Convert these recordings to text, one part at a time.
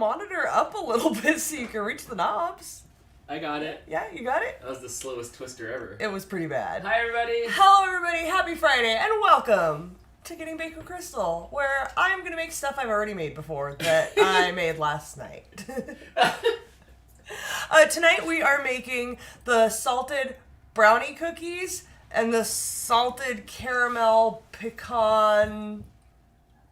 monitor up a little bit so you can reach the knobs. I got it. Yeah, you got it? That was the slowest twister ever. It was pretty bad. Hi, everybody. Hello, everybody. Happy Friday, and welcome to Getting Baked with Crystal, where I'm going to make stuff I've already made before that I made last night. Tonight we are making the salted brownie cookies and the salted caramel pecan...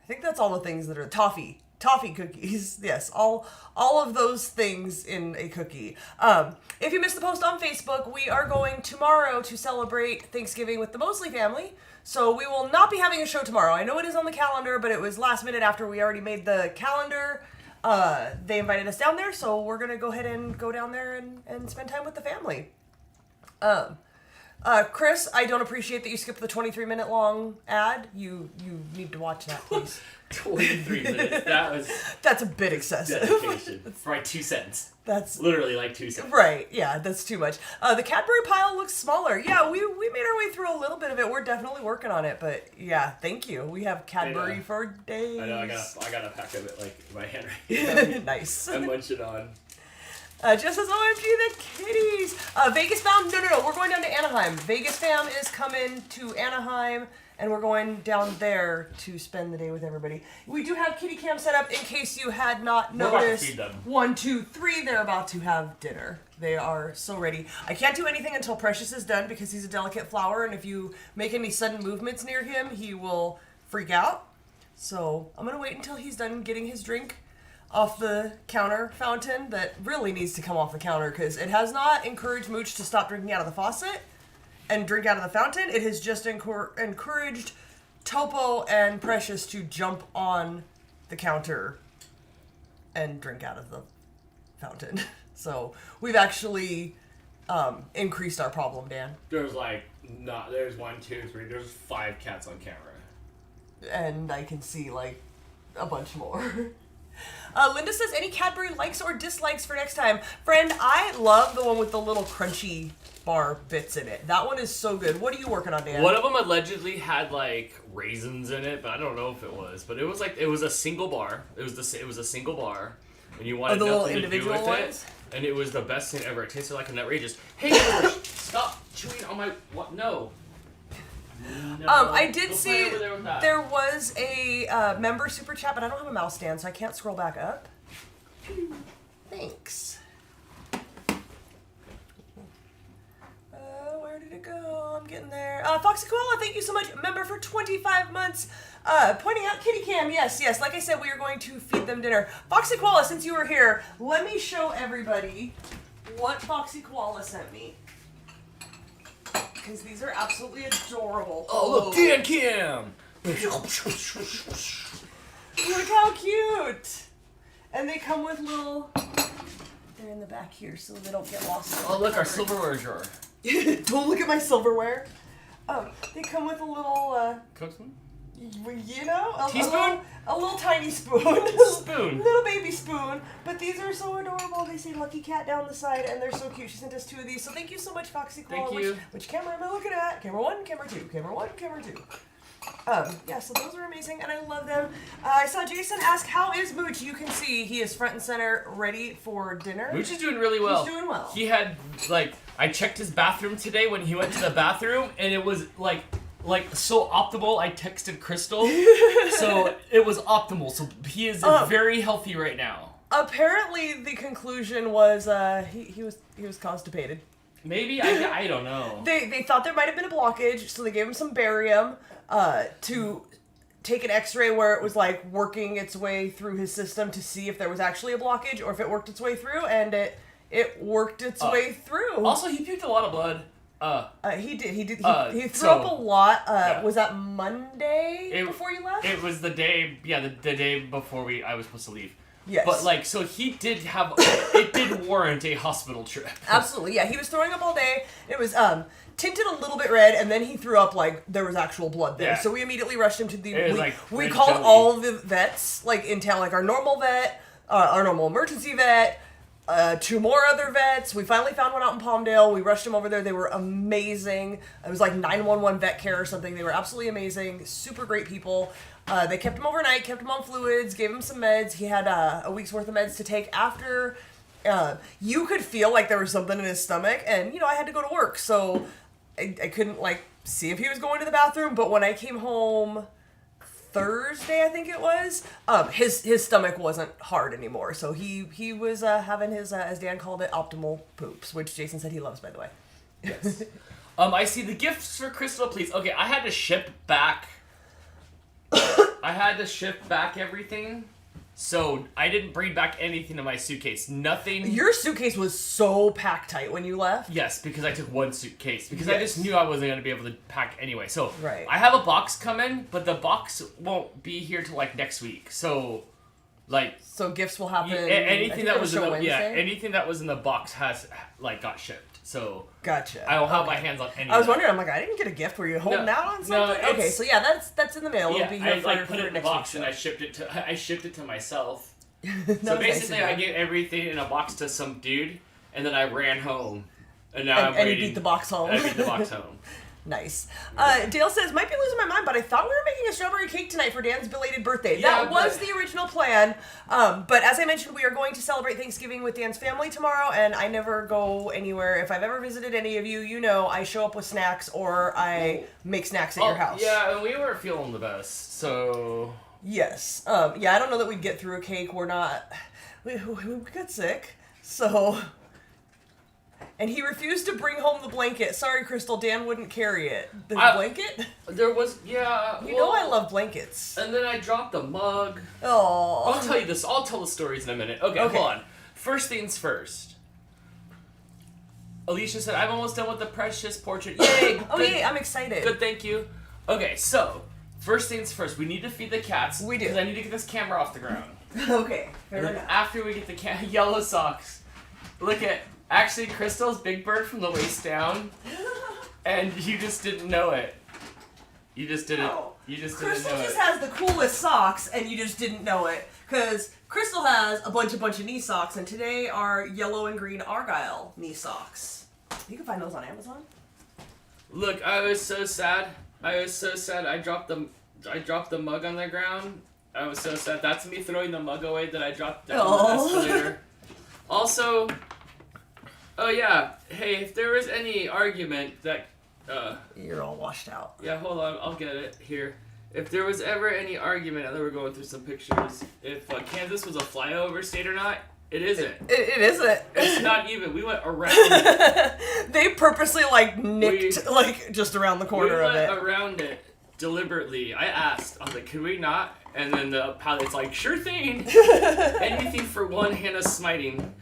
I think that's all the things that are toffee cookies. Yes, all of those things in a cookie. If you missed the post on Facebook, we are going tomorrow to celebrate Thanksgiving with the Mosley family. So we will not be having a show tomorrow. I know it is on the calendar, but it was last minute after we already made the calendar. They invited us down there, so we're going to go ahead and go down there and spend time with the family. Chris, I don't appreciate that you skipped the 23-minute long ad. You need to watch that, please. 23 minutes. That's a bit excessive. Dedication. It's right 2 cents. That's literally like 2 cents. Right. Yeah, that's too much. The Cadbury pile looks smaller. Yeah, we made our way through a little bit of it. We're definitely working on it, but yeah, thank you. We have Cadbury for days. I know. I got a pack of it like in my hand right now. Nice. I'm munching on. Just as OMG the kitties. Vegas fam, no. We're going down to Anaheim. Vegas fam is coming to Anaheim, and we're going down there to spend the day with everybody. We do have kitty cam set up in case you had not noticed. We're about to feed them. 1, 2, 3. They're about to have dinner. They are so ready. I can't do anything until Precious is done because he's a delicate flower, and if you make any sudden movements near him, he will freak out. So I'm gonna wait until he's done getting his drink off the counter fountain that really needs to come off the counter because it has not encouraged Mooch to stop drinking out of the faucet and drink out of the fountain. It has just encouraged Topo and Precious to jump on the counter and drink out of the fountain. So we've actually increased our problem, Dan. There's there's 1, 2, 3, there's 5 cats on camera. And I can see like a bunch more. Linda says, any Cadbury likes or dislikes for next time? Friend, I love the one with the little crunchy bar bits in it. That one is so good. What are you working on, Dan? One of them allegedly had like raisins in it, but I don't know if it was. But it was a single bar. It was a single bar, and you wanted nothing to do with it. And it was the best thing ever. It tasted like a outrageous. Hey, stop chewing on my what? No. No, I did see there was a member super chat, but I don't have a mouse stand, so I can't scroll back up. Thanks. Where did it go? I'm getting there. Foxy Koala, thank you so much. Member for 25 months. Pointing out kitty cam. Yes. Like I said, we are going to feed them dinner. Foxy Koala, since you were here, let me show everybody what Foxy Koala sent me. Because these are absolutely adorable. Oh, look, Dan Cam! Look how cute! And they come with little... They're in the back here so they don't get lost. Oh, look, our silverware drawer. Don't look at my silverware. They come with a little... Cook spoon? You know? Teaspoon? A little tiny spoon. Spoon. Little baby spoon. But these are so adorable. They say Lucky Cat down the side, and they're so cute. She sent us 2 of these. So thank you so much, Foxy Koala. Thank you. Which camera am I looking at? Camera 1, camera 2. Camera 1, camera 2. Yeah, so those are amazing, and I love them. I saw Jason ask, how is Mooch? You can see he is front and center, ready for dinner. Mooch is doing really well. He's doing well. He had, I checked his bathroom today when he went to the bathroom, and it was, so optimal, I texted Crystal, so it was optimal. So he is very healthy right now. Apparently, the conclusion was he was constipated. Maybe? I don't know. They thought there might have been a blockage, so they gave him some barium to take an x-ray where it was working its way through his system to see if there was actually a blockage or if it worked its way through, and it worked its way through. Also, he puked a lot of blood. He did. He threw up a lot. Yeah. Was that Monday before you left? It was the day, the day before I was supposed to leave. Yes. But, so he did have, it did warrant a hospital trip. Absolutely, yeah. He was throwing up all day. It was, tinted a little bit red, and then he threw up there was actual blood there. Yeah. So we immediately rushed him to the... We called jelly. All the vets, in town, our normal vet, our normal emergency vet, 2 more other vets. We finally found one out in Palmdale. We rushed them over there. They were amazing. It was 911 vet care or something. They were absolutely amazing. Super great people. They kept him overnight, kept him on fluids, gave him some meds. He had a week's worth of meds to take after. You could feel like there was something in his stomach, and, I had to go to work, so I couldn't, see if he was going to the bathroom, but when I came home Thursday, I think it was, his stomach wasn't hard anymore, so he was having his, as Dan called it, optimal poops, which Jason said he loves, by the way. Yes. I see the gifts for Crystal, please. Okay, I had to ship back everything. So, I didn't bring back anything in my suitcase. Nothing. Your suitcase was so packed tight when you left. Yes, because I took one suitcase. Because I just knew I wasn't going to be able to pack anyway. So, right. I have a box coming, but the box won't be here till, next week. So, So, gifts will happen. Anything that was anything that was in the box has, got shipped. So, gotcha. I will have my hands on anything. I was wondering, I didn't get a gift. Were you holding out on something? No, okay, so that's in the mail. Yeah, It'll be here I put it in a box and I shipped it to myself. So basically, nice I gave everything in a box to some dude, and then I ran home, and now I'm waiting. And you beat the box home. I beat the box home. Nice. Dale says, might be losing my mind, but I thought we were making a strawberry cake tonight for Dan's belated birthday. Yeah, that was the original plan. But as I mentioned, we are going to celebrate Thanksgiving with Dan's family tomorrow, and I never go anywhere. If I've ever visited any of you, you know I show up with snacks or I make snacks at your house. Yeah, and we weren't feeling the best, so... Yes. I don't know that we'd get through a cake. We're not... We got sick, so... And he refused to bring home the blanket. Sorry, Crystal, Dan wouldn't carry it. The blanket? There was, yeah. You know I love blankets. And then I dropped the mug. Oh. I'll tell you this. I'll tell the stories in a minute. Okay, hold on. First things first. Alicia said, I'm almost done with the precious portrait. Yay! Yay, I'm excited. Good, thank you. Okay, so, first things first. We need to feed the cats. We do. Because I need to get this camera off the ground. Okay, fair And enough. after we get the yellow socks, look at... Actually, Crystal's Big Bird from the waist down, and you just didn't know it. You just didn't. No. You just Crystal didn't know just it. has the coolest socks, and you just didn't know it. Because Crystal has a bunch of knee socks, and today are yellow and green Argyle knee socks. You can find those on Amazon. Look, I was so sad. I dropped the mug on the ground. I was so sad. That's me throwing the mug away that I dropped down the escalator. Also. Oh yeah, hey, if there was any argument that, You're all washed out. Yeah, hold on, I'll get it here. If there was ever any argument, I know we're going through some pictures, if Kansas was a flyover state or not, it isn't. It isn't. It's not even, we went around it. They purposely, nicked, just around the corner of it. We went around it deliberately. I asked, I was like, could we not? And then the pilot's like, sure thing. Anything for one Hannah smiting.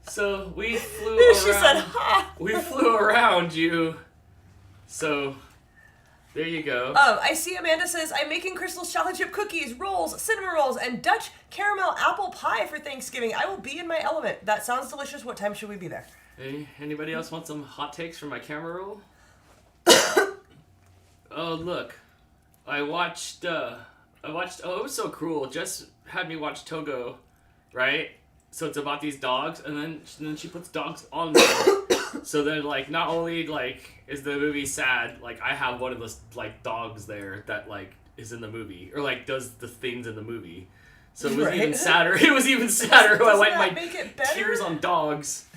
So we flew around. She said, ha! We flew around you. So there you go. I see Amanda says, I'm making Crystal's chocolate chip cookies, rolls, cinnamon rolls, and Dutch caramel apple pie for Thanksgiving. I will be in my element. That sounds delicious. What time should we be there? Hey, anybody else want some hot takes for my camera roll? Oh, look. I watched, oh, it was so cruel. Jess had me watch Togo, right? So it's about these dogs, and then she puts dogs on them. So then, not only, is the movie sad, I have one of those, dogs there that, is in the movie. Or, does the things in the movie. So it was even sadder. It was even sadder. I wiped my tears on dogs.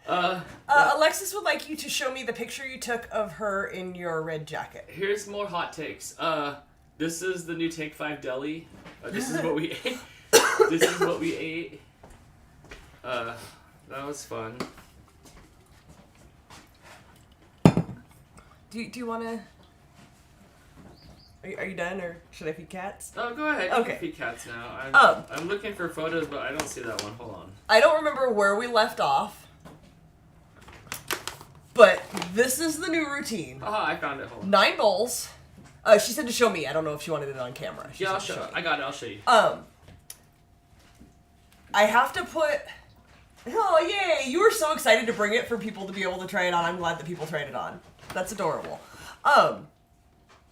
Alexis would like you to show me the picture you took of her in your red jacket. Here's more hot takes. This is the new Take 5 deli. This is what we ate. This is what we ate. That was fun. Do you want to... Are you done, or should I feed cats? Oh, go ahead. Okay. You can feed cats now. I'm looking for photos, but I don't see that one. Hold on. I don't remember where we left off, but this is the new routine. Oh, I found it. Hold on. 9 bowls. She said to show me. I don't know if she wanted it on camera. Yeah, I'll show you. I got it. I'll show you. I have to put... Oh, yay! You were so excited to bring it for people to be able to try it on. I'm glad that people tried it on. That's adorable.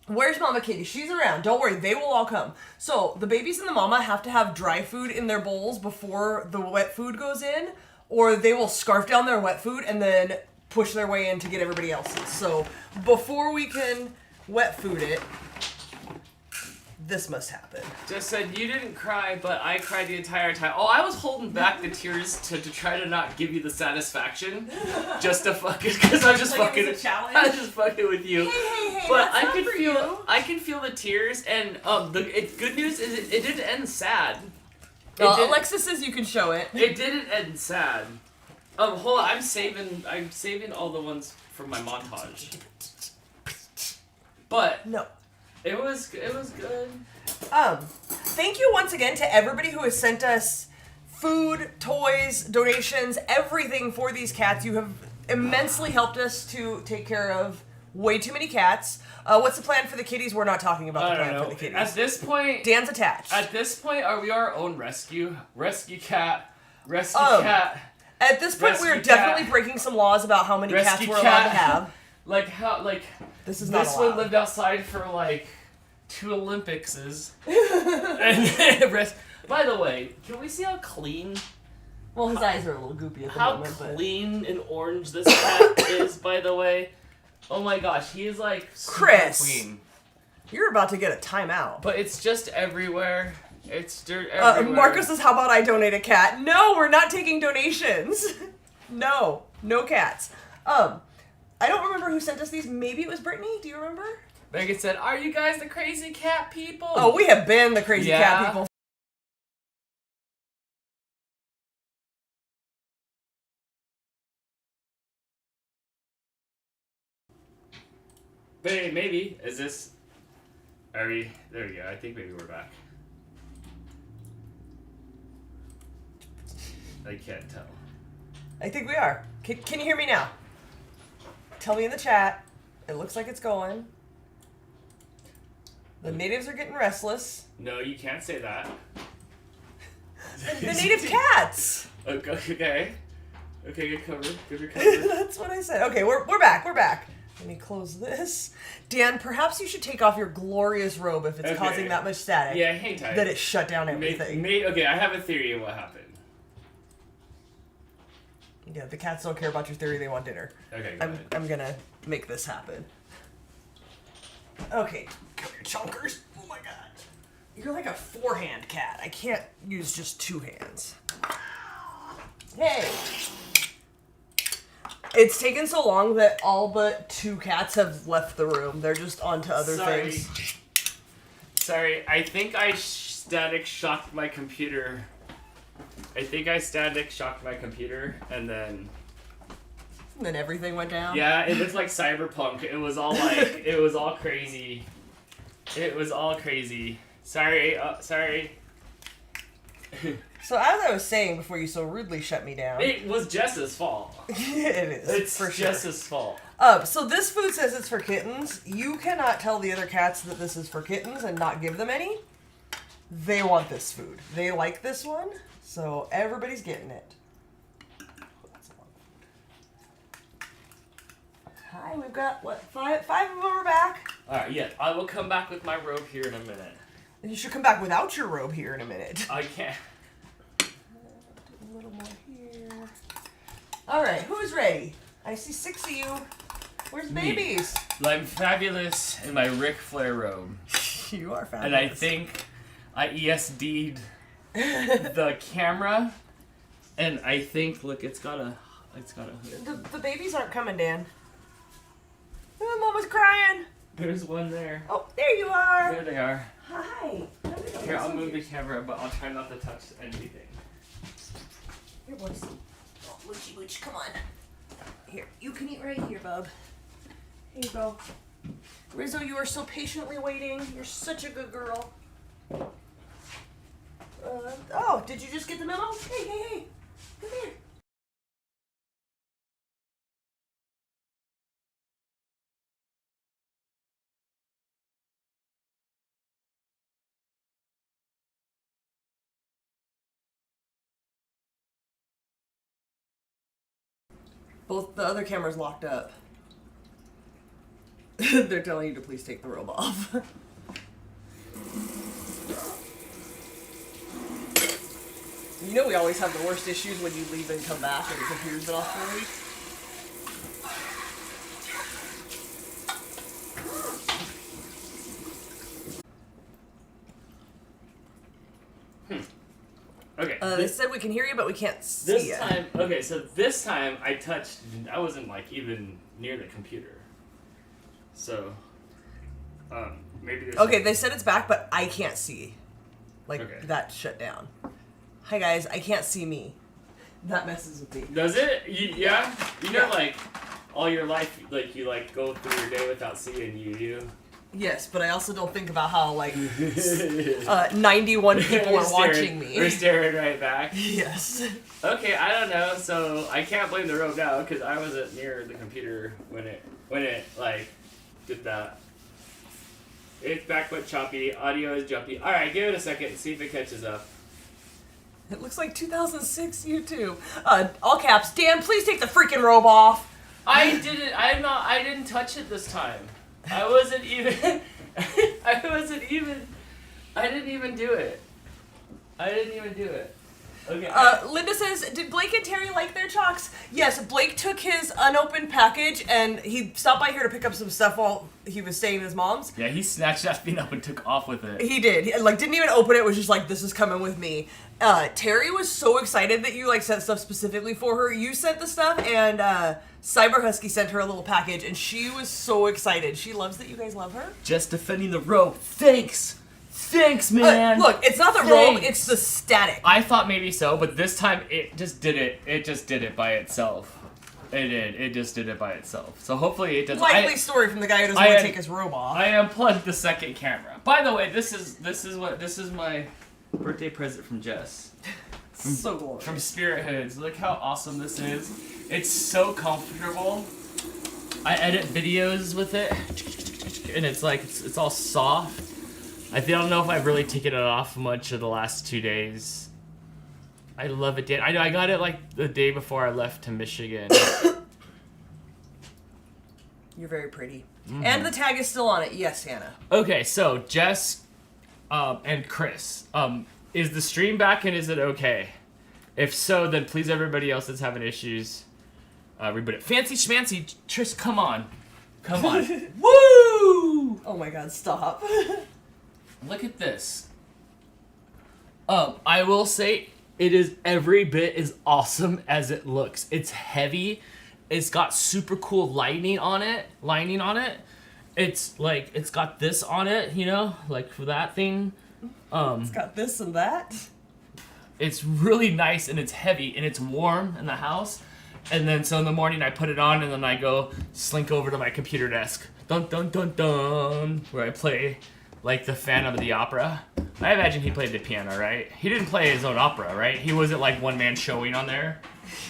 Where's Mama Katie? She's around. Don't worry, they will all come. So, the babies and the mama have to have dry food in their bowls before the wet food goes in, or they will scarf down their wet food and then push their way in to get everybody else's. So, before we can wet food it, this must happen. Just said, you didn't cry, but I cried the entire time. Oh, I was holding back the tears to try to not give you the satisfaction. Just to fucking, because I'm just like fucking, it was a challenge? I'm just fucking with you. Hey, But that's not for you. I can feel the tears, and good news is it didn't end sad. Alexa says you can show it. It didn't end sad. Hold on, I'm saving all the ones from my montage. But no. It was good. Thank you once again to everybody who has sent us food, toys, donations, everything for these cats. You have immensely helped us to take care of way too many cats. What's the plan for the kitties? We're not talking about the plan for the kitties. At this point, Dan's attached. At this point, are we our own rescue cat? At this point, we're definitely breaking some laws about how many cats we're allowed to have. This is not this allowed. one lived outside for 2 Olympicses. And by the way, can we see how clean? Well, his eyes are a little goopy at the how moment. Clean and orange this cat is, by the way. Oh my gosh, he is super Chris, clean. You're about to get a timeout. But it's just everywhere. It's dirt everywhere. Marcos says, how about I donate a cat? No, we're not taking donations. No cats. I don't remember who sent us these. Maybe it was Brittany. Do you remember? Megan said, are you guys the crazy cat people? Oh, we have been the crazy cat people. Maybe. Is this... Are we... There we go. I think maybe we're back. I can't tell. I think we are. Can you hear me now? Tell me in the chat. It looks like it's going. The natives are getting restless. No, you can't say that. The native cats! Okay. Okay, good cover. Good recovery. That's what I said. Okay, we're back. We're back. Let me close this. Dan, perhaps you should take off your glorious robe if it's causing that much static. Yeah, hang tight. That it shut down everything. Okay, I have a theory of what happened. Yeah, the cats don't care about your theory. They want dinner. Okay, go ahead. I'm gonna make this happen. Okay, come here, chunkers. Oh my god. You're like a 4-hand cat. I can't use just 2 hands. Hey! It's taken so long that all but 2 cats have left the room. They're just on to other things. Sorry, I think I static shocked my computer. And then everything went down? Yeah, it was like Cyberpunk. It was all it was all crazy. It was all crazy. Sorry. So as I was saying before you so rudely shut me down. It was Jess's fault. It is. It's for sure. Jess's fault. So this food says it's for kittens. You cannot tell the other cats that this is for kittens and not give them any. They want this food. They like this one, so everybody's getting it. Hi, we've got, what, five of them are back? Alright, yeah, I will come back with my robe here in a minute. And you should come back without your robe here in a minute. I can't. Do a little more here. Alright, who's ready? I see 6 of you. Where's babies? I'm fabulous in my Ric Flair robe. You are fabulous. And I think I ESD'd the camera. And I think, look, it's got a hood. The babies aren't coming, Dan. Oh, Mama's crying. There's one there. Oh, there you are. There they are. Hi. Here, I'll move the camera, but I'll try not to touch anything. Here, boys. Oh, Moochie, come on. Here, you can eat right here, bub. Here you go. Rizzo, you are so patiently waiting. You're such a good girl. Oh, did you just get the memo? Hey. Come here. Both the other cameras locked up. They're telling you to please take the robe off. You know we always have the worst issues when you leave and come back and the computer's been off for a week. They said we can hear you, but we can't see you. So this time I wasn't like even near the computer. So, maybe there's... Okay, they said it's back, but I can't see. That shut down. Hi guys, I can't see me. That messes with me. Does it? Yeah? You know, like, all your life, like, you, like, go through your day without seeing you. Yes, but I also don't think about how, like, 91 people are watching me. We're staring right back. Yes. Okay, I don't know, so I can't blame the rope now, because I wasn't near the computer when it, like, did that. It's back but choppy, audio is jumpy. Alright, give it a second and see if it catches up. It looks like 2006 YouTube. All caps, Dan, please take the freaking robe off. I didn't touch it this time. I didn't even do it. Okay. Linda says, did Blake and Terry like their chalks? Yes, Blake took his unopened package and he stopped by here to pick up some stuff while he was staying at his mom's. Yeah, he snatched that thing up and took off with it. He did. He, didn't even open it, was just like, this is coming with me. Terry was so excited that you, sent stuff specifically for her. You sent the stuff, and Cyber Husky sent her a little package, and she was so excited. She loves that you guys love her. Just defending the rope. Thanks, man. Look, it's not the rope, it's the static. I thought maybe so, but this time it just did it. It just did it by itself. It did. It just did it by itself. So hopefully it doesn't. Likely story from the guy who doesn't want to take his robe off. I unplugged the second camera. By the way, this is my birthday present from Jess. So glorious. From Spirit Hoods. Look how awesome this is. It's so comfortable. I edit videos with it, and it's all soft. I don't know if I've really taken it off much of the last 2 days. I love it, Dan. I know I got it the day before I left to Michigan. You're very pretty. Mm-hmm. And the tag is still on it. Yes, Hannah. Okay, so Jess and Chris, is the stream back and is it okay? If so, then please everybody else that's having issues, reboot it. Fancy schmancy, Trish, come on. Woo! Oh my god, stop. Look at this. I will say it is every bit as awesome as it looks. It's heavy. It's got super cool lining on it. It's it's got this on it, for that thing. It's got this and that. It's really nice and it's heavy and it's warm in the house. And then so in the morning I put it on and then I go slink over to my computer desk. Dun dun dun dun, where I play the Phantom of the Opera. I imagine he played the piano, right? He didn't play his own opera, right? He wasn't one man showing on there.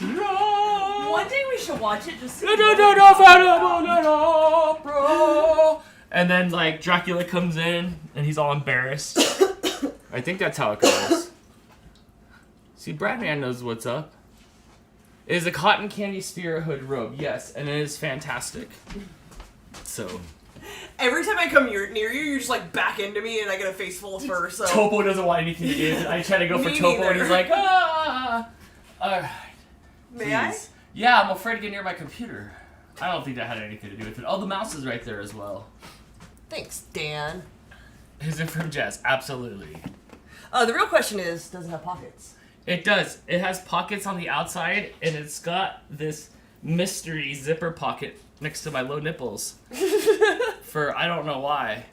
One day we should watch it just to Opera. And then Dracula comes in and he's all embarrassed. I think that's how it goes. See, Bradman knows what's up. It is a cotton candy Spirit Hood robe, yes, and it is fantastic. So. Every time I come near you, you're just back into me, and I get a face full of fur. So Topo doesn't want anything to do with it. I try to go for Topo, and he's like, ah. All right. May I? Yeah, I'm afraid to get near my computer. I don't think that had anything to do with it. Oh, the mouse is right there as well. Thanks, Dan. Is it from Jess? Absolutely. The real question is, does it have pockets? It does. It has pockets on the outside, and it's got this mystery zipper pocket next to my low nipples. For I don't know why.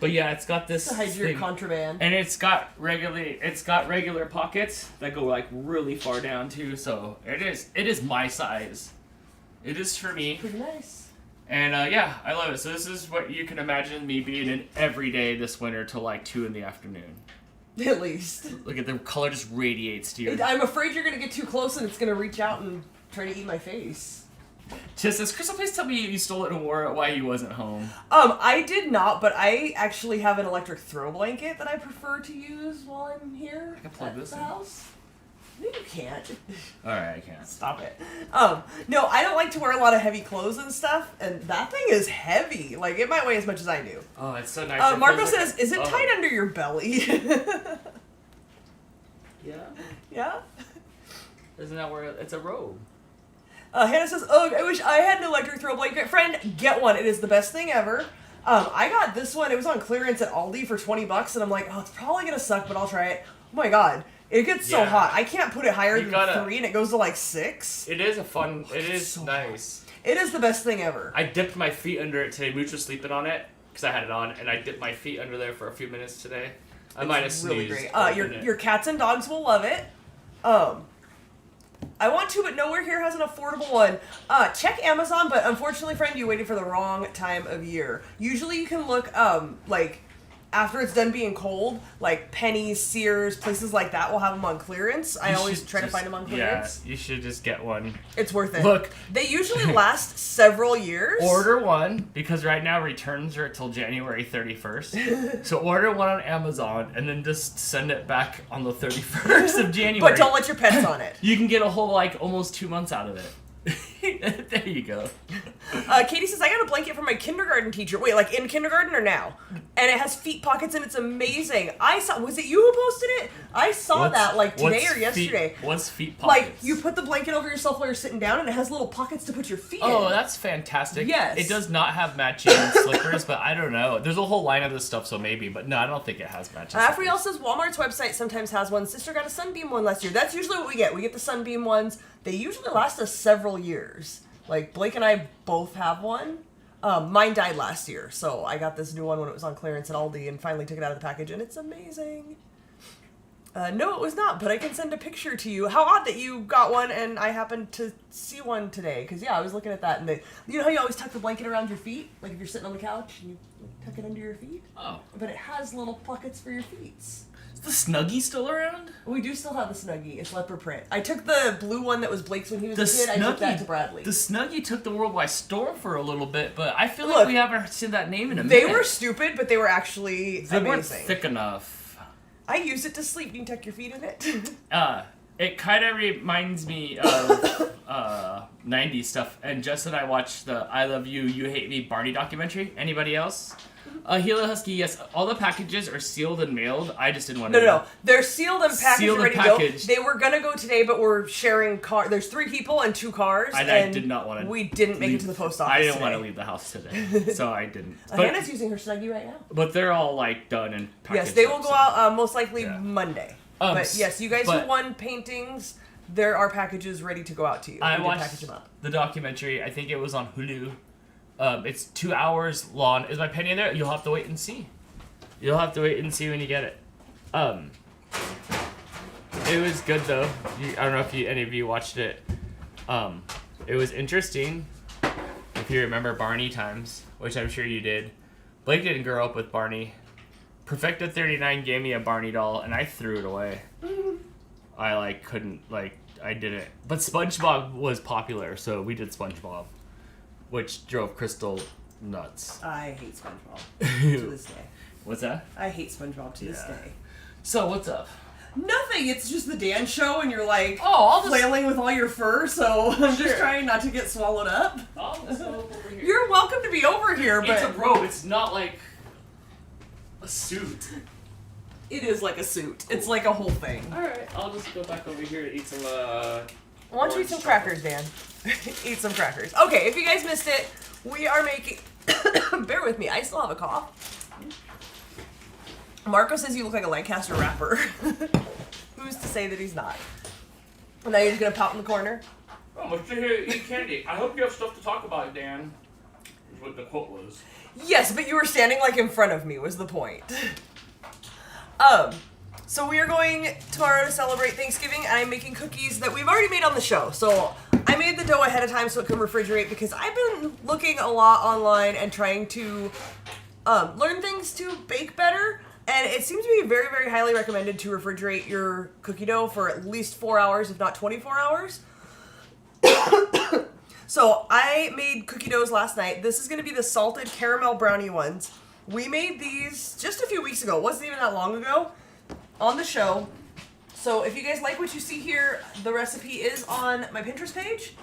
But yeah, it's got this to hide your contraband. And it's got regular pockets that go really far down too, so it is my size. It is for me. Pretty nice. And yeah, I love it. So this is what you can imagine me being in every day this winter till 2 in the afternoon. At least. Look at the color just radiates to you. I'm afraid you're gonna get too close and it's gonna reach out and try to eat my face. Just says, Crystal, please tell me you stole it and wore it while you wasn't home. I did not, but I actually have an electric throw blanket that I prefer to use while I'm here. I can plug this in. House. No, you can't. Alright, I can't. Stop it. No, I don't like to wear a lot of heavy clothes and stuff, and that thing is heavy. It might weigh as much as I do. Oh, it's so nice. Marco says, is it tight under your belly? Yeah. Yeah? Isn't that where it's a robe? Hannah says, ugh, I wish I had an electric throw blanket. Friend, get one. It is the best thing ever. I got this one. It was on clearance at Aldi for $20, and I'm like, oh, it's probably going to suck, but I'll try it. Oh my god. It gets so hot. I can't put it higher than 3, and it goes to like 6. It is It is so nice. Hot. It is the best thing ever. I dipped my feet under it today. Mooch was sleeping on it because I had it on, and I dipped my feet under there for a few minutes today. I might have sneezed. Really great. Your cats and dogs will love it. I want to, but nowhere here has an affordable one. Check Amazon, but unfortunately, friend, you waited for the wrong time of year. Usually you can look, like, after it's done being cold, like Penny's, Sears, places like that will have them on clearance. I always try to find them on clearance. Yeah, you should just get one. It's worth it. Look. They usually last several years. Order one, because right now returns are till January 31st. So order one on Amazon, and then just send it back on the 31st of January. But don't let your pets on it. You can get a whole, like, almost 2 months out of it. There you go. Katie says, I got a blanket from my kindergarten teacher. Wait, like in kindergarten or now? And it has feet pockets and it's amazing. Was it you who posted it? I saw that like today or yesterday. What's feet pockets? Like you put the blanket over yourself while you're sitting down and it has little pockets to put your feet in. Oh, that's fantastic. Yes. It does not have matching slippers, but I don't know. There's a whole line of this stuff, so maybe. But no, I don't think it has matching Afriel says Walmart's website sometimes has one. Sister got a Sunbeam one last year. That's usually what we get. We get the Sunbeam ones. They usually last us several years. Like, Blake and I both have one. Mine died last year, so I got this new one when it was on clearance at Aldi and finally took it out of the package, and it's amazing. No, it was not, but I can send a picture to you. How odd that you got one and I happened to see one today. Because, yeah, I was looking at that, and you know how you always tuck the blanket around your feet? Like if you're sitting on the couch and you tuck it under your feet? Oh. But it has little pockets for your feet. Is the Snuggie still around? We do still have the Snuggie. It's leopard print. I took the blue one that was Blake's when he was a kid. I took that to Bradley. The Snuggie took the world by storm for a little bit, but I feel like we haven't seen that name in a minute. They were stupid, but they were actually amazing. They weren't thick enough. I use it to sleep. You can tuck your feet in it. It kind of reminds me of 90s stuff. And Jess and I watched the I Love You, You Hate Me Barney documentary. Anybody else? Hila Husky, yes. All the packages are sealed and mailed. I just didn't want to. No. They're sealed and packaged, ready to go. They were gonna go today, but we're sharing car. There's 3 people and 2 cars. And I did not want to. We didn't make it to the post office. I didn't want to leave the house today, so I didn't. Hannah's using her Snuggie right now. But they're all like done and packaged. Yes, they will go out most likely Monday. But yes, you guys who won paintings, there are packages ready to go out to you. I watched the documentary. I think it was on Hulu. It's 2 hours long. Is my penny in there? You'll have to wait and see. You'll have to wait and see when you get it. It was good though. I don't know if any of you watched it. It was interesting. If you remember Barney times, which I'm sure you did. Blake didn't grow up with Barney. Perfecta 39 gave me a Barney doll and I threw it away. I I didn't. But SpongeBob was popular, so we did SpongeBob, which drove Crystal nuts. I hate SpongeBob to this day. What's that? I hate SpongeBob to this day. So what's up? Nothing. It's just the Dan show, and you're like I'll flailing with all your fur. So I'm just trying not to get swallowed up. I'll just go over here. You're welcome to be over here, but it's a robe. It's not like a suit. It is like a suit. Cool. It's like a whole thing. All right. I'll just go back over here and eat some. I want you to eat some crackers, Dan. Eat some crackers. Okay, if you guys missed it, we are making... Bear with me, I still have a cough. Marco says you look like a Lancaster rapper. Who's to say that he's not? And now you're just going to pout in the corner? Oh, let's sit here and eat candy. I hope you have stuff to talk about, Dan. Is what the quote was. Yes, but you were standing like in front of me was the point. So we are going tomorrow to celebrate Thanksgiving, and I'm making cookies that we've already made on the show. So I made the dough ahead of time so it can refrigerate because I've been looking a lot online and trying to learn things to bake better. And it seems to be very, very highly recommended to refrigerate your cookie dough for at least 4 hours, if not 24 hours. So I made cookie doughs last night. This is going to be the salted caramel brownie ones. We made these just a few weeks ago. It wasn't even that long ago on the show. So if you guys like what you see here, the recipe is on my Pinterest page.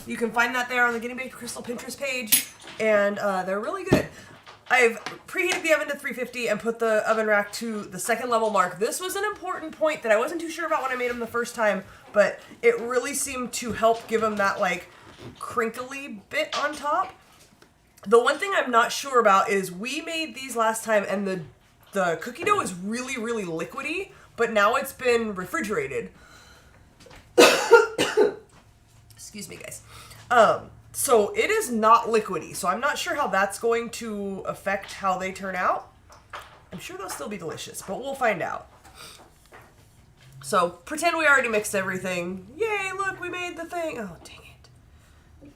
You can find that there on the Getting Baked Crystal Pinterest page. And they're really good. I've preheated the oven to 350 and put the oven rack to the 2nd level mark. This was an important point that I wasn't too sure about when I made them the first time, but it really seemed to help give them that like crinkly bit on top. The one thing I'm not sure about is we made these last time and the cookie dough is really, really liquidy, but now it's been refrigerated. Excuse me, guys. So it is not liquidy, so I'm not sure how that's going to affect how they turn out. I'm sure they'll still be delicious, but we'll find out. So pretend we already mixed everything. Yay, look, we made the thing. Oh, dang it.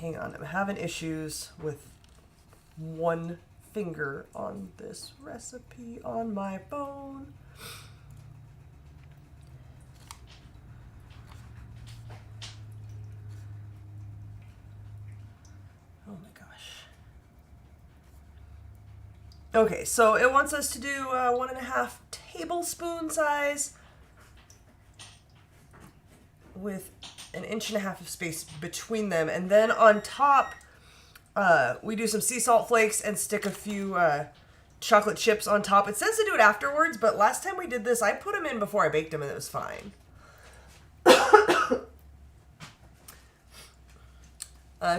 Hang on, I'm having issues with one finger on this recipe on my phone. Oh my gosh. Okay, so it wants us to do 1.5 tablespoon size with 1.5 inches of space between them. And then on top, we do some sea salt flakes and stick a few chocolate chips on top. It says to do it afterwards, but last time we did this, I put them in before I baked them and it was fine.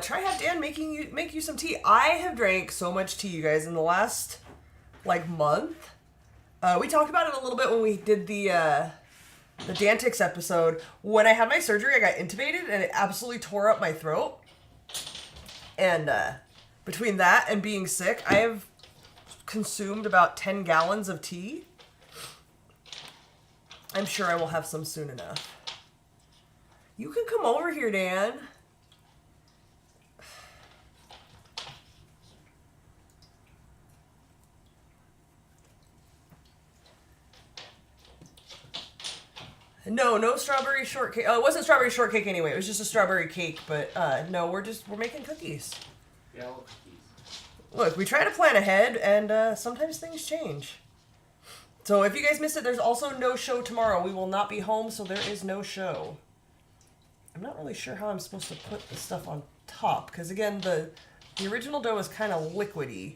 Try have Dan make you some tea. I have drank so much tea, you guys, in the last month. We talked about it a little bit when we did the Dantix episode. When I had my surgery, I got intubated and it absolutely tore up my throat. And between that and being sick, I have consumed about 10 gallons of tea. I'm sure I will have some soon enough. You can come over here, Dan. No strawberry shortcake. Oh, it wasn't strawberry shortcake anyway. It was just a strawberry cake. But no, we're making cookies. Yeah, well, cookies. Look, we try to plan ahead, and sometimes things change. So if you guys missed it, there's also no show tomorrow. We will not be home, so there is no show. I'm not really sure how I'm supposed to put the stuff on top, because again, the original dough is kind of liquidy,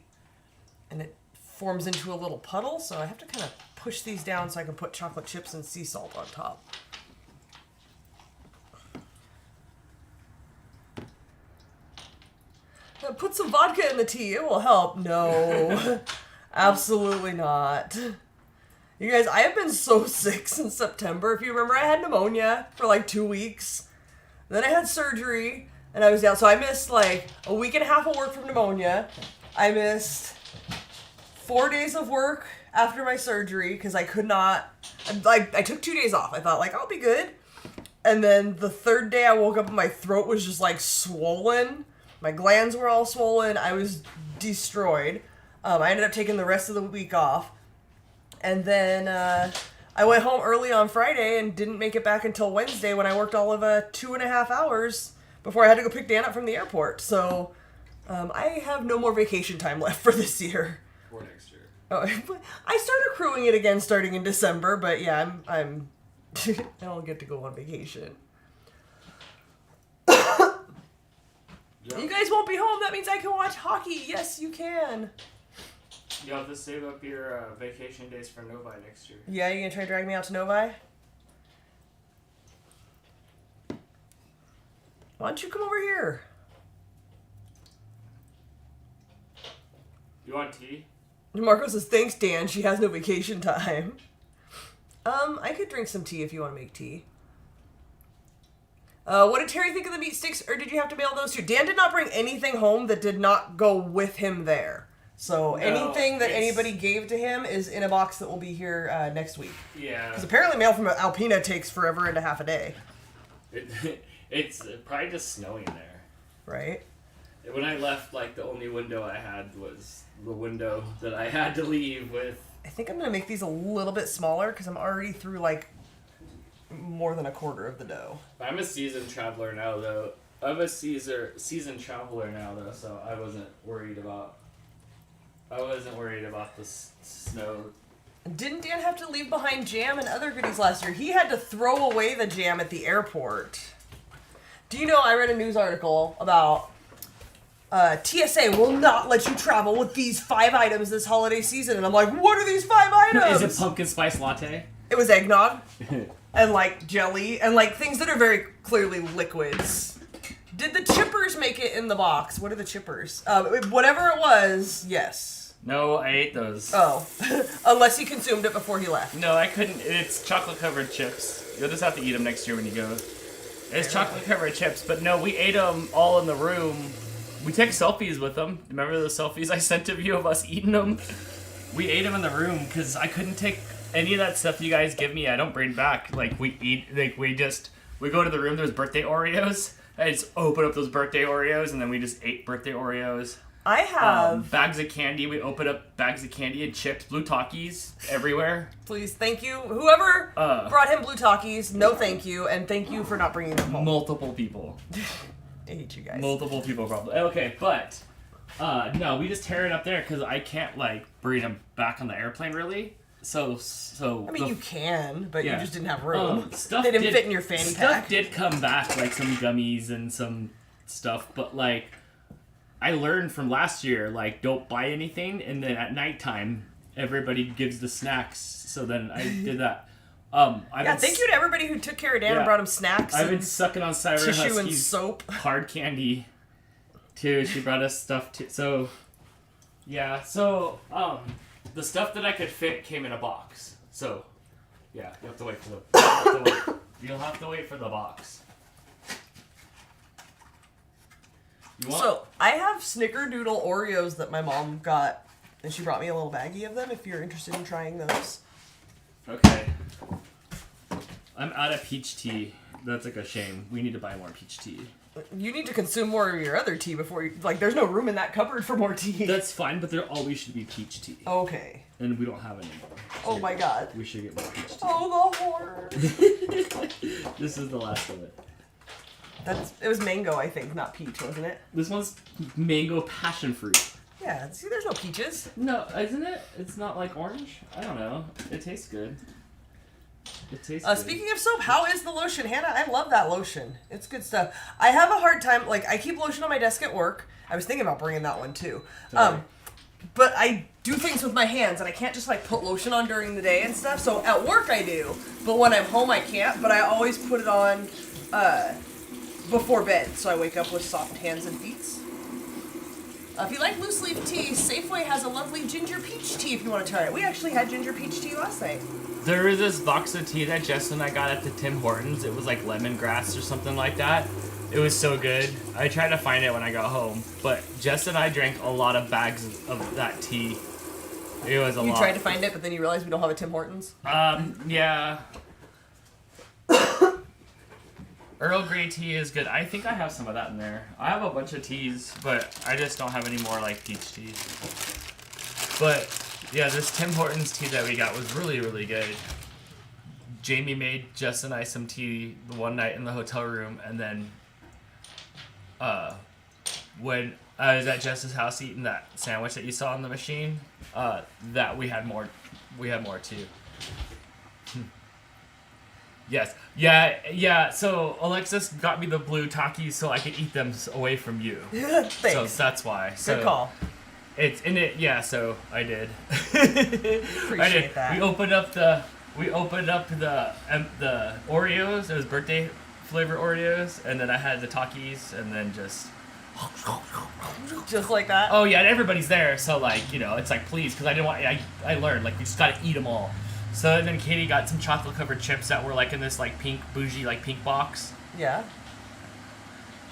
and it forms into a little puddle, so I have to kind of push these down so I can put chocolate chips and sea salt on top. Put some vodka in the tea, it will help. No, absolutely not. You guys, I have been so sick since September. If you remember, I had pneumonia for like 2 weeks. Then I had surgery, and I was down. So I missed like a week and a half of work from pneumonia. I missed 4 days of work after my surgery because I could not. I took 2 days off. I thought like I'll be good. And then the third day I woke up and my throat was just like swollen. My glands were all swollen. I was destroyed. I ended up taking the rest of the week off. And then I went home early on Friday and didn't make it back until Wednesday when I worked all of 2.5 hours before I had to go pick Dan up from the airport. So I have no more vacation time left for this year. Or next year. Oh, I started accruing it again starting in December, but yeah, I'm I don't get to go on vacation. Yep. You guys won't be home. That means I can watch hockey. Yes, you can. You'll have to save up your vacation days for Novi next year. Yeah, you gonna try to drag me out to Novi? Why don't you come over here? You want tea? Marco says, thanks, Dan. She has no vacation time. I could drink some tea if you want to make tea. What did Terry think of the meat sticks, or did you have to mail those too? Dan did not bring anything home that did not go with him there. So anything that anybody gave to him is in a box that will be here next week. Yeah. Because apparently mail from Alpena takes forever and a half a day. It's probably just snowing there. Right? When I left, like, the only window I had was the window that I had to leave with. I think I'm going to make these a little bit smaller because I'm already through, like, more than a quarter of the dough. I'm a seasoned traveler now, though. Seasoned traveler now, though, so I wasn't worried about the snow. Didn't Dan have to leave behind jam and other goodies last year? He had to throw away the jam at the airport. Do you know, I read a news article about TSA will not let you travel with these 5 items this holiday season. And I'm like, what are these 5 items? Is it pumpkin spice latte? It was eggnog and like jelly and like things that are very clearly liquids. Did the chippers make it in the box? What are the chippers? Whatever it was, yes. No, I ate those. Oh. Unless he consumed it before he left. No, I couldn't. It's chocolate-covered chips. You'll just have to eat them next year when you go. It's chocolate-covered chips, but no, we ate them all in the room. We took selfies with them. Remember those selfies I sent of you of us eating them? We ate them in the room because I couldn't take any of that stuff you guys give me. I don't bring back. Like, we eat, like, we go to the room, there's birthday Oreos. I just open up those birthday Oreos, and then we just ate birthday Oreos. I have... bags of candy. We open up bags of candy and chips. Blue Takis everywhere. Please, thank you. Whoever brought him Blue Takis, no thank you, and thank you for not bringing them home. Multiple people. I hate you guys. Multiple people probably. Okay, but no, we just tear it up there because I can't like bring them back on the airplane really. So. I mean, you can, but you just didn't have room. Stuff they didn't fit in your fanny pack. Stuff did come back, like some gummies and some stuff, but like I learned from last year, like don't buy anything, and then at nighttime everybody gives the snacks. So then I did that. Thank you to everybody who took care of Dan and brought him snacks. I've been sucking on Cyber tissue Husky's and soap, hard candy, too. She brought us stuff too. So, yeah. So, the stuff that I could fit came in a box. So, yeah, you have to wait for the. You'll have to wait for the box. So I have Snickerdoodle Oreos that my mom got, and she brought me a little baggie of them. If you're interested in trying those. Okay. I'm out of peach tea. That's like a shame. We need to buy more peach tea. You need to consume more of your other tea before you... Like, there's no room in that cupboard for more tea. That's fine, but there always should be peach tea. Okay. And we don't have any more. Oh my god. We should get more peach tea. Oh, the horror. This is the last of it. It was mango, I think, not peach, wasn't it? This one's mango passion fruit. Yeah, see, there's no peaches. No, isn't it? It's not like orange? I don't know. It tastes good. It tastes good. Speaking of soap, how is the lotion? Hannah, I love that lotion. It's good stuff. I have a hard time, like, I keep lotion on my desk at work. I was thinking about bringing that one, too. But I do things with my hands, and I can't just, like, put lotion on during the day and stuff. So at work I do, but when I'm home I can't. But I always put it on before bed, so I wake up with soft hands and feet. If you like loose leaf tea, Safeway has a lovely ginger peach tea if you want to try it. We actually had ginger peach tea last night. There was this box of tea that Jess and I got at the Tim Hortons. It was like lemongrass or something like that. It was so good. I tried to find it when I got home, but Jess and I drank a lot of bags of that tea. It was a lot. You tried to find it, but then you realized we don't have a Tim Hortons? Yeah. Earl Grey tea is good. I think I have some of that in there. I have a bunch of teas, but I just don't have any more like peach tea. But yeah, this Tim Hortons tea that we got was really, really good. Jamie made Jess and I some tea the one night in the hotel room, and then when I was at Jess's house eating that sandwich that you saw in the machine, that we had more too. Yes. Yeah. So Alexis got me the Blue Takis so I could eat them away from you. Thanks. So that's why. Good call. It's in it. Yeah. So I did. Appreciate that. We opened up the Oreos. It was birthday flavor Oreos, and then I had the Takis, and then just like that. Oh yeah, and everybody's there, so like it's like please, because I didn't want. I learned like you just gotta eat them all. So then Katie got some chocolate covered chips that were like in this like pink bougie like pink box. Yeah.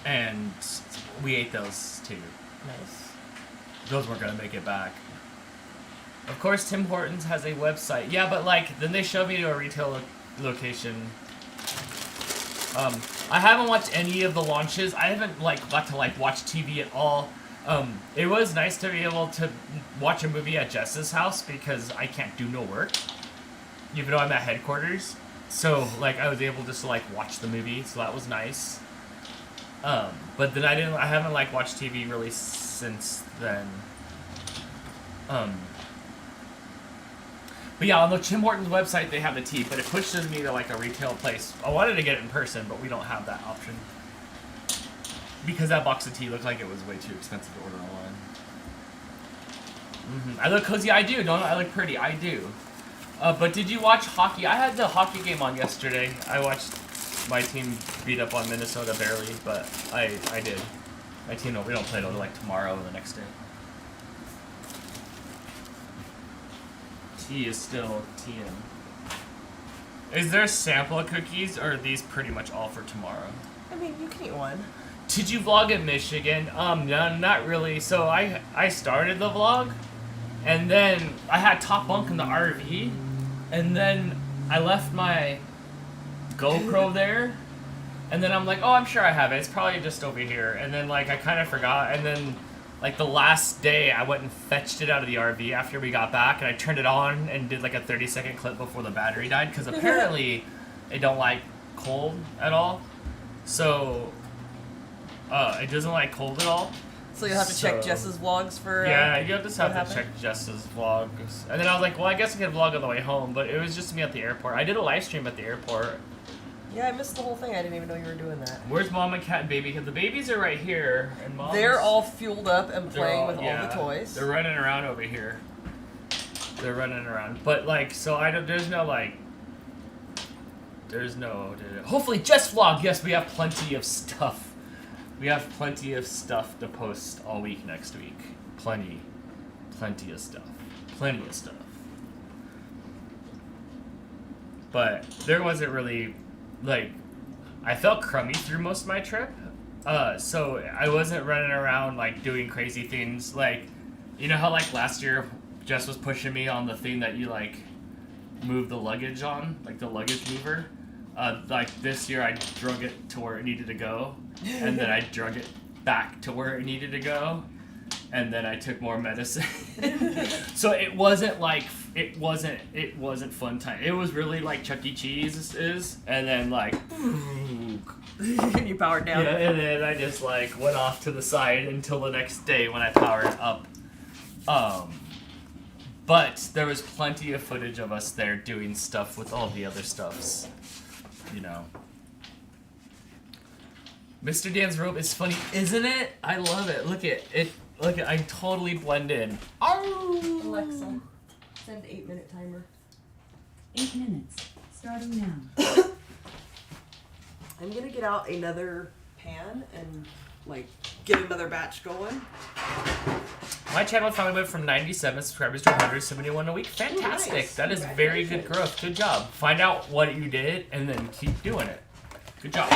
And we ate those too. Nice. Those weren't gonna make it back. Of course, Tim Hortons has a website. Yeah, but like then they showed me to a retail location. I haven't watched any of the launches. I haven't got to watch TV at all. It was nice to be able to watch a movie at Jess's house because I can't do no work. Even though I'm at headquarters, so I was able just to watch the movie, so that was nice. But then I haven't watched TV really since then. But yeah, on the Tim Hortons website they have the tea, but it pushes me to a retail place. I wanted to get it in person, but we don't have that option because that box of tea looked like it was way too expensive to order online. I look cozy, I do. Don't I look pretty? I do. But did you watch hockey? I had the hockey game on yesterday. I watched my team beat up on Minnesota barely, but I did. My team, we don't play till tomorrow or the next day. tea is still TM. Is there a sample of cookies, or are these pretty much all for tomorrow? I mean, you can eat one. Did you vlog in Michigan? No, not really. So I started the vlog, and then I had top bunk in the RV, and then I left my GoPro there, and then I'm like, oh, I'm sure I have it. It's probably just over here. And then like I kind of forgot, and then like the last day I went and fetched it out of the RV after we got back, and I turned it on and did like a 30-second clip before the battery died, because apparently it don't like cold at all. So it doesn't like cold at all. So you'll have to check Jess's vlogs for... yeah, you just have to check Jess's vlogs. And then I was like, well, I guess I could vlog on the way home, but it was just me at the airport. I did a live stream at the airport. Yeah, I missed the whole thing. I didn't even know you were doing that. Where's Mom and Cat and Baby? Because the babies are right here, and Mom's... They're all fueled up and playing with all the toys. They're running around over here. They're running around. But, like, so I don't... There's no, like... There's no... Hopefully, Jess vlog! Yes, we have plenty of stuff. We have plenty of stuff to post all week next week. Plenty of stuff. Plenty of stuff. But there wasn't really, like, I felt crummy through most of my trip. So I wasn't running around, like, doing crazy things. Like, you know how, like, last year Jess was pushing me on the thing that you, like, move the luggage on? Like, the luggage mover? Like, this year I drug it to where it needed to go. And then I drug it back to where it needed to go, and then I took more medicine. So it wasn't like it wasn't fun time. It was really like Chuck E. Cheese is, and then like and you powered down. Yeah, and then I just like went off to the side until the next day when I powered up. But there was plenty of footage of us there doing stuff with all the other stuffs, you know. Mr. Dan's robe is funny, isn't it? I love it. Look at it. Look at I totally blend in. Oh. Alexa, send 8-minute timer. 8 minutes. Starting now. I'm gonna get out another pan and like get another batch going. My channel finally went from 97 subscribers to 171 a week. Fantastic. Ooh, nice. That is very good growth. Good job. Find out what you did and then keep doing it. Good job.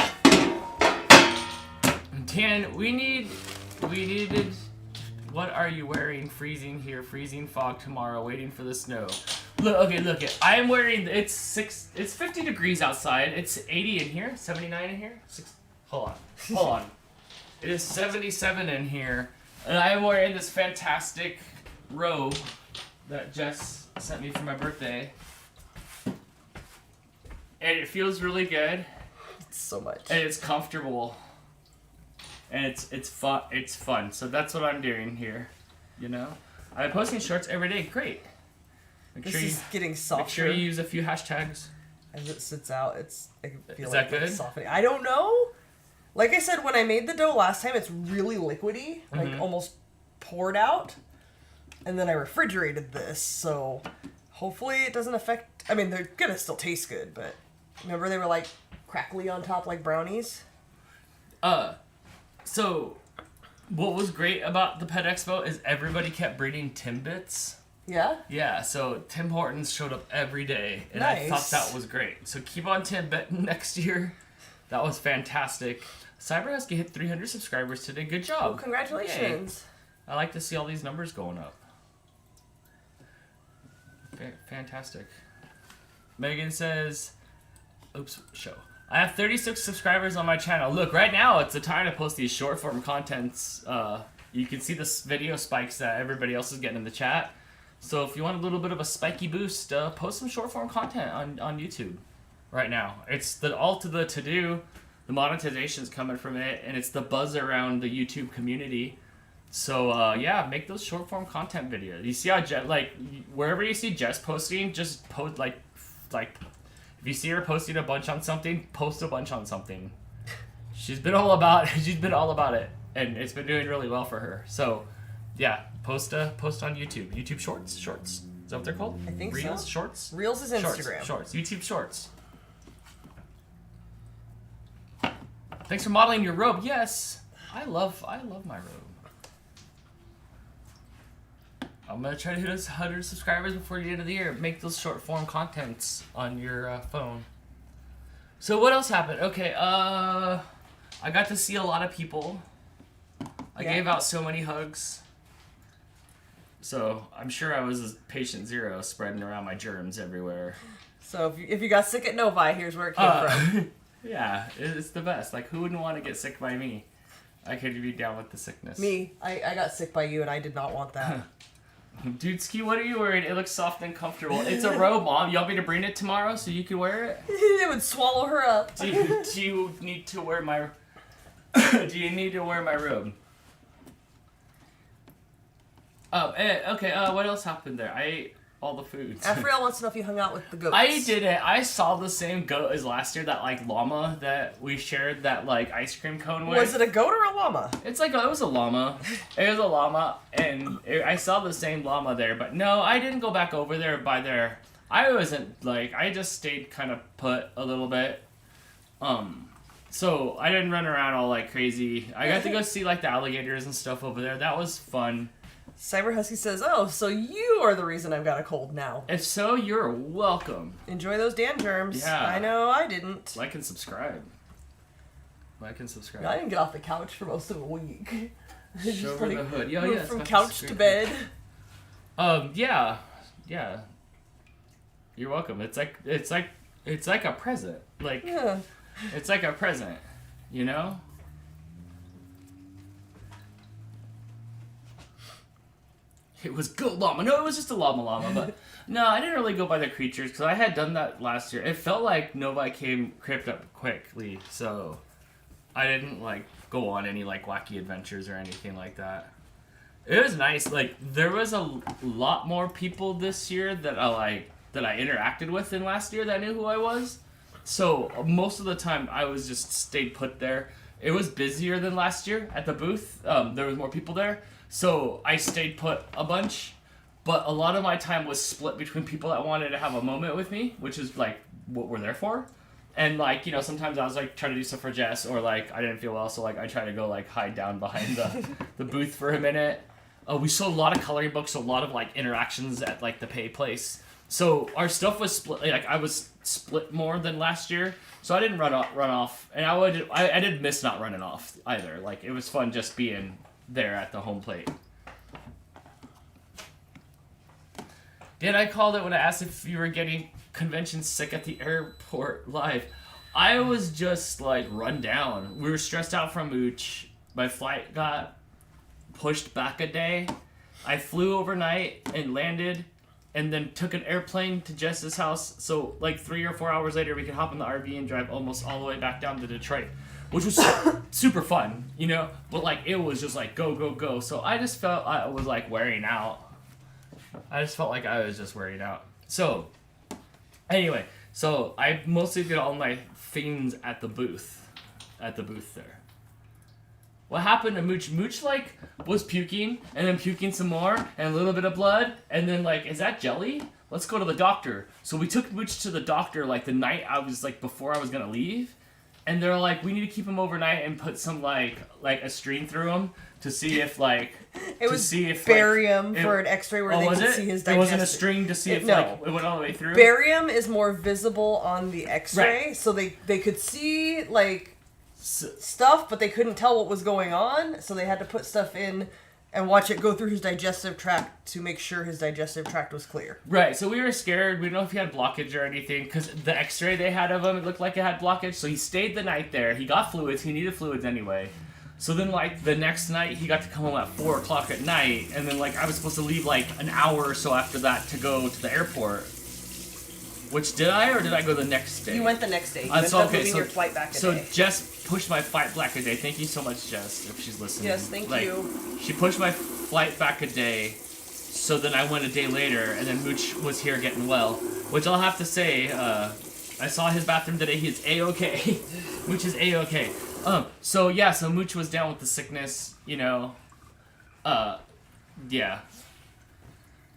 Dan, we needed, what are you wearing? Freezing here, freezing fog tomorrow, waiting for the snow. Look it. I am wearing, it's 50 degrees outside. It's 80 in here, 79 in here. Hold on. It is 77 in here, and I am wearing this fantastic robe that Jess sent me for my birthday. And it feels really good. So much. And it's comfortable. And it's fun. So that's what I'm doing here, you know. I'm posting shorts every day. Great. This is getting softer. Make sure you use a few hashtags. As it sits out, I feel Is like that good? it's softening. I don't know. Like I said, when I made the dough last time, it's really liquidy, like almost poured out. And then I refrigerated this, so hopefully it doesn't affect. I mean, they're gonna still taste good, but remember they were like crackly on top, like brownies. So, what was great about the Pet Expo is everybody kept bringing Timbits. Yeah? Yeah, so Tim Hortons showed up every day, and Nice. I thought that was great. So keep on Timbit next year. That was fantastic. CyberHusky hit 300 subscribers today. Good job. Oh, congratulations. Yay. I like to see all these numbers going up. Fantastic. Megan says, oops, show. I have 36 subscribers on my channel. Look, right now it's the time to post these short form contents. You can see the video spikes that everybody else is getting in the chat. So if you want a little bit of a spiky boost, post some short form content on YouTube right now. It's all to the to-do. The monetization's coming from it, and it's the buzz around the YouTube community. So yeah, make those short form content videos. You see how wherever you see Jess posting, just post like if you see her posting a bunch on something, post a bunch on something. She's been all about it, and it's been doing really well for her. So yeah, post on YouTube. YouTube Shorts. Is that what they're called? I think Reels? so. Shorts? Reels is Instagram. Shorts. YouTube Shorts. Thanks for modeling your robe. Yes. I love my robe. I'm gonna try to hit us 100 subscribers before the end of the year. Make those short form contents on your phone. So what else happened? Okay, I got to see a lot of people. I gave out so many hugs. So I'm sure I was patient zero, spreading around my germs everywhere. So if you got sick at Novi, here's where it came from. Yeah, it's the best. Like, who wouldn't want to get sick by me? I could be down with the sickness. Me, I got sick by you, and I did not want that. Dude, Ski, what are you wearing? It looks soft and comfortable. It's a robe, Mom. You want me to bring it tomorrow so you can wear it? It would swallow her up. Do you need to wear my? Do you need to wear my robe? Okay. What else happened there? I ate all the foods. Afriel wants to know if you hung out with the goats. I didn't. I saw the same goat as last year. That like llama that we shared that like ice cream cone with. Was it a goat or a llama? It's like it was a llama. It was a llama, and I saw the same llama there. But no, I didn't go back over there by there. I wasn't like I just stayed kind of put a little bit. So I didn't run around all like crazy. I got to go see like the alligators and stuff over there. That was fun. Cyber Husky says, "Oh, so you are the reason I've got a cold now." If so, you're welcome. Enjoy those Dan germs. Yeah. I know I didn't. Like and subscribe. Like and subscribe. I didn't get off the couch for most of a week. Show over the hood. Yeah, moved yeah. from couch to bed. Yeah. You're welcome. It's like a present. Like Yeah. it's like a present, you know? It was good llama. No, it was just a llama, but no, I didn't really go by the creatures because I had done that last year. It felt like Novi crept up quickly, so I didn't like go on any like wacky adventures or anything like that. It was nice. Like there was a lot more people this year that I interacted with than last year that knew who I was. So most of the time I was just stayed put there. It was busier than last year at the booth. There was more people there. So I stayed put a bunch, but a lot of my time was split between people that wanted to have a moment with me, which is like what we're there for. And like, you know, sometimes I was like trying to do stuff for Jess, or like I didn't feel well, so like I try to go like hide down behind the booth for a minute. We sold a lot of coloring books, so a lot of like interactions at like the pay place. So our stuff was split. Like I was split more than last year, so I didn't run off, and I did miss not running off either. Like it was fun just being there at the home plate. Did I called it when I asked if you were getting convention sick at the airport live? I was just like run down. We were stressed out from Mooch. My flight got pushed back a day. I flew overnight and landed, and then took an airplane to Jess's house. So like 3 or 4 hours later, we could hop in the RV and drive almost all the way back down to Detroit, which was super fun, you know? But like, it was just like, go, go, go. So I just felt I was like wearing out. I just felt like I was just wearing out. So anyway, so I mostly did all my things at the booth there. What happened to Mooch? Mooch like was puking and then puking some more and a little bit of blood and then like, is that jelly? Let's go to the doctor. So we took Mooch to the doctor like the night I was like before I was gonna leave, and they're like, we need to keep him overnight and put some like a string through him to see if like it was barium for an X-ray where they could see his digestive. It wasn't a string to see if like it went all the way through. Barium is more visible on the X-ray, right. So they could see like stuff, but they couldn't tell what was going on, so they had to put stuff in and watch it go through his digestive tract to make sure his digestive tract was clear. Right, so we were scared. We didn't know if he had blockage or anything, because the X-ray they had of him, it looked like it had blockage, so he stayed the night there. He got fluids. He needed fluids anyway. So then, like, the next night, he got to come home at 4 o'clock at night, and then, like, I was supposed to leave, like, an hour or so after that to go to the airport. Which, did I, or did I go the next day? You went the next day. You ended up moving your flight back a day. So Jess pushed my flight back a day. Thank you so much, Jess, if she's listening. Yes, thank you. She pushed my flight back a day, so then I went a day later, and then Mooch was here getting well. Which I'll have to say, I saw his bathroom today. He's A-okay. Mooch is A-okay. So Mooch was down with the sickness, you know. Yeah.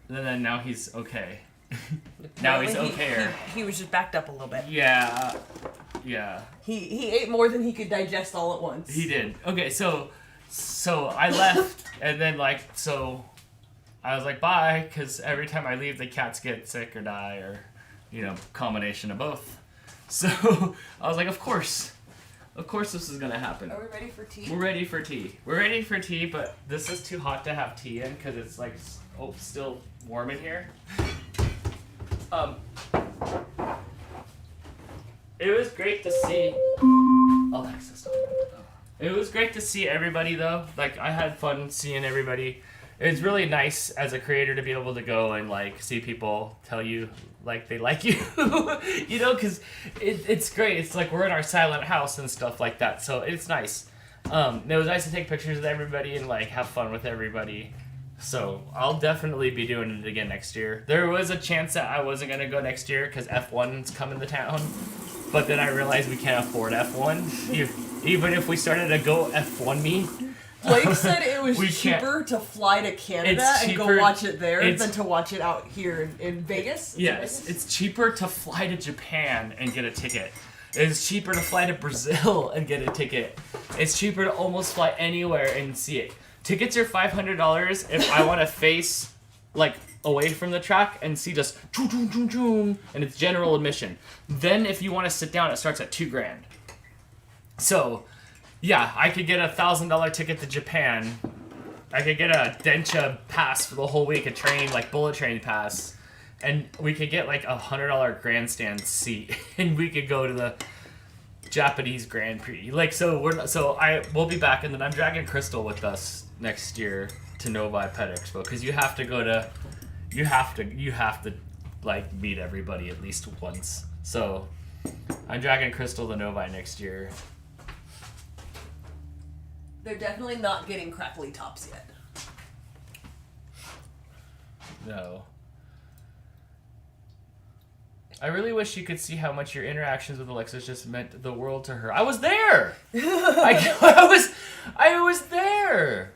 And then now he's okay. Now he's okay. He was just backed up a little bit. Yeah. He ate more than he could digest all at once. He did. Okay, so I left, and then I was like, bye, because every time I leave, the cats get sick or die, or, combination of both. So I was like, of course this is gonna happen. Are we ready for tea? We're ready for tea. We're ready for tea, but this is too hot to have tea in because it's like still warm in here. It was great to see. Alexa, it was great to see everybody though. Like I had fun seeing everybody. It's really nice as a creator to be able to go and like see people tell you like they like you, because it's great. It's like we're in our silent house and stuff like that, so it's nice. It was nice to take pictures with everybody and like have fun with everybody. So I'll definitely be doing it again next year. There was a chance that I wasn't gonna go next year because F1's coming to town, but then I realized we can't afford F1. Even if we started to go F1 me. Blake said it was cheaper to fly to Canada and go watch it there than to watch it out here in Vegas. Yes, it's cheaper to fly to Japan and get a ticket. It's cheaper to fly to Brazil and get a ticket. It's cheaper to almost fly anywhere and see it. Tickets are $500 if I want to face like away from the track and see just and it's general admission. Then if you want to sit down, it starts at $2,000. So. Yeah, I could get a $1,000 ticket to Japan. I could get a Densha pass for the whole week, a train, like bullet train pass. And we could get like $100 grandstand seat. And we could go to the Japanese Grand Prix. Like, we'll be back, and then I'm dragging Crystal with us next year to Novi Pet Expo. Because you have to like meet everybody at least once. So I'm dragging Crystal to Novi next year. They're definitely not getting crackly tops yet. No. I really wish you could see how much your interactions with Alexis just meant the world to her. I was there! I was there!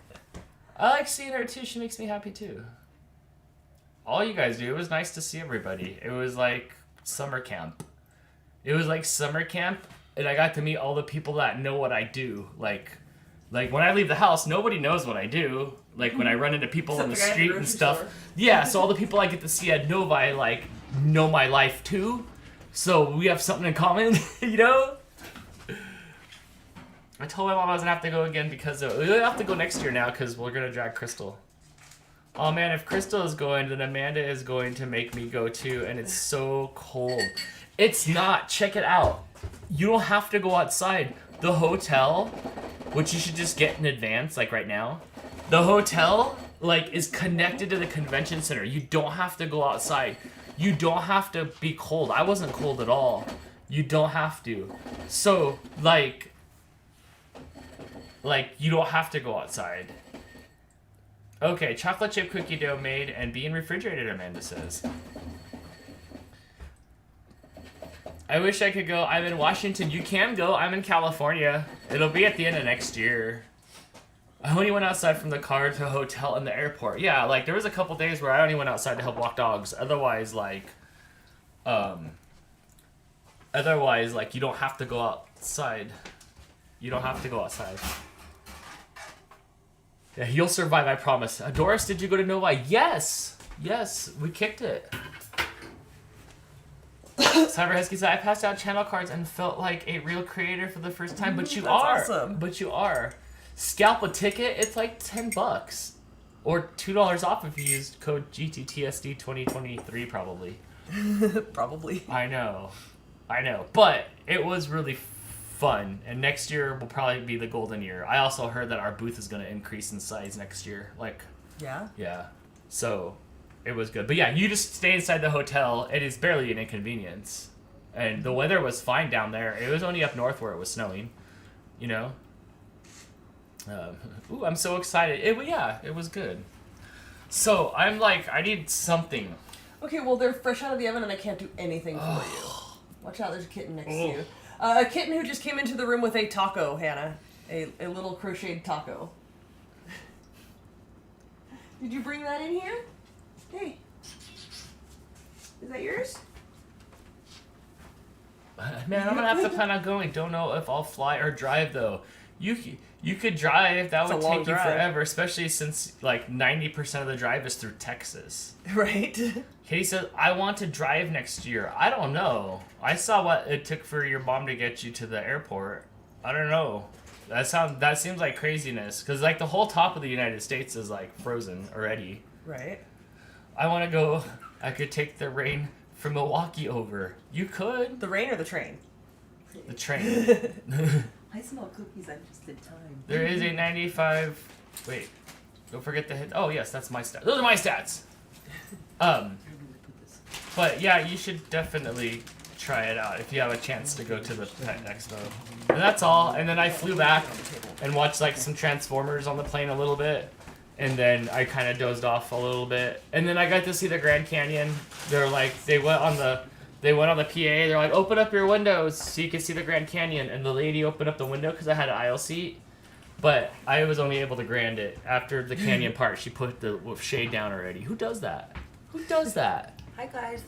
I like seeing her too. She makes me happy too. All you guys do. It was nice to see everybody. It was like summer camp. And I got to meet all the people that know what I do. Like when I leave the house, nobody knows what I do. Like when I run into people on the street and stuff. Store. Yeah, so all the people I get to see at Novi like know my life too. So we have something in common, I told my mom I was gonna have to go again because we'll have to go next year now because we're gonna drag Crystal. Oh man, if Crystal is going, then Amanda is going to make me go too, and it's so cold. It's not. Check it out. You don't have to go outside. The hotel, which you should just get in advance, like right now. The hotel, like, is connected to the convention center. You don't have to go outside. You don't have to be cold. I wasn't cold at all. You don't have to. So, like, you don't have to go outside. Okay, chocolate chip cookie dough made and being refrigerated, Amanda says. I wish I could go. I'm in Washington. You can go. I'm in California. It'll be at the end of next year. I only went outside from the car to a hotel and the airport. Yeah, like, there was a couple days where I only went outside to help walk dogs. Otherwise, like, you don't have to go outside. You don't have to go outside. Yeah, you'll survive, I promise. Doris, did you go to Novi? Yes! Yes, we kicked it. Cyber Husky said, I passed out channel cards and felt like a real creator for the first time. But you are. Awesome. But you are. Scalp a ticket, it's like $10. Or $2 off if you used code GTTSD 2023, probably. Probably. I know. But it was really fun. And next year will probably be the golden year. I also heard that our booth is going to increase in size next year. Like, yeah? Yeah. So, it was good. But yeah, you just stay inside the hotel. It is barely an inconvenience. And the weather was fine down there. It was only up north where it was snowing. Ooh, I'm so excited. It was good. So, I'm like, I need something. Okay, well, they're fresh out of the oven and I can't do anything for you. Watch out, there's a kitten next to you. A kitten who just came into the room with a taco, Hannah. A little crocheted taco. Did you bring that in here? Hey. Is that yours? Man, I'm gonna have to plan on going. Don't know if I'll fly or drive though. You could drive. That It's a would long take you drive. forever, especially since like 90% of the drive is through Texas. Right. Katie says, I want to drive next year. I don't know. I saw what it took for your mom to get you to the airport. I don't know. That seems like craziness. Because like the whole top of the United States is like frozen already. Right. I want to go. I could take the rain from Milwaukee over. You could. The rain or the train? The train. I smell cookies. I just did time. There is a 95. Wait. Don't forget the hit. Oh, yes, that's my stats. Those are my stats. But yeah, you should definitely try it out if you have a chance to go to the Pet Expo. And that's all. And then I flew back and watched like some Transformers on the plane a little bit. And then I kind of dozed off a little bit. And then I got to see the Grand Canyon. They're like, they went on the PA. They're like, open up your windows so you can see the Grand Canyon. And the lady opened up the window because I had an aisle seat. But I was only able to grand it after the canyon part. She put the shade down already. Who does that? Who does that? Hi guys.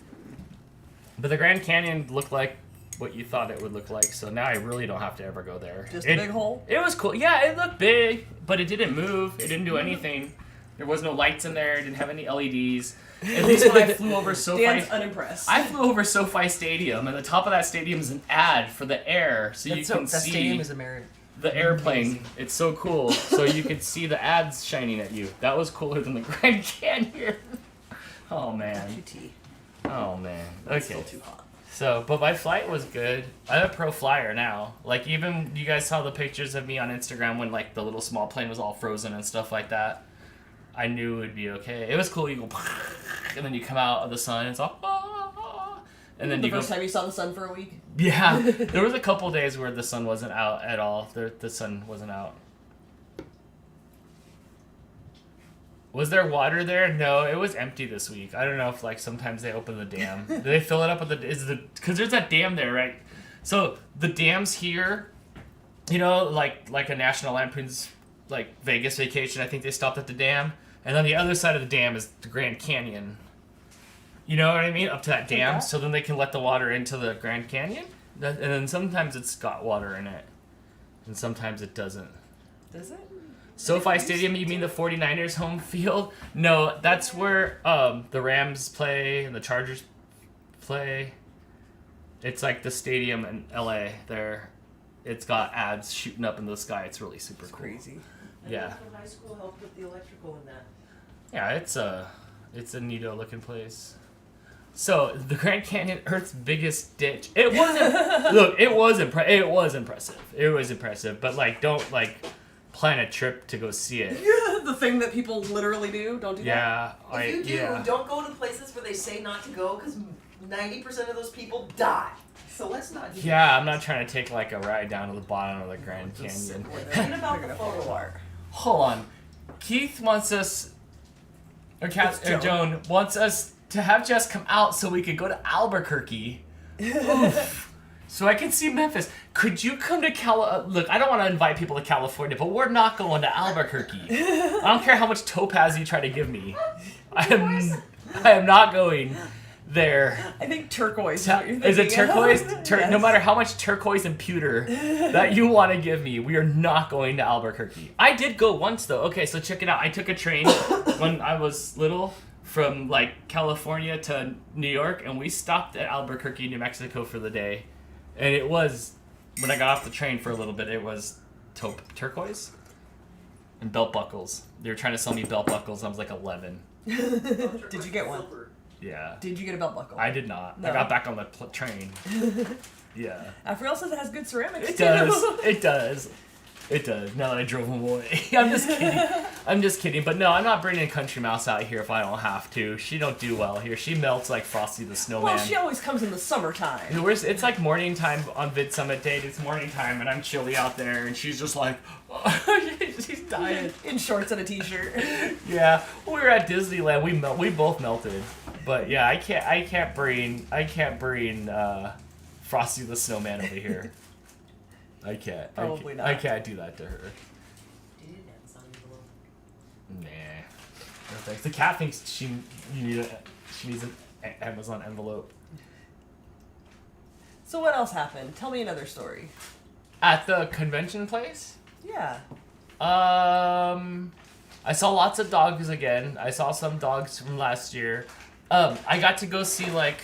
But the Grand Canyon looked like what you thought it would look like. So now I really don't have to ever go there. Just a big hole? It was cool. Yeah, it looked big, but it didn't move. It didn't do anything. There was no lights in there. It didn't have any LEDs. At least when I flew over SoFi, Dan's unimpressed. I flew over SoFi Stadium, and the top of that stadium is an ad for the air, so you can that see stadium is American. the airplane. It's so cool, so you can see the ads shining at you. That was cooler than the Grand Canyon. Oh man. QT. Oh man. It's Okay. still too hot. So, but my flight was good. I'm a pro flyer now. Like, even you guys saw the pictures of me on Instagram when, like, the little small plane was all frozen and stuff like that. I knew it would be okay. It was cool. You go, and then you come out of the sun, and it's all, and then The you go. first time you saw the sun for a week? Yeah. There was a couple days where the sun wasn't out at all. The sun wasn't out. Was there water there? No, it was empty this week. I don't know if like sometimes they open the dam. Do they fill it up with because there's that dam there, right? So the dams here, you know, like a National Lampoon's like Vegas Vacation. I think they stopped at the dam, and on the other side of the dam is the Grand Canyon. You know what I mean? Up to that dam, so then they can let the water into the Grand Canyon. And then sometimes it's got water in it, and sometimes it doesn't. Does it? SoFi Stadium, you mean the 49ers home field? No, that's where the Rams play and the Chargers play. It's like the stadium in LA there. It's got ads shooting up in the sky. It's really super cool. Crazy. Yeah. The high school helped with the electrical in that. Yeah, it's a neato looking place. So the Grand Canyon, Earth's biggest ditch. It wasn't. Look, it was impressive. It was impressive, but like, don't like plan a trip to go see it. The thing that people literally do. Don't do that. Yeah, If you do, yeah. don't go to places where they say not to go because 90% of those people die. So let's not do Yeah, I'm not trying to take like a ride down to the bottom of the Grand Canyon. that. What about the photo art? Hold on. Keith wants us, or Joan wants us to have Jess come out so we could go to Albuquerque. Oof. So I can see Memphis. Could you come to Look, I don't want to invite people to California, but we're not going to Albuquerque. I don't care how much topaz you try to give me. I am not going there. I think turquoise. Is it turquoise? Yes. No matter how much turquoise and pewter that you want to give me, we are not going to Albuquerque. I did go once though. Okay, so check it out. I took a train when I was little from like California to New York, and we stopped at Albuquerque, New Mexico for the day. And it was, when I got off the train for a little bit, it was turquoise and belt buckles. They were trying to sell me belt buckles. I was like 11. Did you get one? Yeah. Did you get a belt buckle? I did not. No. I got back on the train. Yeah. Afriel says it has good ceramics It too. does. It does. It does. Now that I drove him away. I'm just kidding. I'm just kidding. But no, I'm not bringing Country Mouse out here if I don't have to. She don't do well here. She melts like Frosty the Snowman. Well, she always comes in the summertime. It's like morning time on Vid Summit Date. It's morning time, and I'm chilly out there, and she's just like, she's dying. In shorts and a t-shirt. Yeah, we were at Disneyland. We both melted. But yeah, I can't bring Frosty the Snowman over here. I can't. Probably not. I can't do that to her. You didn't have some envelope. Nah. No thanks. The cat thinks she needs an Amazon envelope. So what else happened? Tell me another story. At the convention place? Yeah. I saw lots of dogs again. I saw some dogs from last year. I got to go see like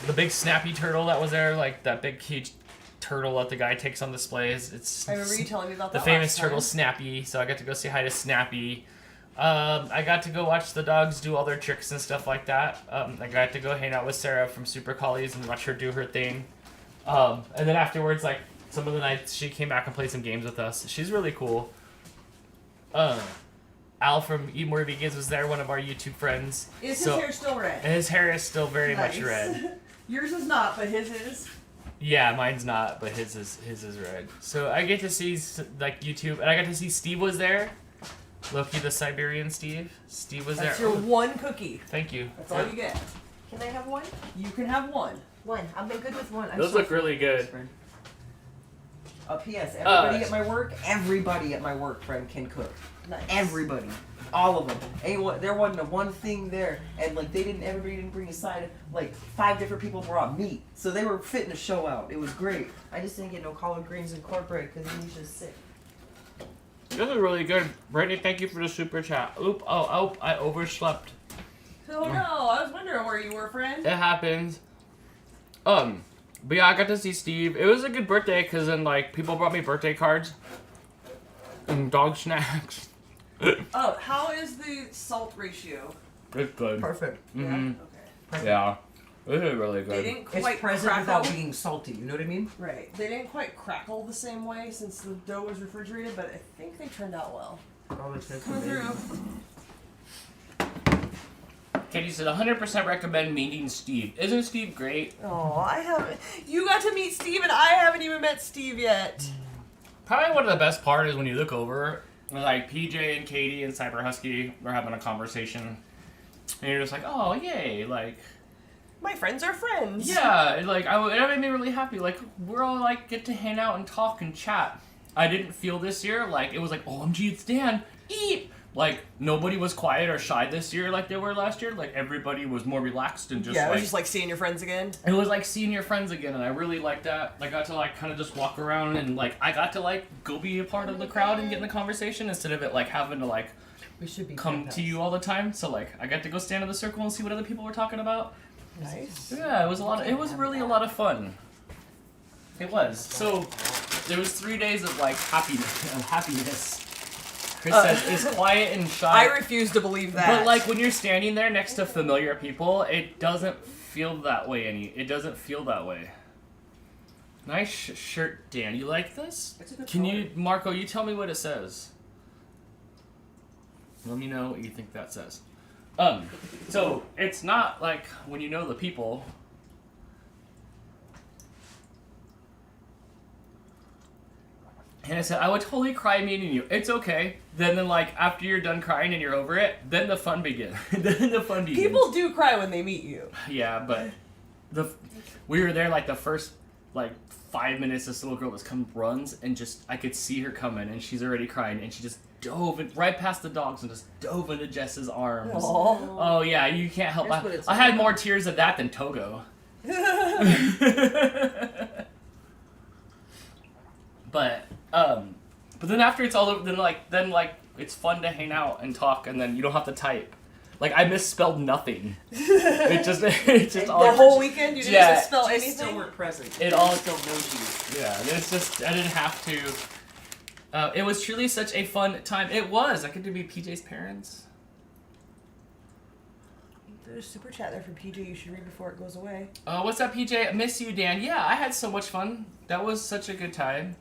the big snappy turtle that was there, like that big huge turtle that the guy takes on displays. It's I remember you telling me about the that famous last turtle time. Snappy. So I got to go say hi to Snappy. I got to go watch the dogs do all their tricks and stuff like that. I got to go hang out with Sarah from Super Collies and watch her do her thing. And then afterwards, like some of the nights, she came back and played some games with us. She's really cool. Al from Eat More Vegans was there, one of our YouTube friends. Is his hair still red? His hair is still very much Nice. red. Yours is not, but his is. Yeah, mine's not, but his is red. So I get to see like YouTube, and I got to see Steve was there. Loki, the Siberian Steve. Steve was That's there. your one cookie. Thank you. That's all you get. Can I have one? You can have one. One. I've been good with one. Those look really good. P.S. Everybody at my work, friend, can cook. Nice. Everybody. All of them. Anyone, there wasn't a one thing there, and like everybody didn't bring a side. Like 5 different people brought meat, so they were fitting a show out. It was great. I just didn't get no collard greens and cornbread because he was just sick. This is really good. Brittany, thank you for the super chat. I overslept. Oh no, I was wondering where you were, friend. It happens. But yeah, I got to see Steve. It was a good birthday because then like people brought me birthday cards and dog snacks. Oh, how is the salt ratio? It's good. Perfect. Mm-hmm. Okay. Yeah. This is really They good. didn't It's quite present crackle. without being salty. You know what I mean? Right. They didn't quite crackle the same way since the dough was refrigerated, but I think they turned out well. Coming through. Katie said 100% recommend meeting Steve. Isn't Steve great? Oh, I haven't. You got to meet Steve, and I haven't even met Steve yet. Probably one of the best part is when you look over, like PJ and Katie and Cyber Husky are having a conversation, and you're just like, oh yay, like. My friends are friends. Yeah, like it made me really happy. Like we're all like get to hang out and talk and chat. I didn't feel this year like it was like OMG, it's Dan. Eat. Like nobody was quiet or shy this year like they were last year. Like everybody was more relaxed and just Yeah, it like was just like seeing your friends again. it was like seeing your friends again, and I really liked that. I got to like kind of just walk around and like I got to like go be a part of the crowd and get in the conversation instead of it like having to like We should be come to you all the time. So like I got to go stand in the circle and see what other people were talking about. Nice. Yeah, it was really a lot of fun. It was. So there was 3 days of like happiness. Chris says it's quiet and shy. I refuse to believe that. But like when you're standing there next to familiar people, it doesn't feel that way It doesn't feel that way. Nice shirt, Dan. You like this? It's a good Can color. you, Marco? You tell me what it says. Let me know what you think that says. So it's not like when you know the people. And I said, I would totally cry meeting you. It's okay. Then like after you're done crying and you're over it, then the fun begins. People do cry when they meet you. Yeah, but we were there like the first like 5 minutes. This little girl just runs and just I could see her coming and she's already crying and she just dove right past the dogs and just dove into Jess's arms. Aww. Oh yeah, you can't help. That's what it's I had about. more tears of that than Togo. But then after it's all over, then it's fun to hang out and talk, and then you don't have to type. Like I misspelled nothing. It's just all. The whole weekend you didn't Yeah. misspell You anything. still weren't present. It all still knows you. Yeah, it's just I didn't have to. It was truly such a fun time. It was. I get to be PJ's parents. There's a super chat there from PJ you should read before it goes away. What's up, PJ? Miss you, Dan. Yeah, I had so much fun. That was such a good time.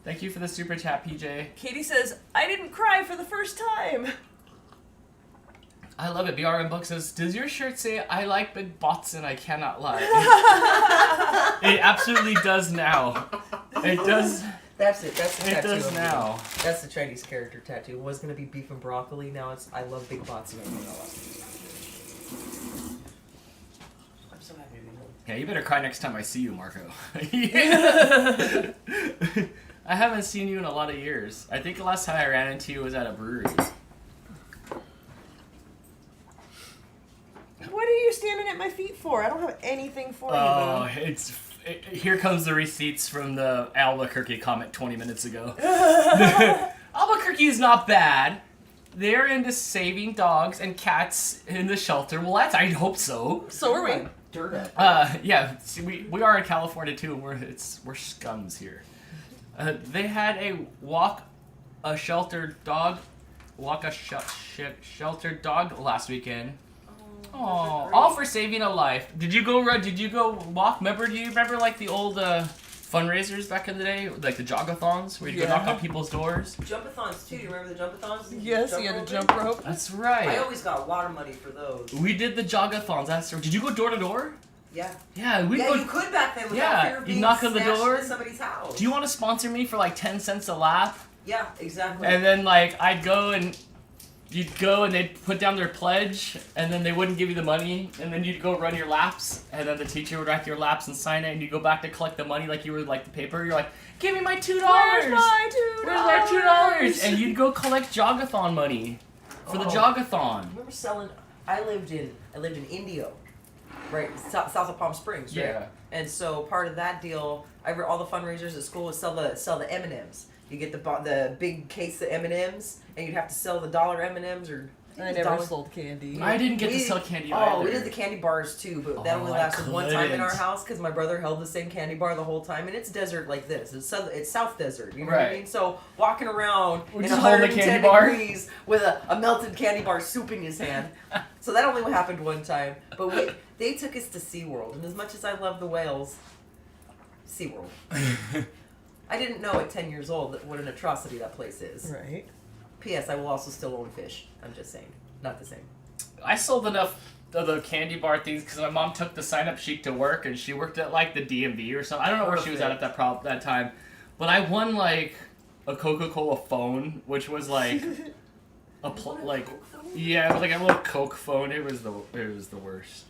Thank you for the super chat, PJ. Katie says, I didn't cry for the first time. I love it. BRM Book says, does your shirt say, I like big butts and I cannot lie? It absolutely does now. It does. That's it. That's the It tattoo. does I'm now. doing. That's the Chinese character tattoo. It was gonna be beef and broccoli. Now it's I love big butts and vanilla. I'm so happy to be home. Yeah, you better cry next time I see you, Marco. I haven't seen you in a lot of years. I think the last time I ran into you was at a brewery. What are you standing at my feet for? I don't have anything for you, Oh, boo. Here comes the receipts from the Albuquerque comment 20 minutes ago. Albuquerque is not bad. They're into saving dogs and cats in the shelter. Well, I hope so. So are we. Dirt up. Yeah. See, we are in California too, and we're scums here. They had a sheltered dog last weekend. Oh, all for saving a life. Did you go walk? Do you remember like the old fundraisers back in the day, like the jogathons, where you go knock on people's doors? Jumpathons too. You remember the jumpathons? Yes, you had a jump rope. That's right. I always got a lot of money for those. We did the jogathons. That's right. Did you go door to door? Yeah. Yeah, you could back then without fear of being knock on the snatched door. into somebody's house. Do you want to sponsor me for like 10 cents a lap? Yeah, exactly. And then like you'd go and they'd put down their pledge, and then they wouldn't give you the money, and then you'd go run your laps, and then the teacher would write your laps and sign it, and you'd go back to collect the money like you were like the paper. You're like, give me my $2. Where's my $2? Where's my $2? And you'd go collect jogathon money for the jogathon. I remember selling. I lived in Indio, right south of Palm Springs, right? Yeah. And so part of that deal, all the fundraisers at school would sell the M&Ms. You get the big case of M&Ms, and you'd have to sell the dollar M&Ms or. I never sold candy. I didn't get to sell candy either. Oh, we did the candy bars too, but that only lasted one time in our house because my brother held the same candy bar the whole time, and it's desert like this. It's South Desert, you know what I mean? So walking around in 110 degrees with a melted candy bar soup in his hand. So that only happened one time. But they took us to SeaWorld, and as much as I love the whales, SeaWorld. I didn't know at 10 years old what an atrocity that place is. Right. P.S. I will also still own fish. I'm just saying. Not the same. I sold enough of the candy bar things because my mom took the sign-up sheet to work, and she worked at like the DMV or something. I don't know where she was at that time. But I won like a Coca-Cola phone, which was like it was like a little Coke phone. It was the worst.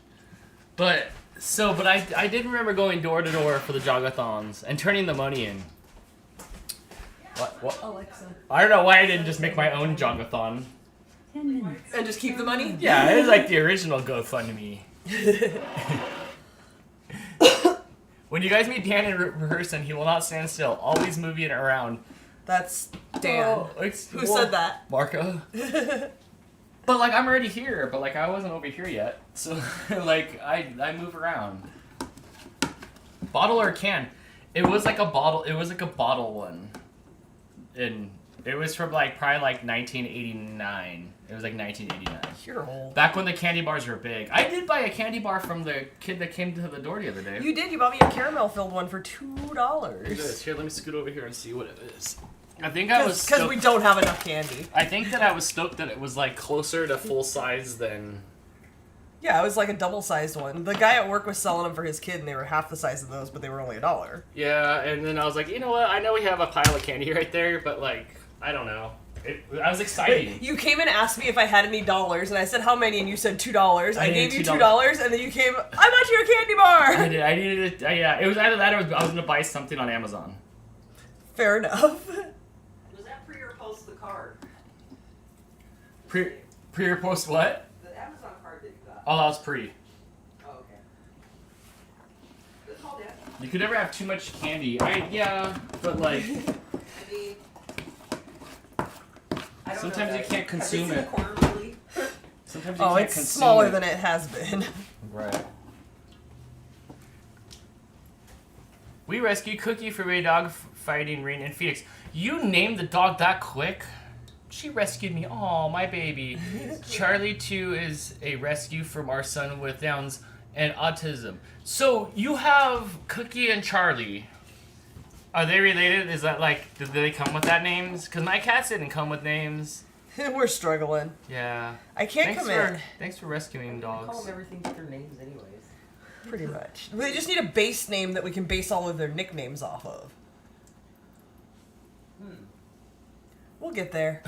But I did remember going door to door for the jogathons and turning the money in. What? Alexa. I don't know why I didn't just make my own jogathon. 10 minutes. And just keep the money? Yeah, it was like the original GoFundMe. When you guys meet Dan in person, he will not stand still, always moving around. That's Dan. Who said that? Marco. But like I'm already here, but like I wasn't over here yet. So like I move around. Bottle or can? It was like a bottle one. And it was from like probably like 1989. It was like 1989. You're old. Back when the candy bars were big. I did buy a candy bar from the kid that came to the door the other day. You did. You bought me a caramel filled one for $2. Here, let me scoot over here and see what it is. I think I was because we don't have enough candy. I think that I was stoked that it was like Closer to full size than. Yeah, it was like a double-sized one. The guy at work was selling them for his kid, and they were half the size of those, but they were only $1. Yeah, and then I was like, you know what? I know we have a pile of candy right there, but like, I don't know. I was excited. You came and asked me if I had any dollars, and I said how many, and you said $2. I gave you $2, and then you came, I bought you a candy bar! I did. I needed it. Yeah, it was either that or I was going to buy something on Amazon. Fair enough. Was that pre or post the card? Pre or post what? The Amazon card that you got. Oh, that was pre. Oh, okay. Good call, Dad. You could never have too much candy. But like... I mean... I don't Sometimes know, you can't consume have it. they seen the quarterly? Sometimes you Oh, can't it's consume smaller it. than it has been. Right. We rescued Cookie from a dog fighting ring in Phoenix. You named the dog that quick? She rescued me. Oh, my baby. Charlie, too, is a rescue from our son with Downs and autism. So, you have Cookie and Charlie. Are they related? Is that like, did they come with that names? Because my cats didn't come with names. We're struggling. Yeah. I can't commit. Thanks for rescuing I call dogs. them everything with their names anyways. Pretty much. They just need a base name that we can base all of their nicknames off of. We'll get there.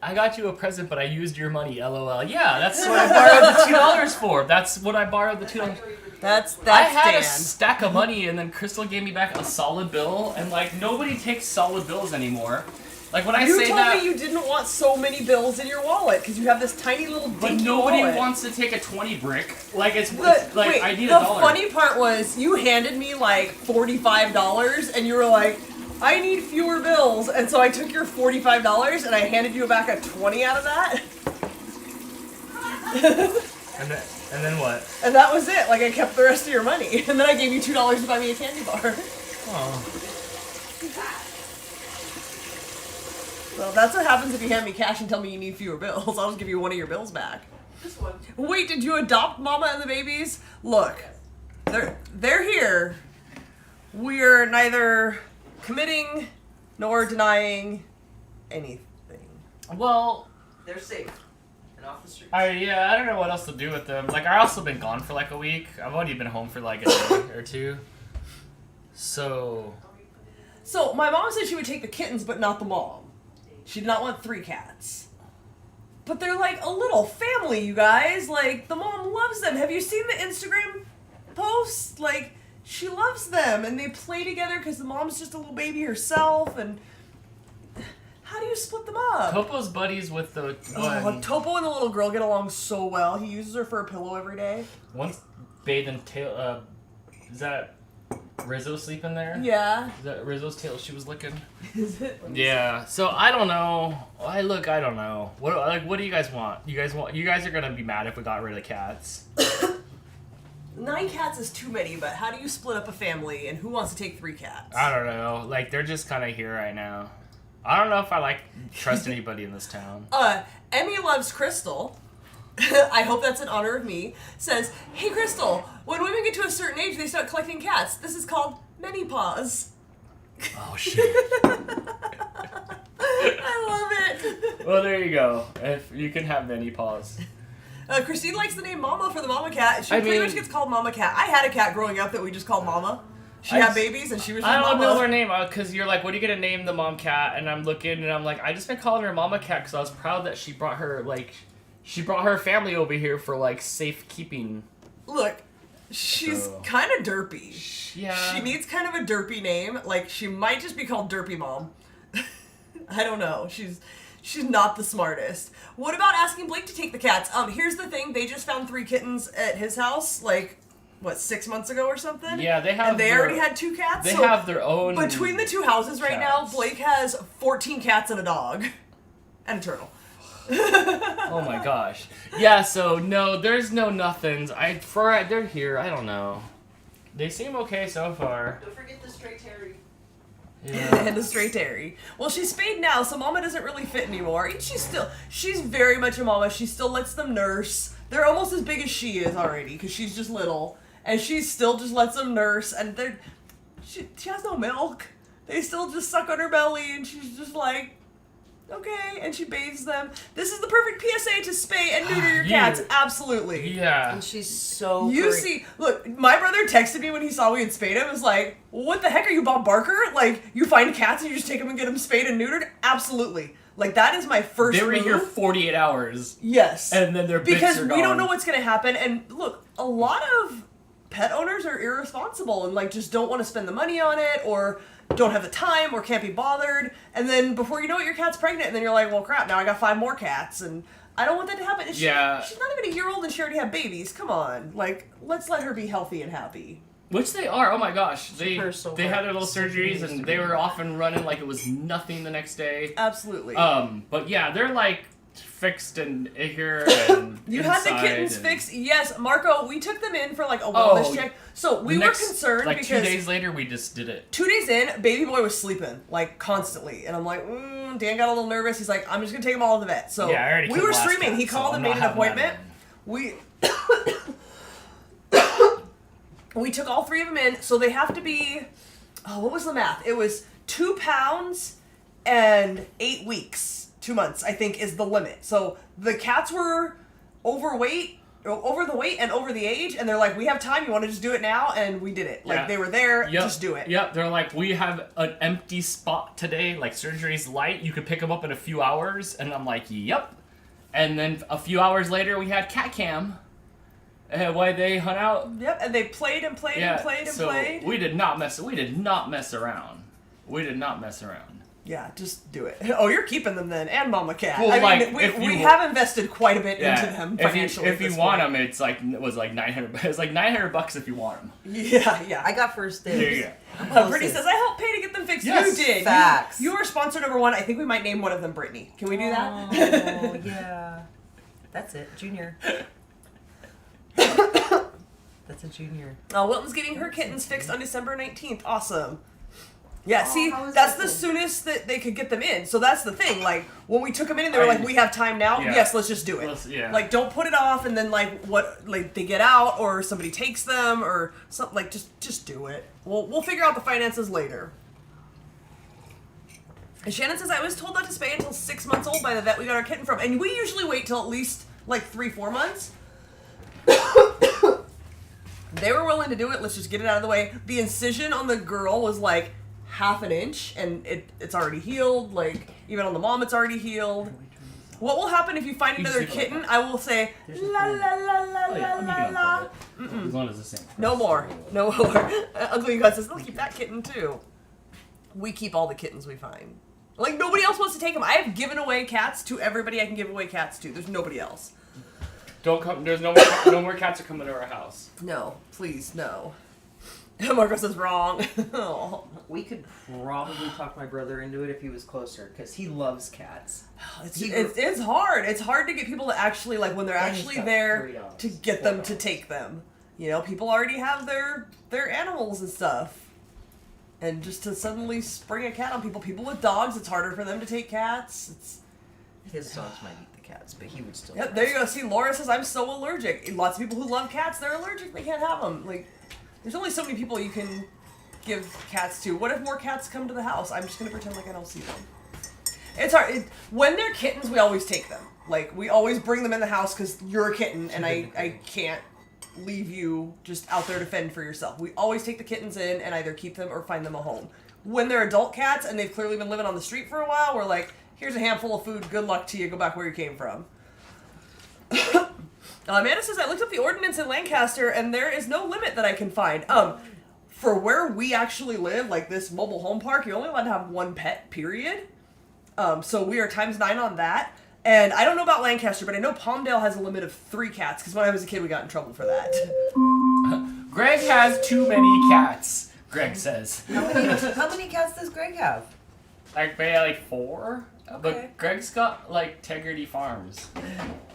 I got you a present, but I used your money, LOL. Yeah, that's what I borrowed the $2 for. That's what I borrowed the $2. That's I had Dan. a stack of money, and then Crystal gave me back a solid bill, and like nobody takes solid bills anymore. Like when I You say told that, me you didn't want so many bills in your wallet because you have this tiny little but dinky nobody wallet. wants to take a 20 brick. Like it's Wait, I need the $1. funny part was you handed me like $45 and you were like, I need fewer bills, and so I took your $45 and I handed you back a 20 out of that. And then what? And that was it. Like I kept the rest of your money, and then I gave you $2 to buy me a candy bar. Oh. Well, that's what happens if you hand me cash and tell me you need fewer bills. I'll just give you one of your bills back. This one. Wait, did you adopt Mama and the babies? Look, they're here. We're neither committing nor denying anything. Well, They're safe and off the streets. I don't know what else to do with them. Like I also been gone for like a week. I've only been home for like a day or two. So My mom said she would take the kittens, but not the mom. She did not want 3 cats. But they're like a little family, you guys. Like, the mom loves them. Have you seen the Instagram posts? Like, she loves them, and they play together because the mom's just a little baby herself, and how do you split them up? Topo's buddies with the one. Topo and the little girl get along so well. He uses her for a pillow every day. One's bathed in tail. Is that Rizzo sleeping there? Yeah. Is that Rizzo's tail she was licking? Is it? Yeah. So I don't know. I don't know. What do you guys want? You guys are gonna be mad if we got rid of cats. 9 cats is too many, but how do you split up a family, and who wants to take 3 cats? I don't know. Like they're just kind of here right now. I don't know if I trust anybody in this town. Emmy loves Crystal. I hope that's in honor of me. Says, hey Crystal, when women get to a certain age, they start collecting cats. This is called menopause. Oh shit. I love it. Well, there you go. If you can have many paws. Christine likes the name Mama for the mama cat. She I pretty mean- much gets called Mama Cat. I had a cat growing up that we just called Mama. She I had just- babies and she was just I don't Mama. know her name because you're like, what are you gonna name the mom cat? And I'm looking and I'm like, I just been calling her Mama Cat because I was proud that she brought her family over here for like safekeeping. Look, she's So- kind of derpy. Yeah. She needs kind of a derpy name. Like, she might just be called Derpy Mom. I don't know. She's not the smartest. What about asking Blake to take the cats? Here's the thing. They just found 3 kittens at his house, like, what, 6 months ago or something? Yeah, they have And they already had 2 cats. They so have their own. between the 2 houses right now, cats. Blake has 14 cats and a dog. And a turtle. Oh my gosh. Yeah. So no, there's no nothings. They're here. I don't know. They seem okay so far. Don't forget the stray Terry. Yeah. And a stray Terry. Well, she's spayed now, so Mama doesn't really fit anymore. And she's very much a mama. She still lets them nurse. They're almost as big as she is already, because she's just little. And she still just lets them nurse, and she has no milk. They still just suck on her belly, and she's just like, okay, and she bathes them. This is the perfect PSA to spay and neuter your cats. Absolutely. Yeah. And she's so You great. see, look, my brother texted me when he saw we had spayed him. Was like, what the heck are you, Bob Barker? Like, you find cats and you just take them and get them spayed and neutered? Absolutely. Like, that is my first They were move. here 48 hours. Yes. And then their bits because are we gone. don't know what's going to happen. And look, a lot of pet owners are irresponsible and, like, just don't want to spend the money on it or don't have the time or can't be bothered. And then before you know it, your cat's pregnant. And then you're like, well, crap, now I got 5 more cats. And I don't want that to happen. And Yeah. She's not even a year old and she already had babies. Come on. Like, let's let her be healthy and happy. Which they are. Oh my gosh. They Super so had hard. their little surgeries and they were off and running like it was nothing the next day. Absolutely. But yeah, they're like fixed and here and You had the inside kittens and- fixed. Yes, Marco, we took them in for like a wellness Oh, check. So we The were next- concerned like because 2 days later we just did it. 2 days in, baby boy was sleeping like constantly, and I'm like, Dan got a little nervous. He's like, I'm just gonna take him all to the vet. So Yeah, I already we killed were last streaming. cat, He so called I'm and not made an having that appointment. We took all 3 of them in. So they have to be. Oh, what was the math? It was 2 pounds and 8 weeks. 2 months, I think, is the limit. So the cats were over the weight and over the age, and they're like, we have time, you want to just do it now? And we did it. Like, Yeah. they were there, Yep. just do it. Yep, they're like, we have an empty spot today, like surgery's light, you could pick them up in a few hours, and I'm like, yep. And then a few hours later, we had cat cam, while they hung out. Yep, and they played and played and played and so played. we did not mess around. We did not mess around. Yeah, just do it. Oh, you're keeping them then, and Mama Cat. Well, I like, mean, we have invested quite a bit into them financially. If you want them, it was like $900. It's like $900 if you want them. Yeah. I got first dibs. There you go. Brittany says, I helped pay to get them fixed. Yes. You did. Facts. You were sponsor number 1. I think we might name one of them Brittany. Can we do that? Oh, yeah. That's it. Junior. That's a junior. Oh, Wilton's getting her kittens fixed on December 19th. Awesome. Yeah, see, how is that's that the cool? soonest that they could get them in. So that's the thing. Like, when we took them in and they were like, we have time now. Yeah. Yes, let's just do it. Like, don't put it off and then, like, they get out or somebody takes them or something. Like, just do it. We'll figure out the finances later. And Shannon says, I was told not to spay until 6 months old by the vet we got our kitten from. And we usually wait till at least, like, 3-4 months. They were willing to do it. Let's just get it out of the way. The incision on the girl was like half an inch, and it's already healed. Like, even on the mom, it's already healed. What will happen if you find another kitten? I will say, la la la la la la la. As long as it's the same. No more. No more. Ugly God says, they'll keep that kitten too. We keep all the kittens we find. Like, nobody else wants to take them. I have given away cats to everybody I can give away cats to. There's nobody else. Don't come. There's no more cats are coming to our house. No, please, no. Marco says wrong. Oh. We could probably talk my brother into it if he was closer, because he loves cats. It's hard. It's hard to get people to actually, like, when they're And he's actually got there 3 dogs. to get them to take them. You know, people already have their animals and stuff. And just to suddenly spring a cat on people with dogs, it's harder for them to take cats. His dogs might eat the cats, but he would still. Yep, there you go. See, Laura says, I'm so allergic. Lots of people who love cats, they're allergic. They can't have them. Like, there's only so many people you can give cats to. What if more cats come to the house? I'm just going to pretend like I don't see them. It's hard. When they're kittens, we always take them. Like, we always bring them in the house because you're a kitten and I can't leave you just out there to fend for yourself. We always take the kittens in and either keep them or find them a home. When they're adult cats and they've clearly been living on the street for a while, we're like, here's a handful of food, good luck to you, go back where you came from. Amanda says, I looked up the ordinance in Lancaster and there is no limit that I can find. For where we actually live, like this mobile home park, you're only allowed to have 1 pet, period. So we are ×9 on that. And I don't know about Lancaster, but I know Palmdale has a limit of 3 cats, because when I was a kid, we got in trouble for that. Greg has too many cats. Greg says. How many cats does Greg have? Like 4. Okay. But Greg's got like Tegrity Farms.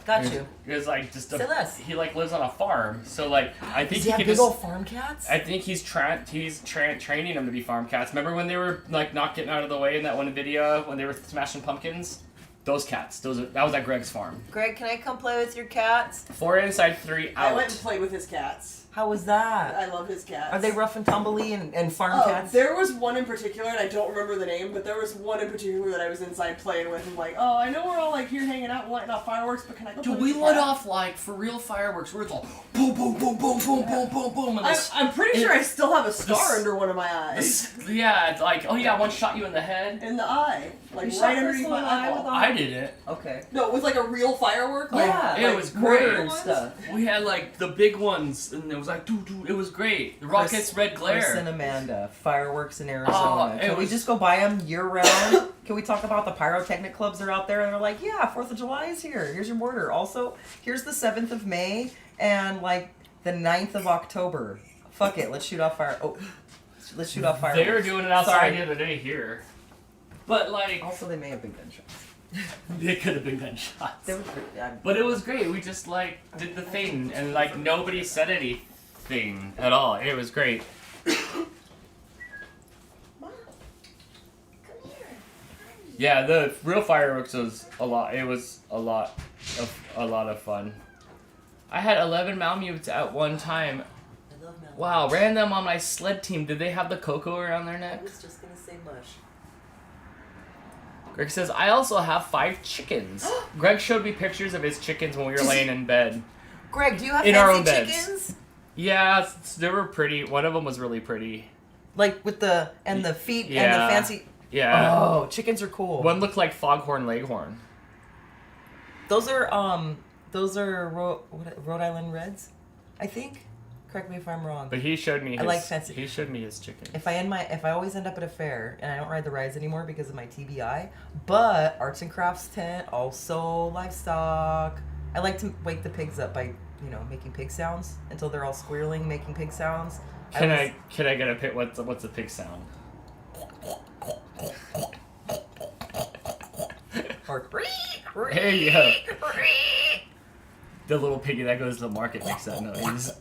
Got you. It's like just Say less. he like lives on a farm, so like I think Does he have can big just. old farm cats? I think he's training them to be farm cats. Remember when they were like not getting out of the way in that one video when they were smashing pumpkins? Those cats. That was at Greg's farm. Greg, can I come play with your cats? 4 inside, 3 out. I went and played with his cats. How was that? I love his cats. Are they rough and tumbly and farm cats? There was one in particular, and I don't remember the name, but there was one in particular that I was inside playing with, and like, oh, I know we're all like here hanging out and lighting off fireworks, but can I go play Dude, with we the let cat? off like for real fireworks. Where it's all boom, boom, boom, boom, boom, boom, boom, boom. And I'm pretty sure I still have a scar under one of my eyes. Yeah, it's like one shot you in the head. In the eye. Like You right shot underneath my Crystal in the eye eyeball. with I didn't. Okay. No, with like a real firework. Like, Yeah, it like was mortar great. and stuff. We had like the big ones, and it was like it was great. The rockets, red glare. Chris and Amanda, fireworks in Arizona. it Can we was- just go buy them year round? Can we talk about the pyrotechnic clubs that are out there? And they're like, yeah, 4th of July is here. Here's your mortar. Also, here's the 7th of May and like the 9th of October. Fuck it, let's shoot off fire. Oh, let's shoot off fireworks. They were doing it outside Sorry. the other day here, but like Also, they may have been gunshots. they could have been gunshots. They were pretty, But it was great. We just like did the thing, and like nobody said anything at all. It was great. Yeah, the real fireworks was a lot. It was a lot of fun. I had 11 Malamutes at one time. I love Mel. Wow, ran them on my sled team. Did they have the cocoa around their I neck? was just gonna say mush. Greg says, I also have 5 chickens. Greg showed me pictures of his chickens when we were laying in bed. Greg, do you have In our own fancy beds. chickens? Yeah, they were pretty. One of them was really pretty. Like with the feet and Yeah. the fancy. Yeah. Oh, chickens are cool. One looked like Foghorn Leghorn. Those are Rhode Island Reds, I think. Correct me if I'm wrong. But he showed me his. I like fancy. He showed me his chicken. If I always end up at a fair, and I don't ride the rides anymore because of my TBI, but arts and crafts tent, also livestock. I like to wake the pigs up by, making pig sounds until they're all squealing, making pig sounds. Can I get a pig? What's a pig sound? Or There you go. The little piggy that goes to the market makes that noise.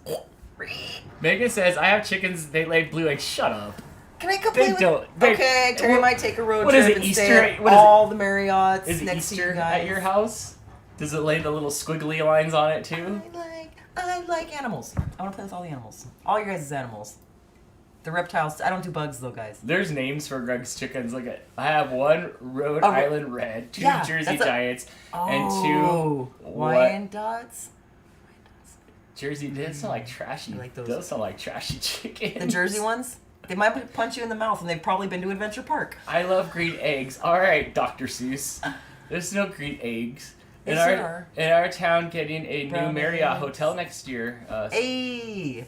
Megan says, I have chickens, they lay blue eggs. Shut up. Can I complain with... Okay, Terry might take a road what trip is it, and Easter? stay at What is all the Marriotts Is it next to you Easter guys. at your house? Does it lay the little squiggly lines on it too? I like animals. I want to play with all the animals. All your guys' animals. The reptiles. I don't do bugs though, guys. There's names for Greg's chickens. Look at, I have one Rhode Island Red, two Jersey Giants, and two Wyandottes. Jersey. They sound like trashy. I like those. Those sound like trashy chickens. The Jersey ones. They might punch you in the mouth, and they've probably been to Adventure Park. I love green eggs. All right, Dr. Seuss. There's no green eggs. In our town, getting a new Marriott hotel next year. Hey.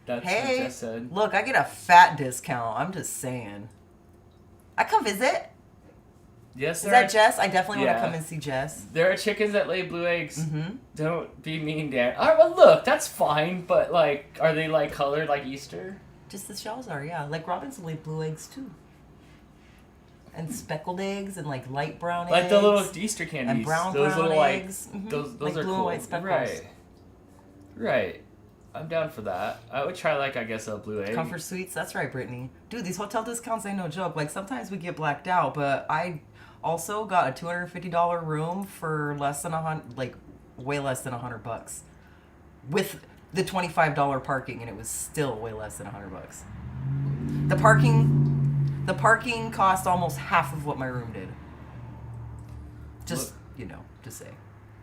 That's what Jess said. Look, I get a fat discount. I'm just saying. I come visit. Yes, is that Jess? I definitely want to come and see Jess. There are chickens that lay blue eggs. Mm-hmm. Don't be mean, Dan. All right, well, look, that's fine, but are they colored like Easter? Just the shells are, yeah. Like Robins lay blue eggs too. And speckled eggs and light brown eggs. Like the little Easter candies. And brown eggs. Mm-hmm. Those like are blue cool. and white speckles. Right. I'm down for that. I would try I guess a blue egg. Comfort Suites, that's right, Brittany. Dude, these hotel discounts ain't no joke. Sometimes we get blacked out, but I also got a $250 room for less than way less than $100 with the $25 parking, and it was still way less than $100. The parking cost almost half of what my room did. Just say.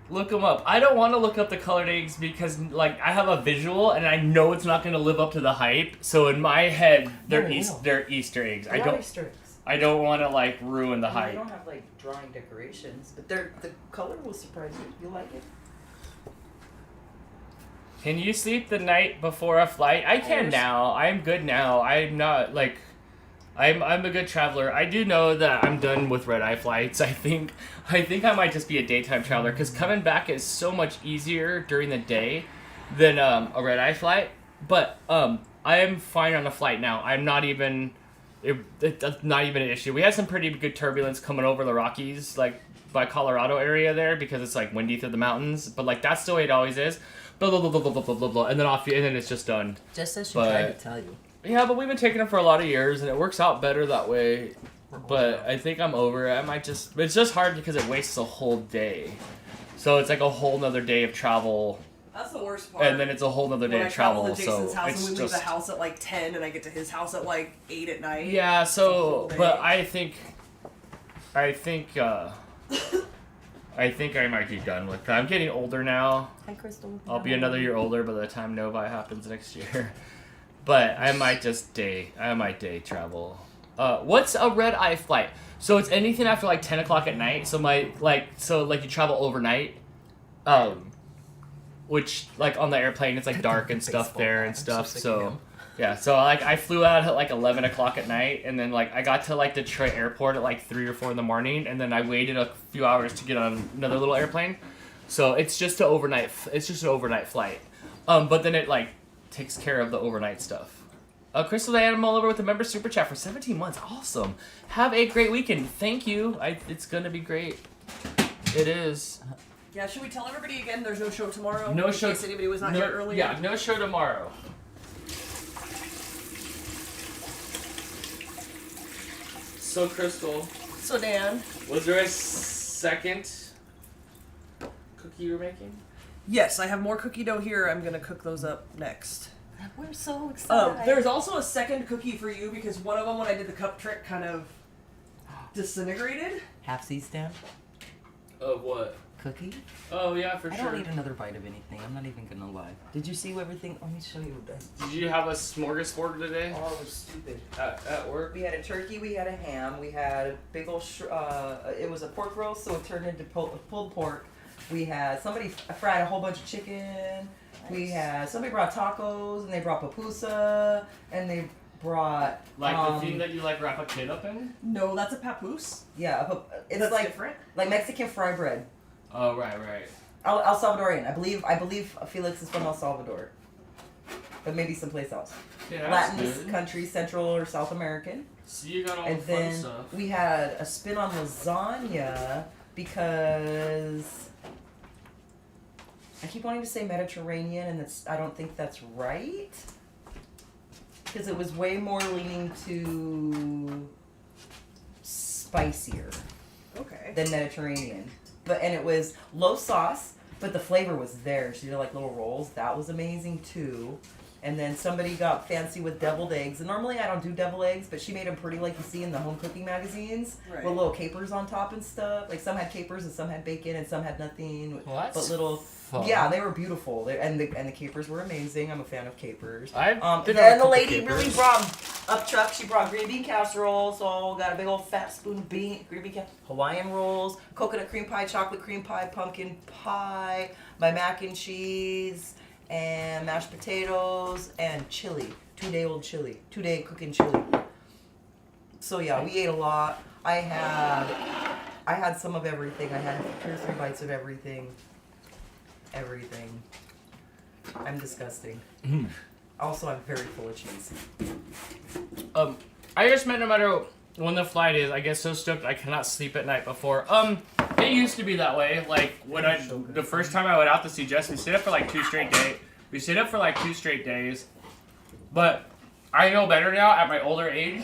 Look them up. I don't want to look up the colored eggs because I have a visual and I know it's not going to live up to the hype. So in my head, they're Easter eggs. I don't want to ruin the hype. They don't have drawing decorations, but the color will surprise you. You like it? Can you sleep the night before a flight? I can now. I'm good now. I'm not I'm a good traveler. I do know that I'm done with red-eye flights. I think I might just be a daytime traveler because coming back is so much easier during the day than a red-eye flight. But I am fine on a flight now. I'm not even... It's not even an issue. We had some pretty good turbulence coming over the Rockies, by Colorado area there because it's windy through the mountains. But that's the way it always is. Blah, blah, blah, blah, blah, blah, blah, blah, and then it's just done. Just as she tried to tell you. Yeah, but we've been taking them for a lot of years, and it works out better that way. But I think I'm over it. It's just hard because it wastes a whole day. So it's a whole nother day of travel. That's the worst part. And then it's a whole nother day of travel. When I travel to Jason's house it's and we leave the house at 10 and I get to his house at 8 at night. Yeah, but I think I might be done with that. I'm getting older now. Hi, Crystal. I'll be another year older by the time Novi happens next year. But I might day travel. What's a red-eye flight? So it's anything after 10 o'clock at night. So you travel overnight. Which on the airplane it's dark and stuff there and stuff. So yeah, so I flew out at 11 o'clock at night, and then I got to Detroit airport at 3 or 4 in the morning, and then I waited a few hours to get on another little airplane. So it's just an overnight flight. But then it takes care of the overnight stuff. Crystal Diana Mulliver with a member super chat for 17 months. Awesome. Have a great weekend. Thank you. It's gonna be great. It is. Yeah, should we tell everybody again there's no show tomorrow? No in show. case anybody was not here earlier. Yeah, no show tomorrow. So Crystal. So Dan. Was there a second cookie you were making? Yes, I have more cookie dough here. I'm going to cook those up next. We're so excited. There's also a second cookie for you because one of them, when I did the cup trick, kind of disintegrated. Half C-stand. Of what? Cookie. Oh, yeah, for I sure. don't need another bite of anything. I'm not even going to lie. Did you see everything? Let me show you. Did you have a smorgasbord today? Oh, it was stupid. At work? We had a turkey, we had a ham, we had a big old, it was a pork roast, so it turned into pulled pork. We had, somebody fried a whole bunch of chicken, We had somebody brought tacos and they brought pupusa and they brought Like the thing that you like wrap a kid up in? No, that's a papoose. Yeah, it's That's like different. like Mexican fry bread. Oh right. El Salvadorian. I believe Felix is from El Salvador, but maybe someplace else. Yeah, that's Latin good. country, Central or South American. So you got all And the fun then stuff. we had a spin on lasagna because I keep wanting to say Mediterranean, and I don't think that's right. Because it was way more leaning to spicier Okay. than Mediterranean. And it was low sauce, but the flavor was there. She did like little rolls. That was amazing too. And then somebody got fancy with deviled eggs. And normally I don't do deviled eggs, but she made them pretty like you see in the home cooking magazines. Right. With little capers on top and stuff. Like some had capers and some had bacon and some had nothing. Well, that's but little fun. Yeah, they were beautiful. And the capers were amazing. I'm a fan of capers. I've been Then on a the couple lady capers. really brought up truck. She brought green bean casserole, so got a big old fat spoon of green bean Hawaiian rolls, coconut cream pie, chocolate cream pie, pumpkin pie, my mac and cheese, and mashed potatoes and chili, 2-day-old chili, 2-day cooking chili. So yeah, we ate a lot. I had some of everything. I had 2 or 3 bites of everything. Everything. I'm disgusting. Also, I'm very full of cheese. I just meant no matter when the flight is, I get so stoked I cannot sleep at night before. It used to be that way. Like when the first time I went out to see Jess, we stayed up for like 2 straight days. We stayed up for like 2 straight days. But I know better now at my older age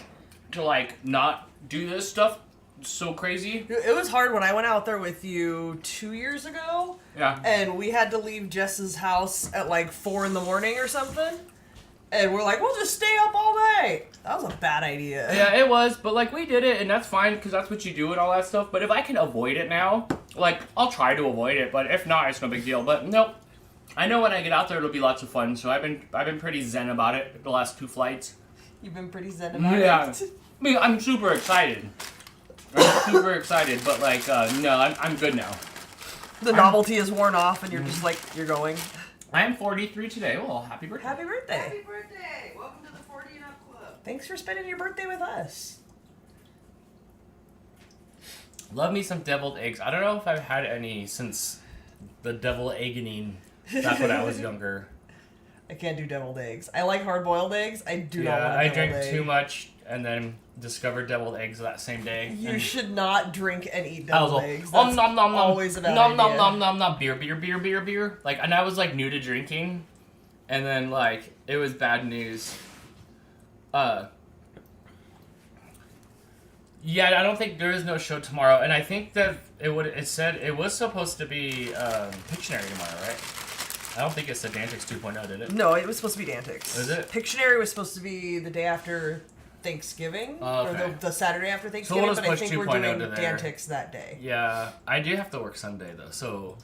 to like not do this stuff so crazy. It was hard when I went out there with you 2 years ago. Yeah. And we had to leave Jess's house at like 4 in the morning or something. And we're like, we'll just stay up all night. That was a bad idea. Yeah, it was, but like we did it, and that's fine because that's what you do and all that stuff. But if I can avoid it now, like I'll try to avoid it. But if not, it's no big deal. But nope, I know when I get out there, it'll be lots of fun. So I've been pretty zen about it the last 2 flights. You've been pretty zen about Yeah, it. I mean, I'm super excited. But like no, I'm good now. The novelty is worn off and you're just like, you're going. I am 43 today. Well, happy birthday. Happy birthday. Happy birthday! Welcome to the 40 and Up Club. Thanks for spending your birthday with us. Love me some deviled eggs. I don't know if I've had any since the devil eggening back when I was younger. I can't do deviled eggs. I like hard-boiled eggs. I do not want a I deviled drank egg. too much and then discovered deviled eggs that same day. You and should not drink and eat I was deviled all, eggs. nom That's nom nom nom, always a bad nom idea. nom nom nom nom, beer. Like, and I was like new to drinking, and then like it was bad news. Yeah, I don't think there is no show tomorrow, and I think that it said it was supposed to be Pictionary tomorrow, right? I don't think it said Dantrix 2.0, did it? No, it was supposed to be Dantrix. Is it? Pictionary was supposed to be the day after Thanksgiving, Oh, okay. or the Saturday after Thanksgiving, we'll but just I push think we're 2.0 doing to there. Dantrix that day. Yeah, I do have to work Sunday though, so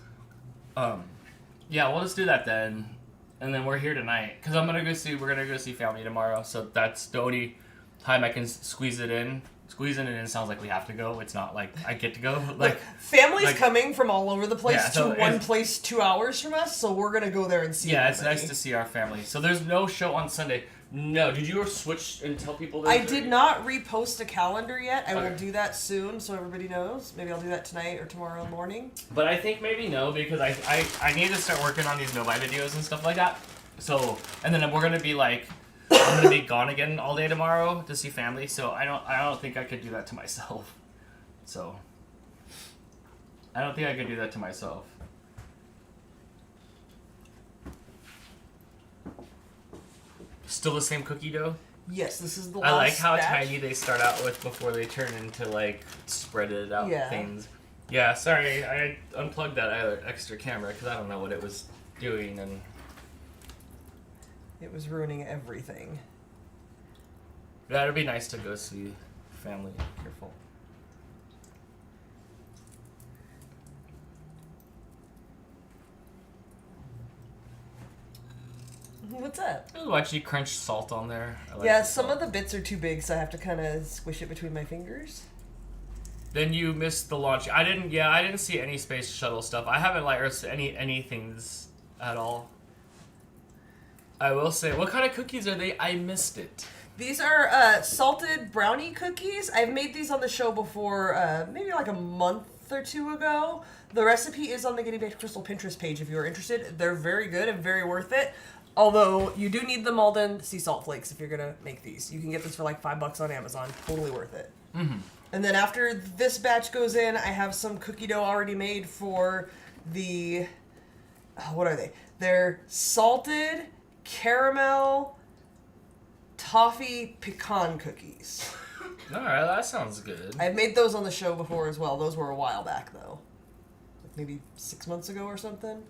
yeah, we'll just do that then, and then we're here tonight because we're gonna go see family tomorrow, so that's the only time I can squeeze it in. Squeezing it in sounds like we have to go. It's not like I get to go. Like Family's like- coming from all over the place Yeah, so to one it's- place 2 hours from us, so we're gonna go there and see. yeah, it's everybody. nice to see our family. So there's no show on Sunday. No, did you switch and tell people? I did not repost a calendar yet. I will Okay. do that soon, so everybody knows. Maybe I'll do that tonight or tomorrow morning. But I think maybe no, because I need to start working on these Novi videos and stuff like that. So, and then we're gonna be like, I'm gonna be gone again all day tomorrow to see family. So I don't think I could do that to myself. So I don't think I could do that to myself. Still the same cookie dough? Yes, this is the I last like how batch. tiny they start out with before they turn into like spreaded out Yeah. things. Yeah, sorry, I unplugged that other extra camera because I don't know what it was doing, and It was ruining everything. yeah, it'd be nice to go see family. Careful. What's up? Ooh, actually crunch salt on there. I like Yeah, the some salt. of the bits are too big, so I have to kind of squish it between my fingers. Then you missed the launch. I didn't see any space shuttle stuff. I haven't like or anything at all. I will say, what kind of cookies are they? I missed it. These are salted brownie cookies. I've made these on the show before, maybe like a month or two ago. The recipe is on the Getting Baked Crystal Pinterest page if you're interested. They're very good and very worth it. Although, you do need the Malden sea salt flakes if you're going to make these. You can get this for like $5 on Amazon. Totally worth it. Mm-hmm. And then after this batch goes in, I have some cookie dough already made for the... what are they? They're salted caramel toffee pecan cookies. Alright, that sounds good. I've made those on the show before as well. Those were a while back, though. Like maybe 6 months ago or something.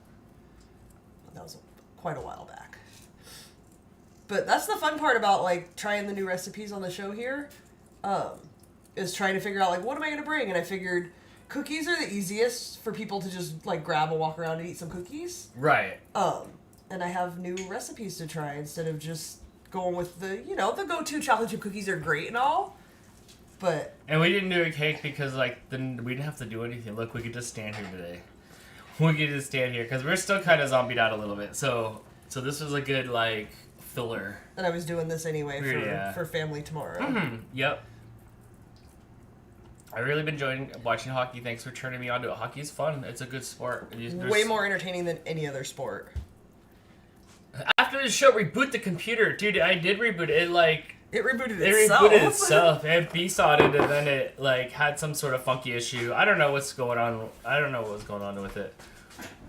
That was quite a while back. But that's the fun part about, like, trying the new recipes on the show here. Is trying to figure out, like, what am I going to bring? And I figured cookies are the easiest for people to just, like, grab and walk around and eat some cookies. Right. And I have new recipes to try instead of just going with the, you know, the go-to chocolate chip cookies are great and all. But... And we didn't do a cake because, like, then we didn't have to do anything. Look, we could just stand here today. We could just stand here because we're still kind of zombied out a little bit. So this was a good, like, filler. And I was doing this anyway for family tomorrow. Mm-hmm. Yep. I've really been enjoying watching hockey. Thanks for turning me on to it. Hockey is fun. It's a good sport. Way more entertaining than any other sport. After the show, reboot the computer. Dude, I did reboot it. It rebooted itself. It B-sodded and then it, like, had some sort of funky issue. I don't know what's going on. I don't know what was going on with it.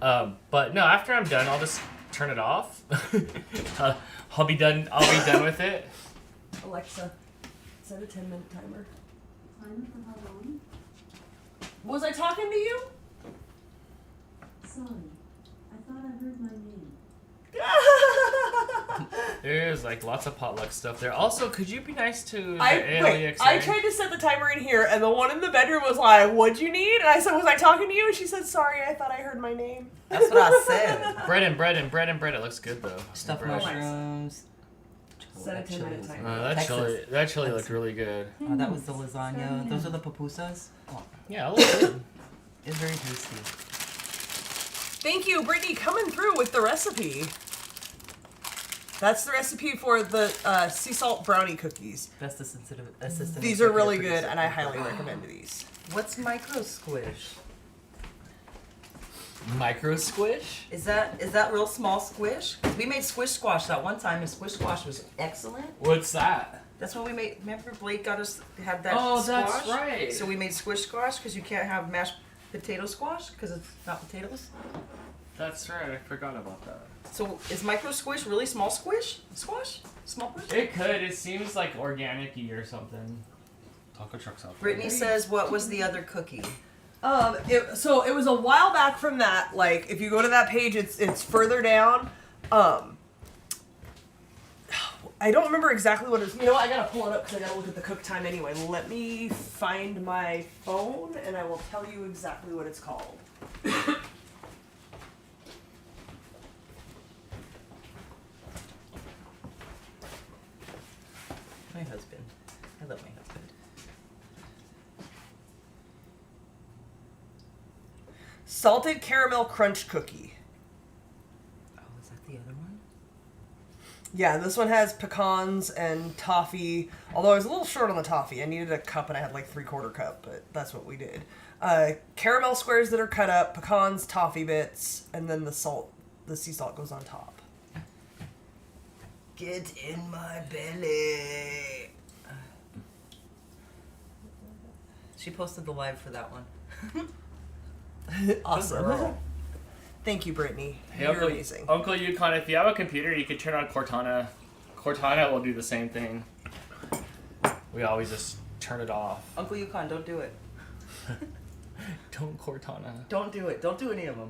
But no, after I'm done, I'll just turn it off. I'll be done with it. Alexa, set a 10-minute timer. Timer for how long? Was I talking to you? Sorry. I thought I heard my name. There's, like, lots of potluck stuff there. Also, could you be nice to I tried to set the timer in here, and the one in the bedroom was like, "What'd you need?" And I said, "Was I talking to you?" And she said, "Sorry, I thought I heard my name." That's what I said. bread and bread. It looks good, though. Stuffed Bread. mushrooms. Set a 10-minute timer. That chili looked really good. Oh, that was the lasagna. Those are the pupusas. Oh, Yeah, it looks good. it's very tasty. Thank you, Brittany, coming through with the recipe. That's the recipe for the sea salt brownie cookies. Best assistant. These are really good, and I highly recommend these. What's micro squish? Micro squish? Is that real small squish? 'Cause we made squish squash that one time, and squish squash was excellent. What's that? That's what we made. Remember Blake got us had that Oh, squash? that's right. So we made squish squash because you can't have mashed potato squash because it's not potatoes. That's right. I forgot about that. So is micro squish really small squish? Squash? Small squish? It could. It seems like organic-y or something. Taco truck's out. Brittany says, what was the other cookie? So it was a while back from that. Like, if you go to that page, it's further down. I don't remember exactly what it is. You know what? I gotta pull it up because I gotta look at the cook time anyway. Let me find my phone and I will tell you exactly what it's called. My husband. I love my husband. Salted caramel crunch cookie. Oh, is that the other one? Yeah, this one has pecans and toffee. Although I was a little short on the toffee. I needed a cup and I had like 3/4 cup, but that's what we did. Caramel squares that are cut up, pecans, toffee bits, and then the sea salt goes on top. Get in my belly. She posted the live for that one. Awesome. girl. Thank you, Brittany. Hey, You're amazing. Uncle Yukon, if you have a computer, you could turn on Cortana. Cortana will do the same thing. We always just turn it off. Uncle Yukon, don't do it. Don't Cortana. Don't do it. Don't do any of them.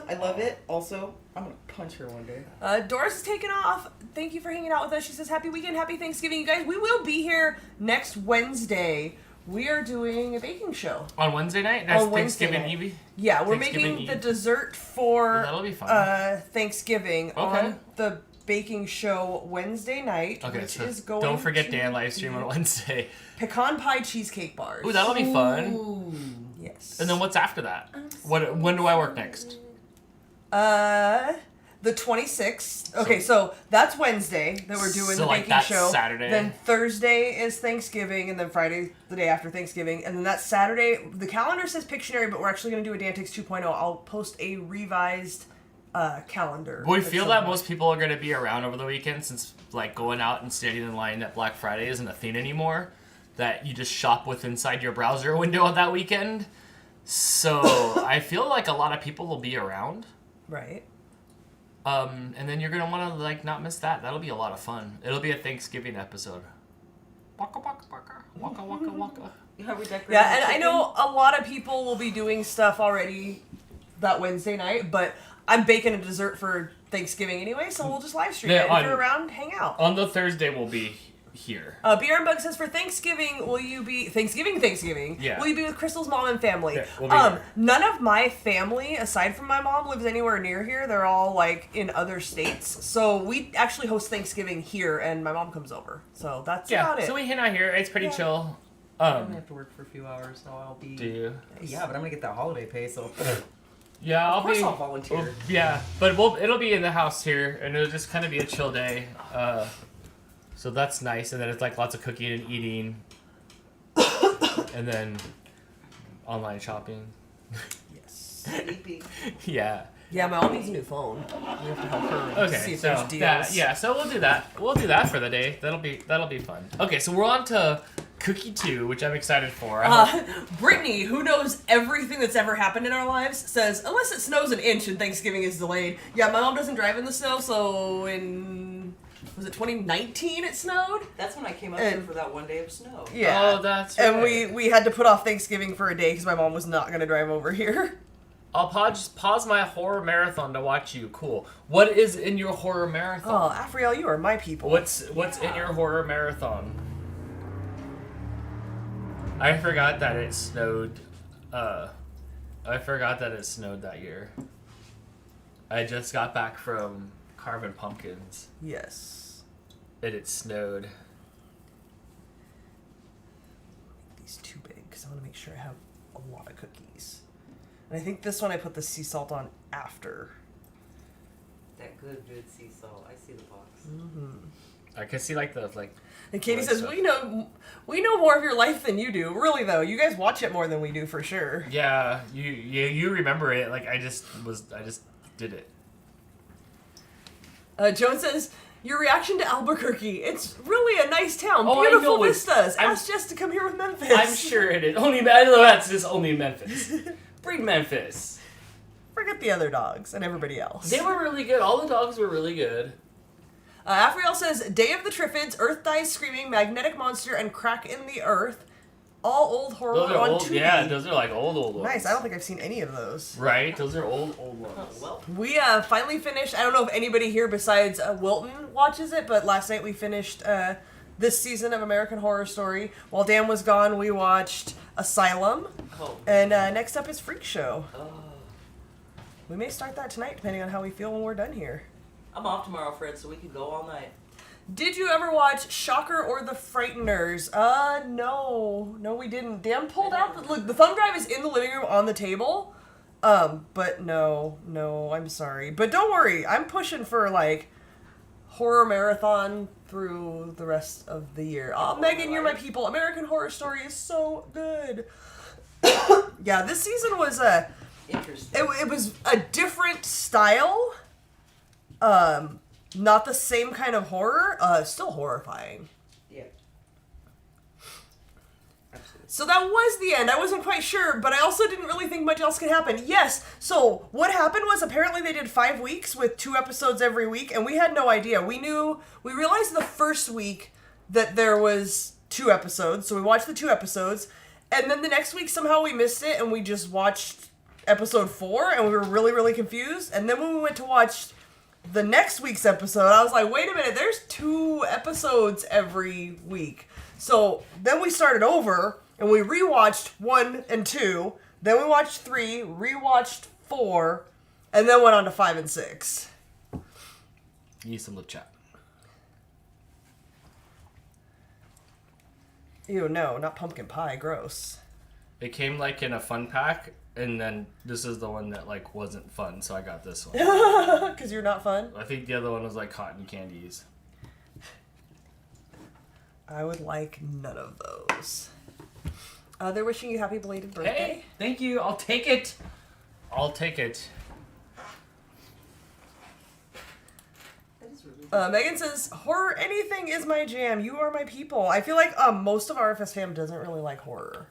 I love it. Also, I'm going to punch her one day. Doris is taking off. Thank you for hanging out with us. She says, happy weekend, happy Thanksgiving. You guys, we will be here next Wednesday. We are doing a baking show. On Wednesday night? That's On Wednesday Thanksgiving night. Eve? Yeah, we're Thanksgiving making the Eve. dessert for That'll be fun. Thanksgiving on the baking show Wednesday night, Okay, which so is going don't forget to Dan live stream on Wednesday. pecan pie cheesecake bars. Ooh, that'll be fun. Ooh. Yes. And then what's after that? When do I work next? The 26th. Okay, so that's Wednesday that we're doing So, the like, baking that's show. Saturday. Then Thursday is Thanksgiving, and then Friday, the day after Thanksgiving. And then that Saturday, the calendar says Pictionary, but we're actually going to do a Dantics 2.0. I'll post a revised calendar. We at feel some that point. most people are going to be around over the weekend since, like, going out and standing in line at Black Friday isn't a thing anymore. That you just shop with inside your browser window on that weekend. So I feel like a lot of people will be around. Right. And then you're going to want to, like, not miss that. That'll be a lot of fun. It'll be a Thanksgiving episode. Waka, waka, waka. Waka, waka, waka. Yeah, we decorated Yeah, and the I chicken. know a lot of people will be doing stuff already that Wednesday night, but I'm baking a dessert for Thanksgiving anyway, so we'll just live stream Yeah, it. If you're around, hang out. On the Thursday, we'll be here. Beer and Bug says, for Thanksgiving, will you be... Thanksgiving? Yeah. Will you be with Crystal's mom and family? Yeah, we'll be here. None of my family, aside from my mom, lives anywhere near here. They're all, like, in other states. So we actually host Thanksgiving here, and my mom comes over. So that's about it. So we hang out here. It's pretty chill. I'm gonna have to work for a few hours, so I'll be. Do you? Yeah, but I'm gonna get that holiday pay, so. Yeah, Of course I'll volunteer. well, yeah, but it'll be in the house here, and it'll just kind of be a chill day. So that's nice, and then it's like lots of cooking and eating, and then online shopping. Yes. Sleepy. Yeah. Yeah, my mom needs a new phone. We have to help her see Okay, if so there's deals. so we'll do that. We'll do that for the day. That'll be fun. Okay, so we're on to Cookie 2, which I'm excited for. Brittany, who knows everything that's ever happened in our lives, says, unless it snows an inch and Thanksgiving is delayed. Yeah, my mom doesn't drive in the snow, so was it 2019 it snowed? That's when I came up here for that one day of snow. Yeah. Oh, that's right. And we had to put off Thanksgiving for a day because my mom was not going to drive over here. I'll pause my horror marathon to watch you. Cool. What is in your horror marathon? Oh, Afriel, you are my people. What's in your horror marathon? I forgot that it snowed. I forgot that it snowed that year. I just got back from carving pumpkins, Yes. and it snowed. These too big because I want to make sure I have a lot of cookies. And I think this one I put the sea salt on after. That good sea salt. I see the box. I can see like. And Katie Right, says, so- we know more of your life than you do. Really, though. You guys watch it more than we do, for sure. Yeah, you remember it. Like I just did it. Joan says, your reaction to Albuquerque. It's really a nice town. Oh, I Beautiful know it. vistas. I'm- Ask Jess to come here with Memphis. I'm sure it is. I know that's just only Memphis. Bring Memphis. Forget the other dogs and everybody else. They were really good. All the dogs were really good. Afriel says, Day of the Triffids, Earth Dies Screaming, Magnetic Monster, and Crack in the Earth. All old horror Those are on old. Tubi. Yeah, those are like old ones. Nice. I don't think I've seen any of those. Right, those are old ones. Oh, well. We finally finished. I don't know if anybody here besides Wilton watches it, but last night we finished this season of American Horror Story. While Dan was gone, we watched Asylum, Oh. and next up is Freak Show. Oh. We may start that tonight, depending on how we feel when we're done here. I'm off tomorrow, Fred, so we can go all night. Did you ever watch Shocker or The Frighteners? No, we didn't. Dan pulled out look. The thumb drive is in the living room on the table. But no, I'm sorry. But don't worry, I'm pushing for like horror marathon through the rest of the year. Megan, you're my people. American Horror Story is so good. Yeah, this season was Interesting. it was a different style. Not the same kind of horror. Still horrifying. Yeah. Absolutely. So that was the end. I wasn't quite sure, but I also didn't really think much else could happen. Yes, so what happened was apparently they did 5 weeks with 2 episodes every week, and we had no idea. We realized the first week that there was 2 episodes, so we watched the 2 episodes, and then the next week somehow we missed it, and we just watched episode 4, and we were really, really confused. And then when we went to watch the next week's episode, I was like, wait a minute, there's 2 episodes every week. So then we started over, and we rewatched 1 and 2, then we watched 3, rewatched 4, and then went on to 5 and 6. Need some lip chat. Ew, no, not pumpkin pie, gross. It came like in a fun pack, And then this is the one that like wasn't fun, so I got this one. Because you're not fun? I think the other one was like cotton candies. I would like none of those. They're wishing you happy belated birthday. Hey, thank you. I'll take it. I'll take it. Megan says, horror anything is my jam. You are my people. I feel like most of RFS fam doesn't really like horror.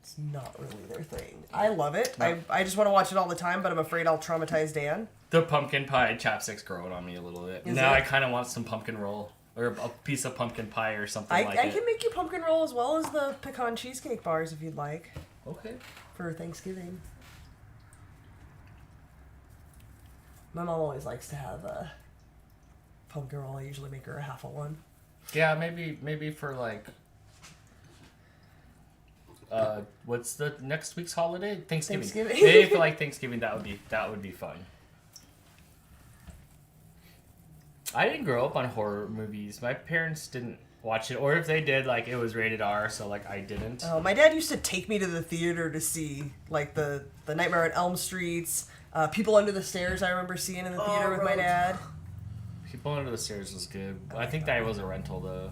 It's not really their thing. I love it. No. I just want to watch it all the time, but I'm afraid I'll traumatize Dan. The pumpkin pie chapstick's growing on me a little bit. Is Now it? I kind of want some pumpkin roll. Or a piece of pumpkin pie or something I like it. can make you pumpkin roll as well as the pecan cheesecake bars if you'd like Okay. for Thanksgiving. My mom always likes to have a pumpkin roll. I usually make her a half a one. Yeah, maybe for like what's the next week's holiday? Thanksgiving. Maybe for like Thanksgiving that would be fun. I didn't grow up on horror movies. My parents didn't watch it, or if they did, like it was rated R, so like I didn't. Oh, my dad used to take me to the theater to see like the Nightmare on Elm Streets, People Under the Stairs. I remember seeing in the theater with my dad. People Under the Stairs was good. I think that was a rental though.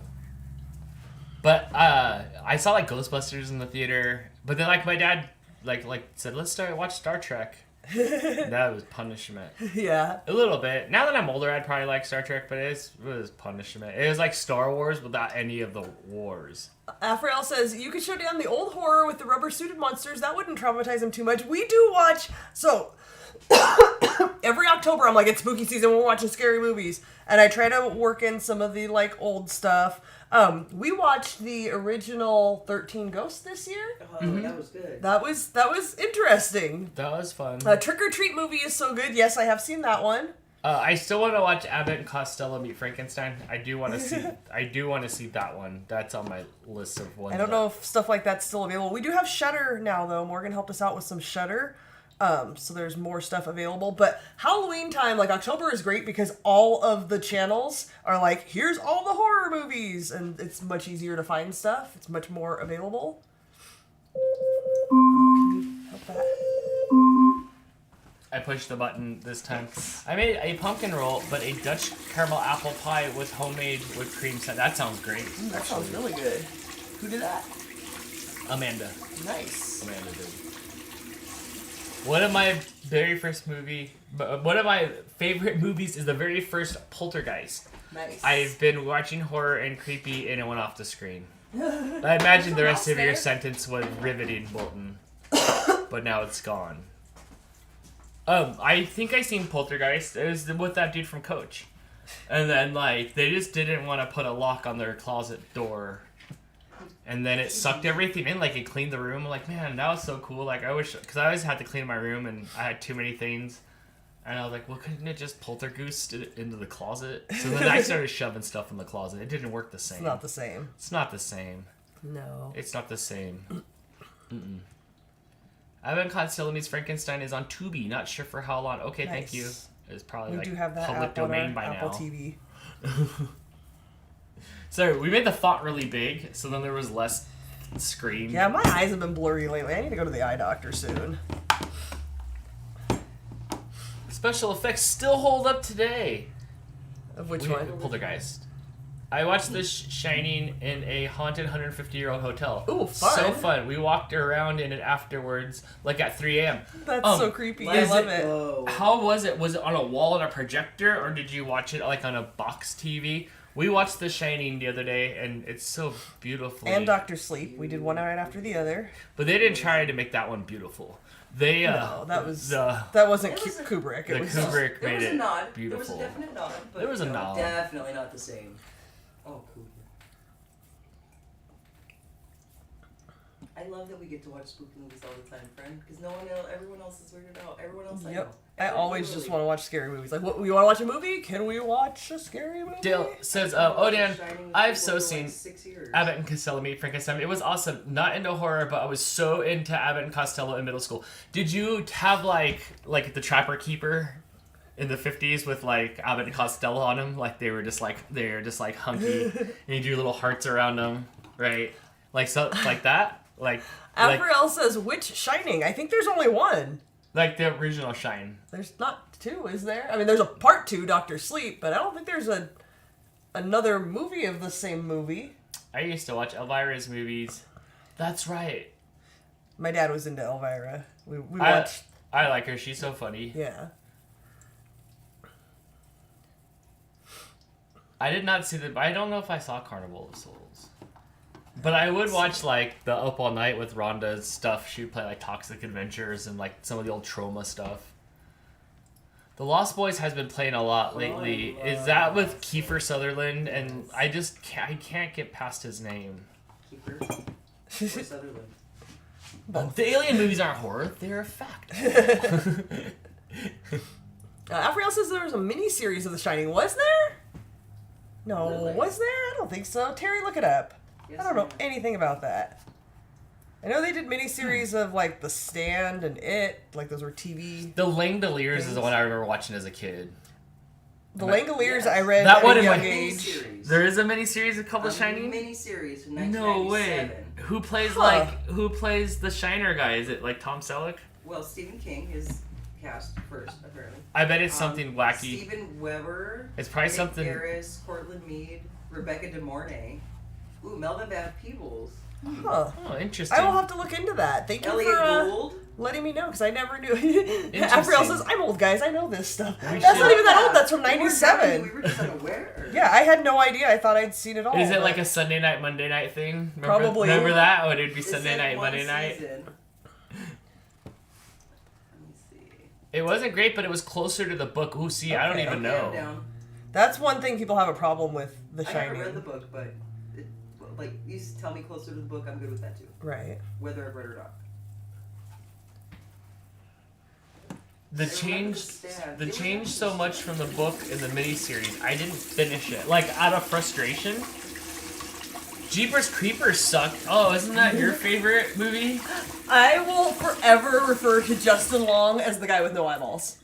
But I saw like Ghostbusters in the theater. But then like my dad like said, let's watch Star Trek. That was punishment. Yeah. A little bit. Now that I'm older, I'd probably like Star Trek, but it was punishment. It was like Star Wars without any of the wars. Afriel says, you could show down the old horror with the rubber-suited monsters. That wouldn't traumatize him too much. We do watch... So, every October, I'm like, it's spooky season. We're watching scary movies. And I try to work in some of the, like, old stuff. We watched the original 13 Ghosts this year. Oh, that was good. That was interesting. That was fun. Trick or Treat movie is so good. Yes, I have seen that one. I still want to watch Abbott and Costello Meet Frankenstein. I do want to see. I do want to see that one. That's on my list of ones. I don't know if stuff like that's still available. We do have Shudder now, though. Morgan helped us out with some Shudder. So there's more stuff available. But Halloween time, like October is great because all of the channels are like, here's all the horror movies. And it's much easier to find stuff. It's much more available. Can you help that? I pushed the button this time. I made a pumpkin roll, but a Dutch caramel apple pie with homemade whipped cream. That sounds great. That sounds really good. Who did that? Amanda. Nice. Amanda did. One of my favorite movies is the very first Poltergeist. Nice. I've been watching horror and creepy, and it went off the screen. I imagine the rest of your sentence was riveting, Bolton, but now it's gone. I think I seen Poltergeist. It was with that dude from Coach, and then like they just didn't want to put a lock on their closet door. And then it sucked everything in, like it cleaned the room. I'm like, man, that was so cool. Like I wish, because I always had to clean my room and I had too many things. And I was like, well, couldn't it just poltergeist it into the closet? So then I started shoving stuff in the closet. It didn't work the same. It's not the same. It's not the same. No. It's not the same. Mm-mm. Abbott Costello Meets Frankenstein is on Tubi. Not sure for how long. Okay, Nice. thank you. It's probably We like do have that public app on domain our by Apple now. TV. So we made the font really big, so then there was less screen. Yeah, my eyes have been blurry lately. I need to go to the eye doctor soon. The special effects still hold up today. Of which one? Poltergeist. I watched The Shining in a haunted 150-year-old hotel. Ooh, fun. So fun. We walked around in it afterwards, like at 3 a.m. That's so creepy. I is love it- it. How was it? Was it on a wall on a projector, or did you watch it like on a box TV? We watched The Shining the other day, and it's so beautiful. And Dr. Sleep. We did one right after the other. But they didn't try to make that one beautiful. They No, that was the that wasn't It wasn't- Kubrick. the It was Kubrick There made was a it nod. beautiful. There was a definite nod. But There was a no, nod. Definitely not the same. Oh, cool. I love that we get to watch spooky movies all the time, friend. Because everyone else is weirded out. Everyone else I know. Yep. I always just want to watch scary movies. Like, what? We want to watch a movie? Can we watch a scary movie? Dale says, "Oh Dan, I've so seen Abbott and Costello Meet Frankenstein. It was awesome. Not into horror, but I was so into Abbott and Costello in middle school. Did you have like the Trapper Keeper in the 50s with like Abbott and Costello on them? Like they're just like hunky, and you do little hearts around them, right? Like so like that." Like Afriel says, which Shining? I think there's only one. like the original Shine. There's not two, is there? I mean, there's a part 2, Dr. Sleep, but I don't think there's another movie of the same movie. I used to watch Elvira's movies. That's right. My dad was into Elvira. We watched... I like her. She's so funny. Yeah. I did not see I don't know if I saw Carnival of Souls. But I would watch, like, the Up All Night with Rhonda's stuff. She would play, like, Toxic Adventures and, like, some of the old Trauma stuff. The Lost Boys has been playing a lot lately. Is that with Kiefer Sutherland? And I can't get past his name. Kiefer Sutherland. The alien movies aren't horror. They're a fact. Afriel says there was a mini-series of The Shining. Was there? No. Really? Was there? I don't think so. Terry, look it up. Yes, I don't know ma'am. anything about that. I know they did mini-series of, like, The Stand and It. Like, those were TV. The Langoliers is the one I remember watching as a kid. The Langoliers Yes. I read That at one a in young my age. Miniseries. There is a miniseries called The Shining? Miniseries from No 1997. way. Who plays Huh. who plays the Shiner guy? Is it like Tom Selleck? Well, Stephen King is cast first, apparently. I bet it's something wacky. Stephen Weber. It's probably Nick something. Harris, Cortland Mead, Rebecca De Mornay. Ooh, Melvin Van Peebles. Huh. Oh, interesting. I will have to look into that. Thank you Elliot for Gould. letting me know, because I never knew. Afriel says, I'm old, guys. I know this stuff. We That's should- not even that old. That's from We were 97. We were just unaware. Yeah, I had no idea. I thought I'd seen it all. Is it but- like a Sunday night, Monday night thing? Probably. Remember that? Or it'd be It Sunday said night, one Monday night? season. Let me see. It wasn't great, but it was closer to the book. Ooh, see, I don't even I'm know. down. That's one thing people have a problem with The I Shining. haven't read the book, but like you tell me closer to the book, I'm good with that too. Right. Whether I've read it or not. The I remember change, The Stand. the It was change so interesting. much from the book and the miniseries. I didn't finish it, like out of frustration. Jeepers Creepers sucked. Oh, isn't that your favorite movie? I will forever refer to Justin Long as the guy with no eyeballs.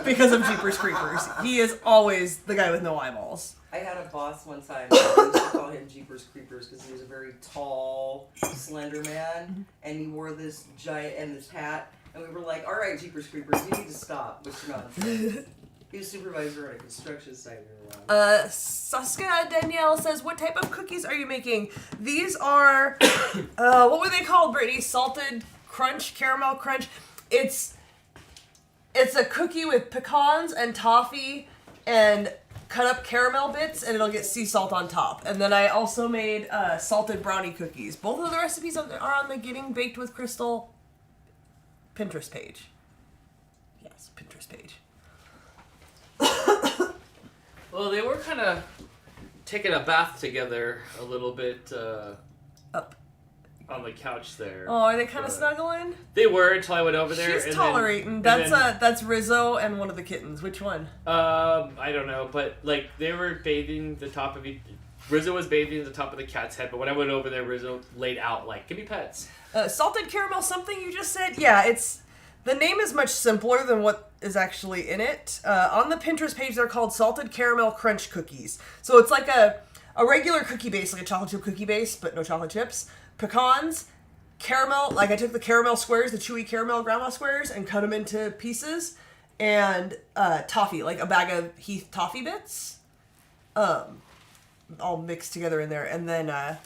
Because of Jeepers Creepers. He is always the guy with no eyeballs. I had a boss one time. I used to call him Jeepers Creepers because he was a very tall, slender man, and he wore this giant and this hat. And we were like, "All right, Jeepers Creepers, you need to stop with your nonsense." He was supervisor at a construction site. Saskia Danielle says, what type of cookies are you making? These are, what were they called, Brittany? Salted crunch, caramel crunch. It's a cookie with pecans and toffee and cut up caramel bits, and it'll get sea salt on top. And then I also made salted brownie cookies. Both of the recipes are on the Getting Baked with Crystal Pinterest page. Yes, Pinterest page. Well, they were kind of taking a bath together a little bit Up. on the couch there. Oh, are they kind of But snuggling? They were until I went over there. She's and tolerating. then, That's Rizzo and one of the kittens. Which one? I don't know, but like they were bathing the top of Rizzo was bathing the top of the cat's head, but when I went over there, Rizzo laid out like, "Give me pets." Salted caramel something you just said? Yeah, the name is much simpler than what is actually in it. On the Pinterest page, they're called salted caramel crunch cookies. So it's like a regular cookie base, like a chocolate chip cookie base, but no chocolate chips. Pecans, caramel, like I took the caramel squares, the chewy caramel grandma squares, and cut them into pieces. And toffee, like a bag of Heath toffee bits. All mixed together in there. And then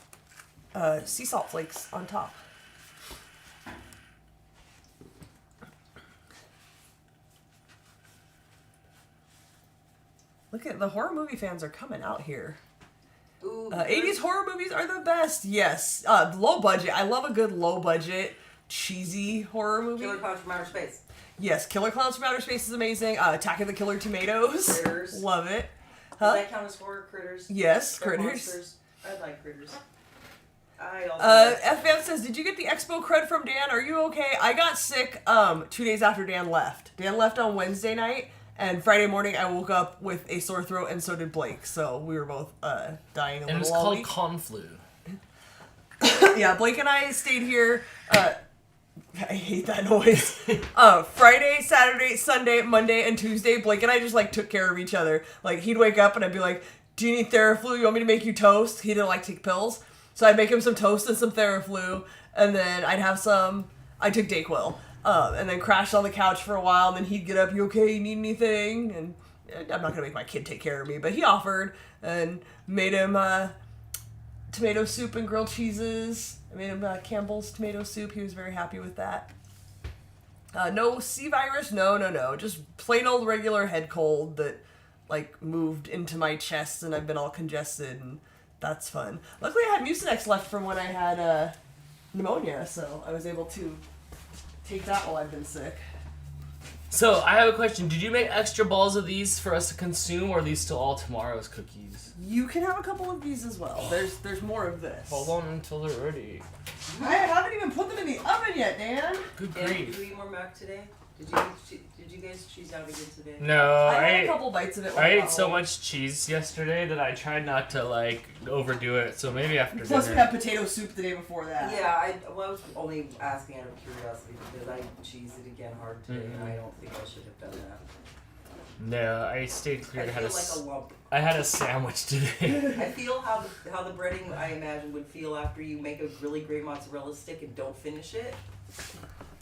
sea salt flakes on top. Look at the horror movie fans are coming out here. Ooh, 80s horror movies are the best. Yes. Low budget. I love a good low budget, cheesy horror movie. Killer Clowns from Outer Space. Yes, Killer Clowns from Outer Space is amazing. Attack of the Killer Tomatoes. Critters. Love it. Does that count as horror? Critters? Yes, They're Critters. monsters. I like Critters. I also like FF says, did you get the expo cred from Dan? Are you okay? I got sick 2 days after Dan left. Dan left on Wednesday night, and Friday morning I woke up with a sore throat, and so did Blake. So we were both dying a And it's little all called week. Conflu. Yeah, Blake and I stayed here. I hate that noise. Friday, Saturday, Sunday, Monday, and Tuesday, Blake and I just like took care of each other. Like he'd wake up and I'd be like, "Do you need Theraflu? You want me to make you toast?" He didn't like take pills, So I'd make him some toast and some Theraflu, and then I'd have some. I took Dayquil, and then crashed on the couch for a while. And then he'd get up. You okay? You need anything? And I'm not gonna make my kid take care of me, but he offered and made him tomato soup and grilled cheeses. I made him Campbell's tomato soup. He was very happy with that. No C virus, no. Just plain old regular head cold that like moved into my chest, and I've been all congested, and that's fun. Luckily, I had Mucinex left from when I had pneumonia, so I was able to take that while I've been sick. So, I have a question. Did you make extra balls of these for us to consume, or are these still all tomorrow's cookies? You can have a couple of these as well. There's more of this. Hold on until they're ready. I haven't even put them in the oven yet, Dan. Good Dan, grief. did you eat more mac today? Did you guys cheese out again today? No, I had a couple bites of it. I ate so much cheese yesterday that I tried not to, like, overdo it, so maybe after Plus, dinner. we had potato soup the day before that. Yeah, I was only asking out of curiosity because I cheesed it again hard today, and I don't think I should have done that. No, I stayed clear. I feel like a lump. I had a sandwich today. I feel how the breading, I imagine, would feel after you make a really great mozzarella stick and don't finish it.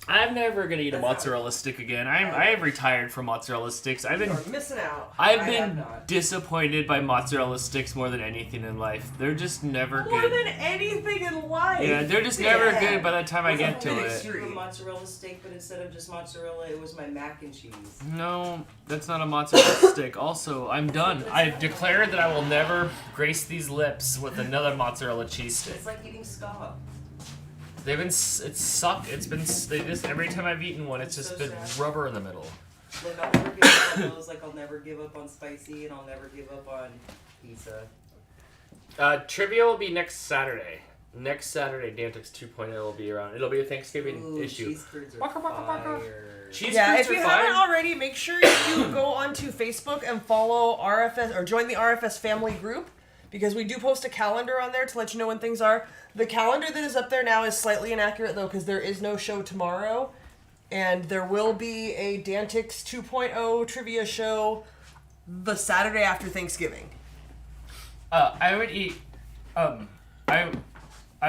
I'm never gonna eat a mozzarella stick again. I have retired from mozzarella sticks. You're missing out. I've I have been not. disappointed by mozzarella sticks more than anything in life. They're just never More good. than anything in life. Yeah, they're just never Yeah. good by the time I get to An it. extreme. A mozzarella steak, but instead of just mozzarella, it was my mac and cheese. No, that's not a mozzarella stick. Also, I'm done. I declare that I will never grace these lips with another mozzarella cheese stick. It's like eating scallop. They've been, it's sucked. It's been, they just, every time I've eaten one, it's just So been sad. rubber in the middle. Look, I'll never give up on those. Like, I'll never give up on spicy, and I'll never give up on pizza. Trivia will be next Saturday. Next Saturday, Dantix 2.0 will be around. It'll be a Thanksgiving Ooh, issue. cheese curds are fire. Cheese Yeah, curds if you are haven't fine. already, make sure you go onto Facebook and follow RFS or join the RFS family group, because we do post a calendar on there to let you know when things are. The calendar that is up there now is slightly inaccurate though, because there is no show tomorrow, and there will be a Dantix 2.0 trivia show the Saturday after Thanksgiving. I would eat, I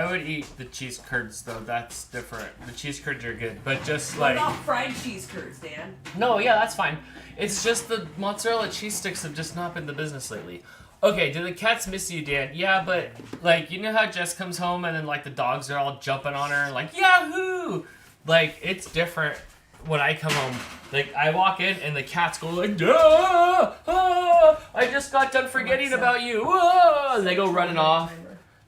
would eat the cheese curds though. That's different. The cheese curds are good, but just like fried cheese curds, Dan? no, yeah, that's fine. It's just the mozzarella cheese sticks have just not been the business lately. Okay, do the cats miss you, Dan? Yeah, but like you know how Jess comes home and then like the dogs are all jumping on her like Yahoo! Like it's different when I come home. Like I walk in and the cats go like I just got done forgetting about you. And they go running off.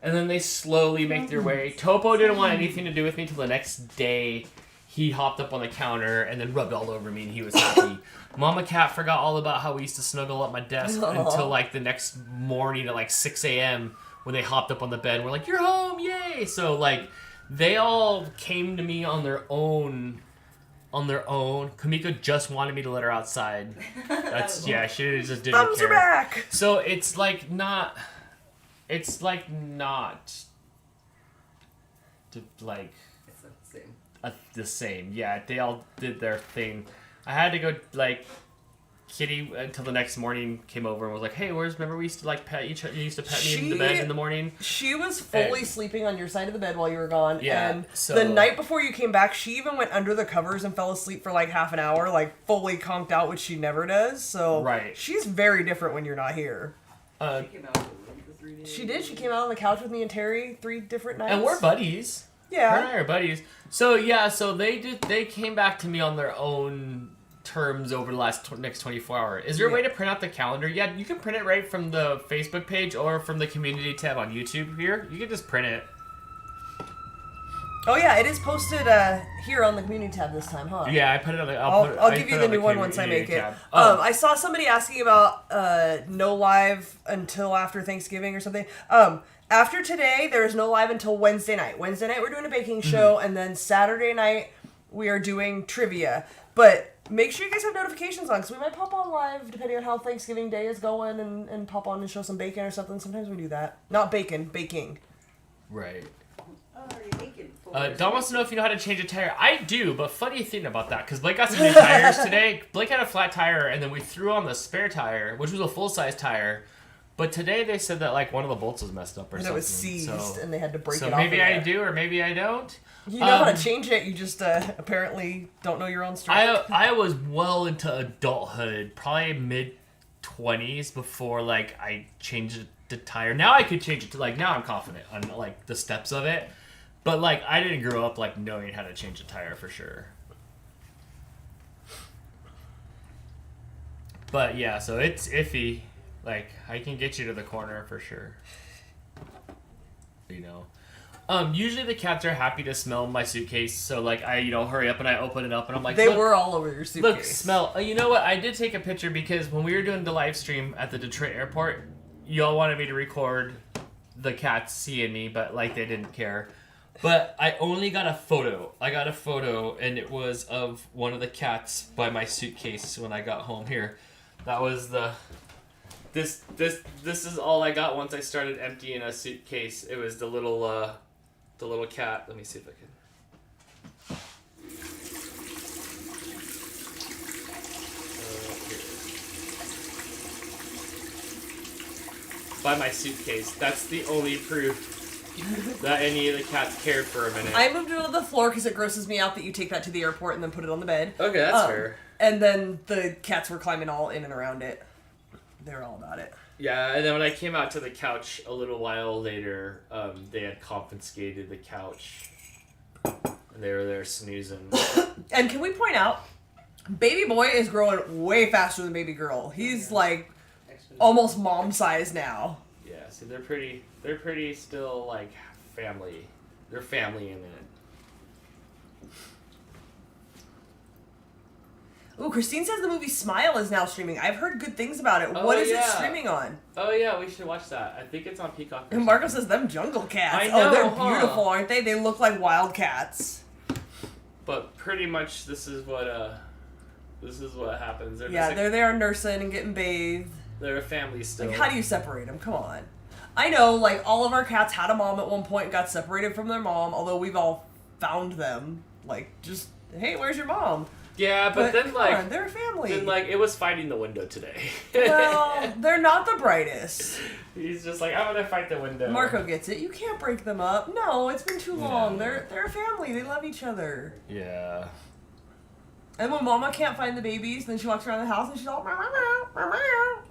And then they slowly make their way. Topo didn't want anything to do with me till the next day. He hopped up on the counter and then rubbed all over me, and he was happy. Mama Cat forgot all about how we used to snuggle up my desk until like the next morning at like 6 a.m. when they hopped up on the bed. And we're like, "You're home, yay!" So like, they all came to me on their own. Kamika just wanted me to let her outside. That's she just didn't Thumbs care. are back. So it's like not. It's like not like It's the same. the same. Yeah, they all did their thing. I had to go like Kitty until the next morning came over and was like, "Hey, remember we used to like pet each other? You used to pet me in the bed in the morning." She was fully And- sleeping on your side of the bed while you were gone. Yeah, And so- the night before you came back, she even went under the covers and fell asleep for like half an hour, like fully conked out, which she never does. So Right. she's very different when you're not here. She came out of the room for 3 days. She did. She came out on the couch with me and Terry 3 different nights. And we're buddies. Her and Yeah. I are buddies. So yeah, so they came back to me on their own terms over the next 24 hours. Is there a way to print out the calendar? Yeah, you can print it right from the Facebook page or from the community tab on YouTube here. You can just print it. Oh yeah, it is posted here on the community tab this time, huh? Yeah, I put it on the. I'll give you the new one once I make it. Tab. I saw somebody asking about no live until after Thanksgiving or something. After today, there is no live until Wednesday night. Wednesday night we're doing a baking show, and then Saturday night we are doing trivia. But make sure you guys have notifications on, because we might pop on live depending on how Thanksgiving Day is going, and pop on and show some bacon or something. Sometimes we do that. Not bacon, baking. Right. Oh, are you making for Don wants to know if you know how to change a tire. I do, but funny thing about that, because Blake got some new tires today. Blake had a flat tire, and then we threw on the spare tire, which was a full-size tire. But today they said that like one of the bolts was messed up or And something. it was seized, so, and they had to break it off. So maybe of I there. do or maybe I don't. You know how to change it. You just apparently don't know your own story. I was well into adulthood, probably mid-20s before like I changed the tire. Now I could change it to like now I'm confident on like the steps of it. But like I didn't grow up like knowing how to change a tire for sure. But yeah, so it's iffy. Like I can get you to the corner for sure. You know. Usually the cats are happy to smell my suitcase, so like I, hurry up and I open it up and I'm like, they were all over your suitcase. Look, smell. You know what? I did take a picture because when we were doing the live stream at the Detroit airport, y'all wanted me to record the cats seeing me, but like they didn't care. But I only got a photo. I got a photo, and it was of one of the cats by my suitcase when I got home here. That was the. This is all I got once I started emptying a suitcase. It was the little cat. Let me see if I can. By my suitcase. That's the only proof that any of the cats cared for a minute. I moved it to the floor because it grosses me out that you take that to the airport and then put it on the bed. Okay, that's fair. And then the cats were climbing all in and around it. They were all about it. Yeah, and then when I came out to the couch a little while later, they had confiscated the couch. And they were there snoozing. And can we point out, baby boy is growing way faster than baby girl. He's like almost mom size now. Yeah, so they're pretty still like family. They're family in it. Ooh, Christine says the movie Smile is now streaming. I've heard good things about it. What is it streaming on? Oh yeah, we should watch that. I think it's on Peacock. And Marco says them jungle cats. I know, oh, they're huh? beautiful, aren't they? They look like wild cats. But pretty much this is what happens. They're Yeah, just, like, they're there nursing and getting bathed. they're a family still. Like, how do you separate them? Come on. I know, like, all of our cats had a mom at one point and got separated from their mom, although we've all found them. Like, just, hey, where's your mom? Yeah, but then come like on, they're a family. then like it was fighting the window today. Well, they're not the brightest. He's just like, I'm gonna fight the window. Marco gets it. You can't break them up. No, it's been too long. They're a family. They love each other. Yeah. And when Mama can't find the babies, then she walks around the house and she's all.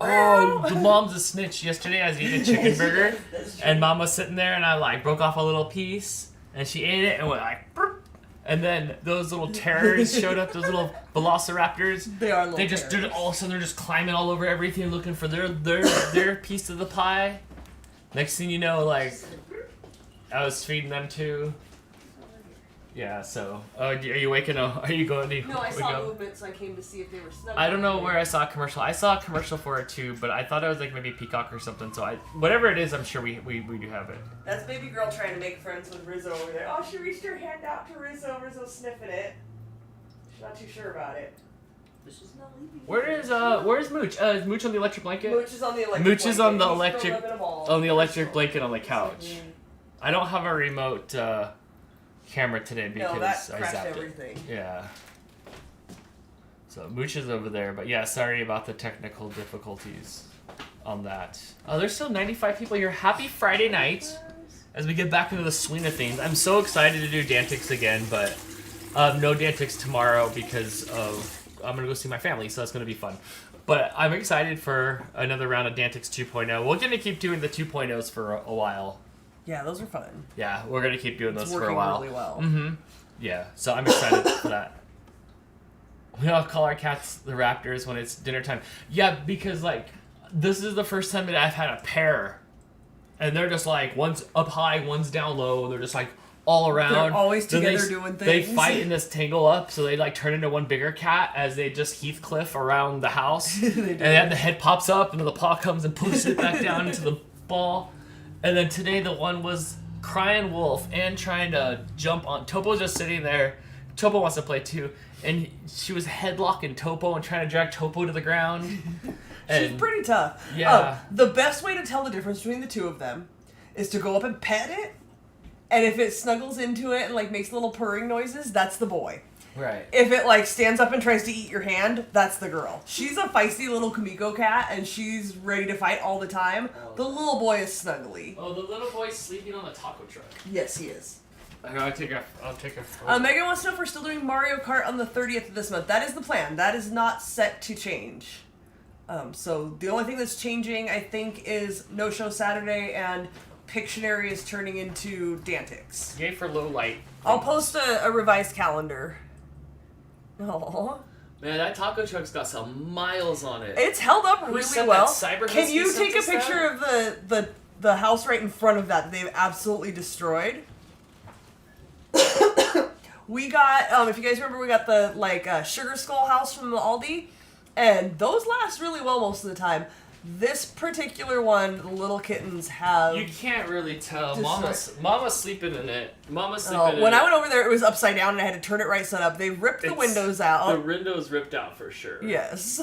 Oh, the mom's a snitch. Yesterday I was eating a chicken burger, and Mom was sitting there, and I like broke off a little piece, and she ate it and went like, burp. And then those little terrors showed up. Those little velociraptors. They are little They're all of a sudden they're just climbing all over everything, looking for their piece of the pie. Next thing you know, like I was feeding them too. Yeah. So, are you waking up? Are you going to? No, I wake saw up? movement, so I came to see if they were snug. I don't know where I saw a commercial. I saw a commercial for it too, but I thought it was like maybe Peacock or something. So whatever it is, I'm sure we do have it. That's baby girl trying to make friends with Rizzo over there. Oh, she reached her hand out to Rizzo. Rizzo's sniffing it. She's not too sure about it. Where's Mooch? Is Mooch on the electric blanket? Mooch is on the electric Mooch is on the He's electric still living a ball. on the electric blanket on the couch. I don't have a remote camera today because No, that I crashed zapped everything. it. Yeah. So Mooch is over there, but yeah, sorry about the technical difficulties on that. Oh, there's still 95 people here. Happy Friday night as we get back into the swing of things. I'm so excited to do Dantix again, but no Dantix tomorrow because I'm gonna go see my family, so that's gonna be fun. But I'm excited for another round of Dantix 2.0. We're gonna keep doing the 2.0s for a while. Yeah, those are fun. Yeah, we're gonna keep doing It's those for a working while. really well. Mm-hmm. Yeah, so I'm excited for that. We all call our cats the Raptors when it's dinner time. Yeah, because like this is the first time that I've had a pair, and they're just like one's up high, one's down low. They're just like all around. They're always Then together doing They things. fight and just tangle up, so they like turn into one bigger cat as they just Heathcliff around the house. And then the head pops up, and then the paw comes and pushes it back down into the ball. And then today the one was crying wolf and trying to jump on. Topo's just sitting there. Topo wants to play too. And she was headlocking Topo and trying to drag Topo to the ground. She's pretty tough. Yeah. Oh, the best way to tell the difference between the two of them is to go up and pet it. And if it snuggles into it and like makes little purring noises, that's the boy. Right. If it like stands up and tries to eat your hand, that's the girl. She's a feisty little Kamiko cat, and she's ready to fight all the time. The little boy is snuggly. Oh, the little boy's sleeping on the taco truck. Yes, he is. I'll take a. Megan wants to know if we're still doing Mario Kart on the 30th of this month. That is the plan. That is not set to change. So the only thing that's changing, I think, is No Show Saturday, and Pictionary is turning into Dantix. Yay for low light. I'll post a revised calendar. Oh, Man, that taco truck's got some miles on it. it's held up Who really sent well. that Cyber Can Husky you sent take a us picture of the house right in front of that they've absolutely destroyed? We got, if you guys remember, we got the Sugar Skull house from the Aldi, and those last really well most of the time. This particular one, the little kittens have. You can't really tell. Destroyed. Mama's sleeping in it. Mama's sleeping in it. When I went over there, it was upside down, and I had to turn it right side up. They ripped the windows out. The window's ripped out for sure. Yes.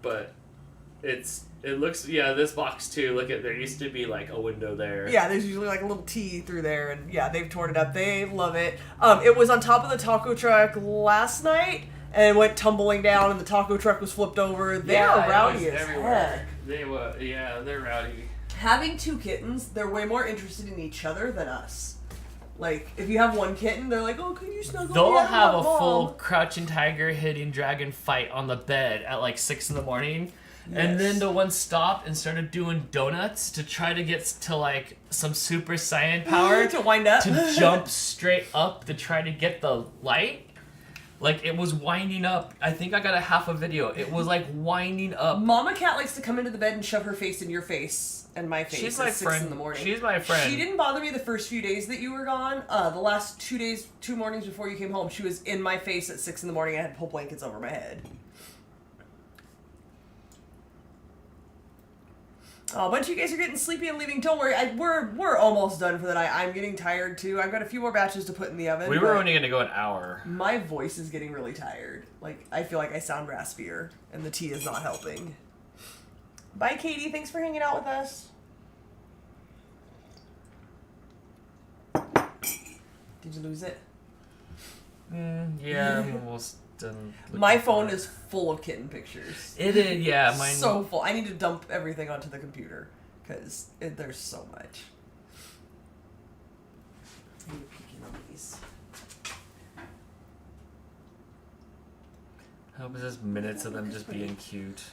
But it looks, this box too. Look at, there used to be like a window there. Yeah, there's usually like a little T through there, and yeah, they've torn it up. They love it. It was on top of the taco truck last night, and it went tumbling down, and the taco truck was flipped over. They are rowdy as heck. They're rowdy. Having two kittens, they're way more interested in each other than us. Like, if you have one kitten, they're like, oh, can you snuggle me? They'll I have a love Mom." full crouching tiger, hidden dragon fight on the bed at like 6 a.m. And then the one stopped and started doing donuts to try to get to like some Super Saiyan power to wind up. to jump straight up to try to get the light. Like, it was winding up. I think I got a half a video. It was like winding up. Mama cat likes to come into the bed and shove her face in your face and my face. She's at my 6 friend. in the morning. She's my friend. She didn't bother me the first few days that you were gone. The last 2 mornings before you came home, she was in my face at 6 in the morning. I had to pull blankets over my head. A bunch of you guys are getting sleepy and leaving. Don't worry, we're almost done for the night. I'm getting tired too. I've got a few more batches to put in the oven. We were only going to go an hour. My voice is getting really tired. Like, I feel like I sound raspier, and the tea is not helping. Bye, Katie. Thanks for hanging out with us. Did you lose it? Yeah, I'm almost done. My phone is full of kitten pictures. It is, yeah. Mine. So full. I need to dump everything onto the computer because there's so much. I need to peek in on these. I hope it's just minutes of them just being cute.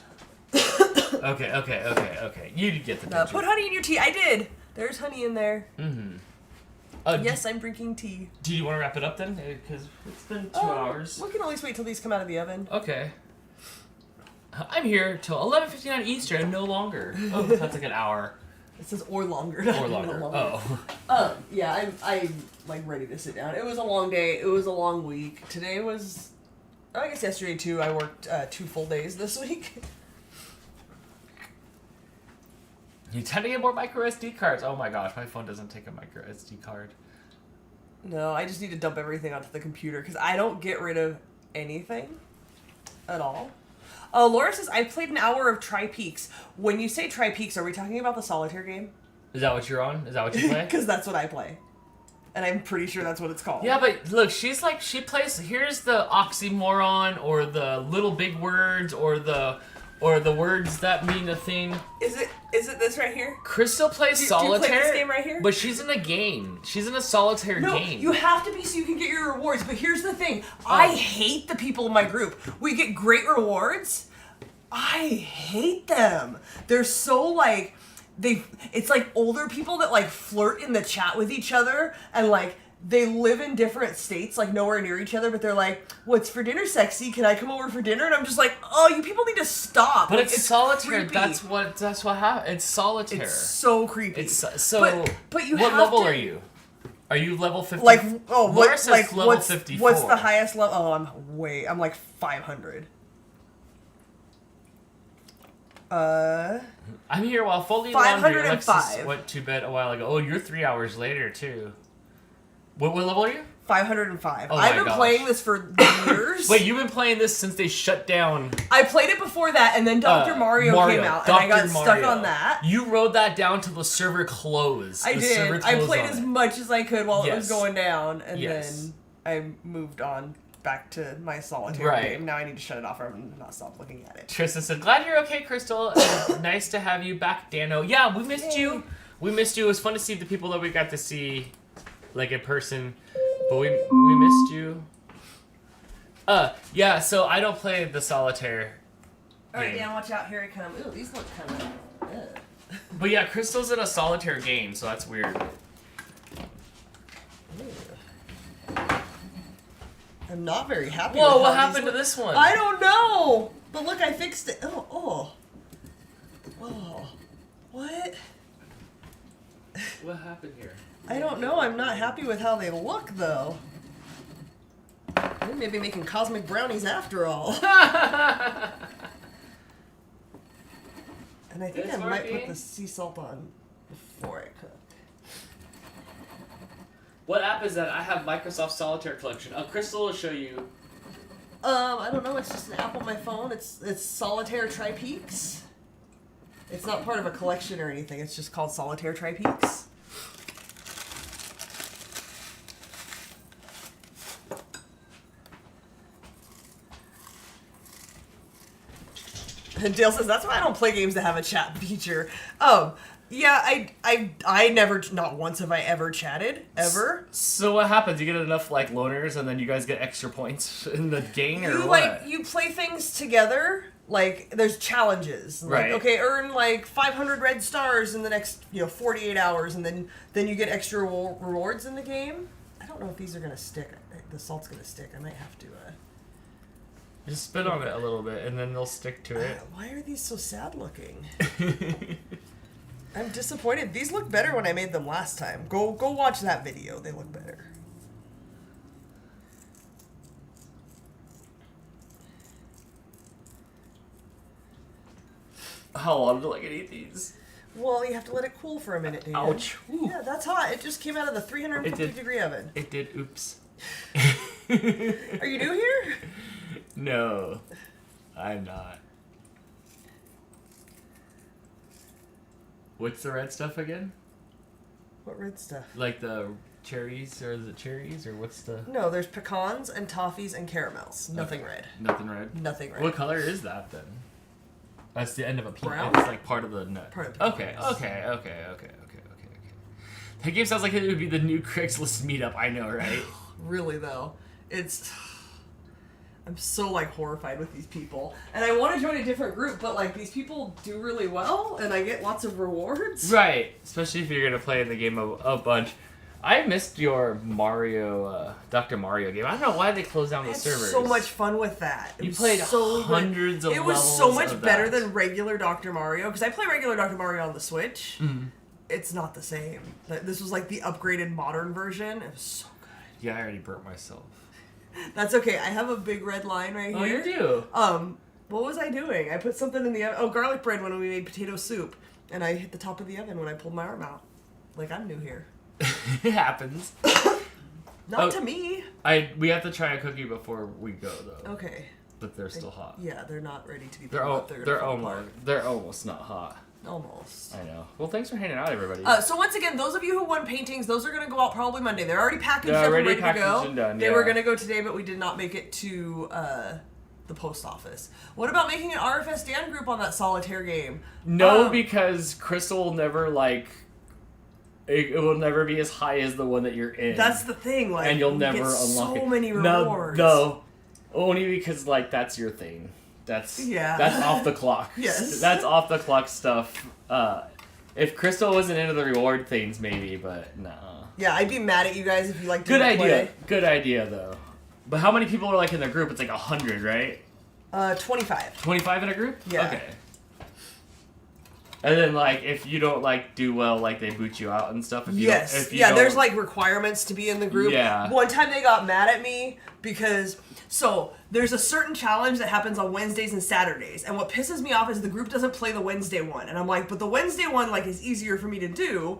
Okay. You get the picture. Put honey in your tea. I did. There's honey in there. Mm-hmm. Yes, I'm drinking tea. Do you want to wrap it up then? Because it's been 2 hours. We can at least wait till these come out of the oven. Okay. I'm here till 11:59 Eastern and no longer. Oh, that's like an hour. It says or longer. Or longer. Oh. Yeah, I'm like ready to sit down. It was a long day. It was a long week. Today was, I guess yesterday too. I worked 2 full days this week. You tend to get more micro SD cards. Oh my gosh, my phone doesn't take a micro SD card. No, I just need to dump everything onto the computer because I don't get rid of anything at all. Laura says, I played an hour of Tri-Peaks. When you say Tri-Peaks, are we talking about the solitaire game? Is that what you're on? Is that what you play? Because that's what I play. And I'm pretty sure that's what it's called. Yeah, but look, she plays, here's the oxymoron or the little big words or the words that mean a thing. Is it this right here? Crystal plays Do solitaire. you play this game right here? But she's in a game. She's in a solitaire game. You have to be so you can get your rewards. But here's the thing. I hate the people in my group. We get great rewards. I hate them. They're so like, it's like older people that like flirt in the chat with each other and like, they live in different states, like nowhere near each other, but they're like, what's for dinner, sexy? Can I come over for dinner? And I'm just like, oh, you people need to stop. But like, it's solitaire. Creepy. That's what happens. It's solitaire. It's so creepy. It's so. But you what have level to, are you? Are you level 50? Like, oh, Laura says like level 54. What's the highest level? Oh, I'm like 500. I'm here while folding laundry. 505. Alexis went to bed a while ago. Oh, you're 3 hours later too. What level are you? 505. Oh I've my been gosh. playing this for years. Wait, you've been playing this since they shut down. I played it before that, and then Dr. Mario came out, and I got stuck on that. You rode that down till the server closed. I The did. server I closed played on as it. much as I could while it was Yes. going down, and Yes. then I moved on back to my solitaire Right. game. Now I need to shut it off or I'm not stop looking at it. Tristan said, "Glad you're okay, Crystal. And nice to have you back, Dano. Yeah, we missed you. We missed you. It was fun to see the people that we got to see, like in person. But we missed you. Yeah. So I don't play the solitaire. All right, game. Dan, watch out. Here I come. Ooh, these look kind of. But yeah, Crystal's in a solitaire game, so that's weird. I'm not very happy. Whoa, with what how happened these to this one? I don't know. But look, I fixed it. Oh. What? What happened here? I don't know. I'm not happy with how they look, though. We may be making cosmic brownies after all. And I think It's I might put working. the sea salt on before I cook. What app is that? I have Microsoft Solitaire Collection. Crystal will show you. I don't know. It's just an app on my phone. It's Solitaire Tri-Peaks. It's not part of a collection or anything. It's just called Solitaire Tri-Peaks. And Dale says, that's why I don't play games that have a chat feature. Yeah, I never, not once have I ever chatted, ever. So what happens? You get enough like loners, and then you guys get extra points in the game, or You what? you play things together. Like there's challenges. Like, Right. okay, earn like 500 red stars in the next 48 hours, and then you get extra rewards in the game. I don't know if these are gonna stick. The salt's gonna stick. I might have to. Just spit on it a little bit, and then they'll stick to it. Why are these so sad looking? I'm disappointed. These look better when I made them last time. Go watch that video. They look better. How long do I get to eat these? Well, you have to let it cool for a minute, Dan. Ouch. Ooh. Yeah, that's hot. It just came out of the 350 degree oven. It did. Oops. Are you new here? No, I'm not. What's the red stuff again? What red stuff? Like the cherries, or is it cherries, or what's the... No, there's pecans and toffees and caramels. Nothing red. Nothing red? Nothing red. What color is that then? That's the end of a peanut. Brown? It's like part of the nut. Part of the Okay. peanuts. That game sounds like it would be the new Craigslist meetup. I know, right? Really though, I'm so like horrified with these people, and I want to join a different group, but like these people do really well, and I get lots of rewards. Right. Especially if you're gonna play the game a bunch. I missed your Mario, Dr. Mario game. I don't know why they closed down I the had servers. so much fun with that. It You was played so good. hundreds of It was so levels much of better that. than regular Dr. Mario, because I play regular Dr. Mario on the Switch. Mhm. It's not the same. This was like the upgraded modern version. It was so good. Yeah, I already burnt myself. That's okay. I have a big red line right Oh, here. you do? What was I doing? I put something in the oven. Oh, garlic bread when we made potato soup. And I hit the top of the oven when I pulled my arm out. Like, I'm new here. It happens. Not to me. We have to try a cookie before we go though. Okay. But they're still hot. Yeah, they're not ready to be They're pulled out. they're gonna fall almost not hot. apart. Almost. I know. Well, thanks for hanging out, everybody. So once again, those of you who won paintings, those are going to go out probably Monday. They're already packaged They're up already and ready to packaged go. and done, They were yeah. going to go today, but we did not make it to the post office. What about making an RFS Dan group on that solitaire game? No, because Crystal will never it will never be as high as the one that you're in. That's the thing. Like, and you'll we never get unlock it. so many rewards. No, only because that's your thing. That's off the clock. Yes. That's off the clock stuff. If Crystal wasn't into the reward things, maybe, but no. Yeah, I'd be mad at you guys if you like to Good idea. play. Good idea though. But how many people are in the group? It's 100, right? 25. 25 in a group? Yeah. Okay. And then if you don't do well, they boot you out and stuff. If you Yes. Don't, if you Yeah, don't- there's requirements to be in the group. Yeah. One time they got mad at me because there's a certain challenge that happens on Wednesdays and Saturdays, and what pisses me off is the group doesn't play the Wednesday one, and I'm like, but the Wednesday one is easier for me to do,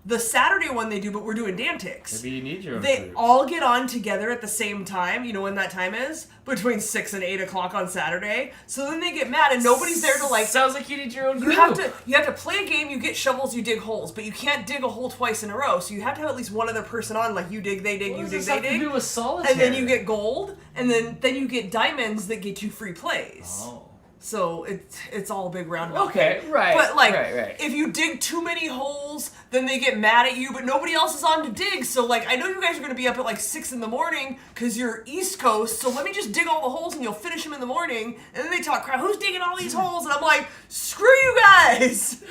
The Saturday one they do, but we're doing Dantics. Maybe you need your own They fruit. all get on together at the same time. You know when that time is? Between 6 and 8 o'clock on Saturday. So then they get mad and nobody's there to like... Sounds like you need your own You group. have to play a game, you get shovels, you dig holes, but you can't dig a hole twice in a row. So you have to have at least one other person on, like you dig, they dig, What you does dig, this they have to dig. do with solitaire? And then you get gold, and then you get diamonds that get you free plays. Oh. So it's all a big roundabout. Okay, thing. right. But like, right. if you dig too many holes, then they get mad at you. But nobody else is on to dig. So like, I know you guys are gonna be up at like 6 in the morning because you're East Coast. So let me just dig all the holes and you'll finish them in the morning. And then they talk crap. Who's digging all these holes? And I'm like, screw you guys.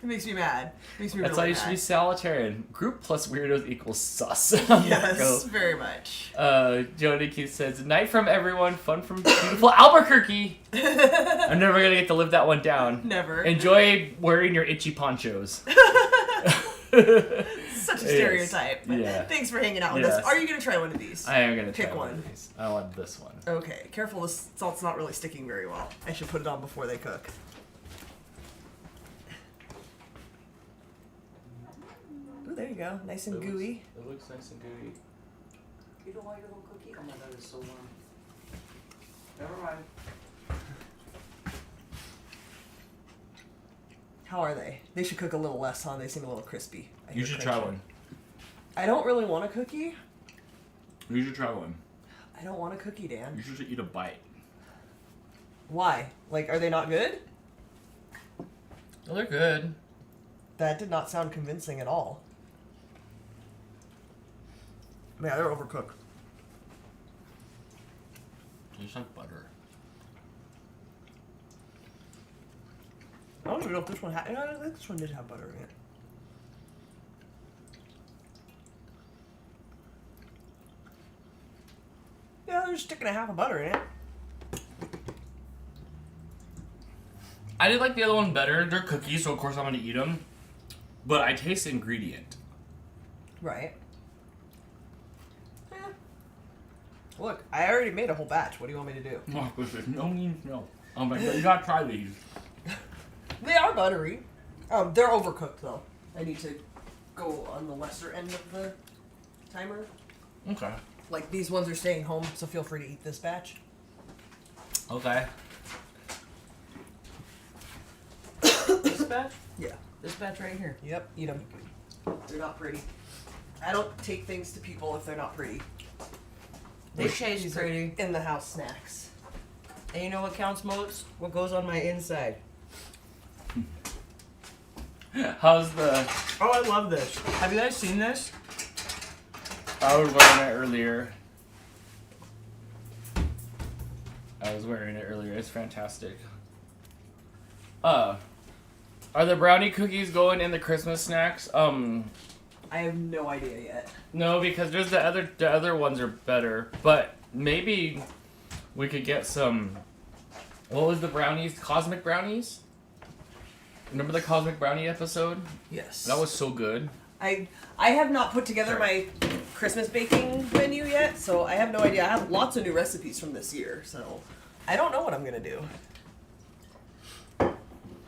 It makes me mad. Makes me That's really why you should be mad. solitarian. Group plus weirdos equals sus. Go. Yes, very much. Jody Keith says, night from everyone, fun from beautiful Albuquerque. I'm never gonna get to live that one down. Never. Enjoy wearing your itchy ponchos. Such a stereotype. Yeah. Thanks for hanging out with Yes. us. Are you gonna try one of these? I am gonna Pick try one one. of these. I want this one. Okay, careful. This salt's not really sticking very well. I should put it on before they cook. Ooh, there you go. Nice and gooey. It looks nice and gooey. You don't want your little cookie? Oh my god, it's so warm. Never mind. How are they? They should cook a little less, huh? They seem a little crispy. I You hear should crunching. try one. I don't really want a cookie. You should try one. I don't want a cookie, Dan. You should eat a bite. Why? Like, are they not good? Oh, they're good. That did not sound convincing at all. Yeah, they're overcooked. Tastes like butter. I don't even know if this one had. I think this one did have butter in it. Yeah, there's a stick and a half of butter in it. I did like the other one better. They're cookies, so of course I'm gonna eat them. But I taste the ingredient. Right. Yeah. Look, I already made a whole batch. What do you want me to do? Oh, no means no. Oh my god, you gotta try these. They are buttery. They're overcooked though. I need to go on the lesser end of the timer. Okay. Like these ones are staying home, so feel free to eat this batch. Okay. This batch? Yeah. This batch right here. Yep. Eat them. They're not pretty. I don't take things to people if they're not pretty. This taste These are pretty. in the house snacks. And you know what counts most? What goes on my inside. How's the... Oh, I love this. Have you guys seen this? I was wearing it earlier. It's fantastic. Are the brownie cookies going in the Christmas snacks? I have no idea yet. No, because there's the other ones are better. But maybe we could get some. What was the brownies? Cosmic brownies? Remember the Cosmic Brownie episode? Yes. That was so good. I have not put together my Christmas baking menu yet, so I have no idea. I have lots of new recipes from this year, so I don't know what I'm gonna do.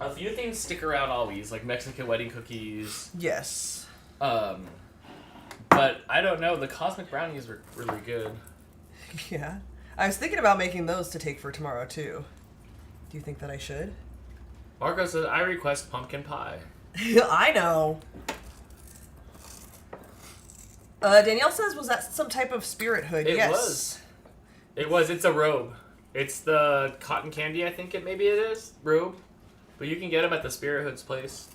A few things stick around always, like Mexican wedding cookies. Yes. But I don't know. The Cosmic Brownies were really good. Yeah. I was thinking about making those to take for tomorrow too. Do you think that I should? Marco says, I request pumpkin pie. I know. Danielle says, was that some type of spirit hood? It Yes. was. It was. It's a robe. It's the cotton candy, I think maybe it is. Robe. But you can get them at the Spirit Hood's place.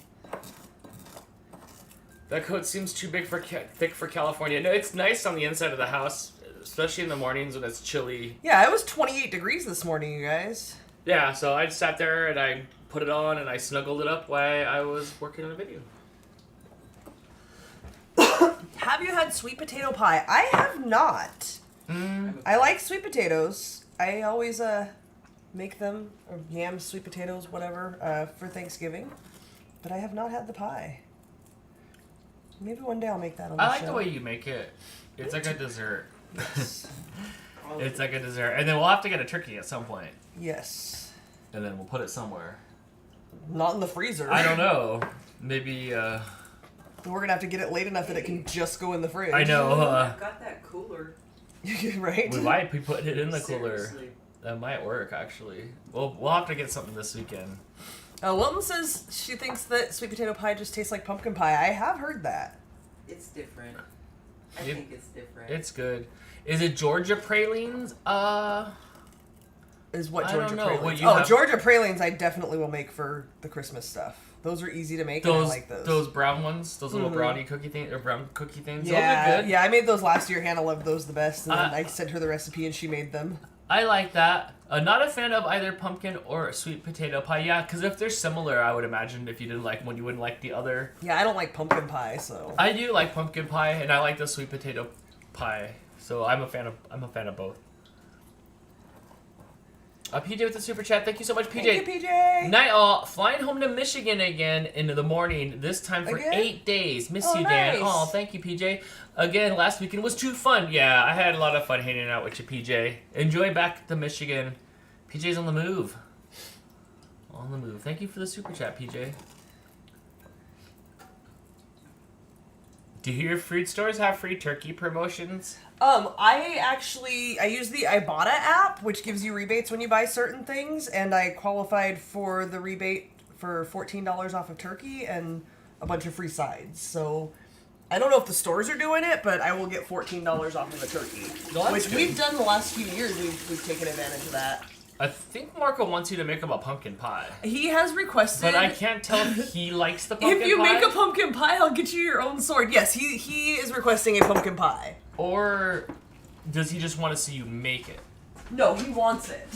That coat seems too big for thick for California. No, it's nice on the inside of the house, especially in the mornings when it's chilly. Yeah, it was 28 degrees this morning, you guys. Yeah, so I sat there and I put it on and I snuggled it up while I was working on a video. Have you had sweet potato pie? I have not. I like sweet potatoes. I always make them, or yams, sweet potatoes, whatever, for Thanksgiving. But I have not had the pie. Maybe one day I'll make that on the I show. like the way you make it. It's like a dessert. Yes. It's like a dessert. And then we'll have to get a turkey at some point. Yes. And then we'll put it somewhere. Not in the freezer. I don't know. Maybe We're going to have to get it late enough that it can just go in the fridge. I know. I've got that cooler. Right? We might be putting it in the cooler. Seriously. That might work, actually. We'll have to get something this weekend. Wilton says she thinks that sweet potato pie just tastes like pumpkin pie. I have heard that. It's different. I think it's different. It's good. Is it Georgia pralines? Is what I Georgia don't know. pralines? What you have- Georgia pralines I definitely will make for the Christmas stuff. Those are easy to make and I like those. Those brown ones, those little brownie cookie things, or brown cookie things. Yeah, those are good. yeah, I made those last year. Hannah loved those the best, and then I sent her the recipe and she made them. I like that. Not a fan of either pumpkin or sweet potato pie. Yeah, because if they're similar, I would imagine if you didn't like one, you wouldn't like the other. Yeah, I don't like pumpkin pie, so. I do like pumpkin pie, and I like the sweet potato pie. So I'm a fan of both. PJ with the super chat. Thank you so much, PJ. Thank you, PJ. Night all. Flying home to Michigan again into the morning. This time for Again? 8 days. Miss Oh, you, Dan. nice. Oh, thank you, PJ. Again, last weekend was too fun. Yeah, I had a lot of fun hanging out with you, PJ. Enjoy back to Michigan. PJ's on the move. On the move. Thank you for the super chat, PJ. Do your food stores have free turkey promotions? I use the Ibotta app, which gives you rebates when you buy certain things, and I qualified for the rebate for $14 off of turkey and a bunch of free sides. So I don't know if the stores are doing it, but I will get $14 off of a turkey, Well, that's which good. we've done the last few years. We've taken advantage of that. I think Marco wants you to make him a pumpkin pie. He has requested. But I can't tell if he likes the pumpkin pie. If you make a pumpkin pie, I'll get you your own sword. Yes, he is requesting a pumpkin pie. Or does he just want to see you make it? No, he wants it.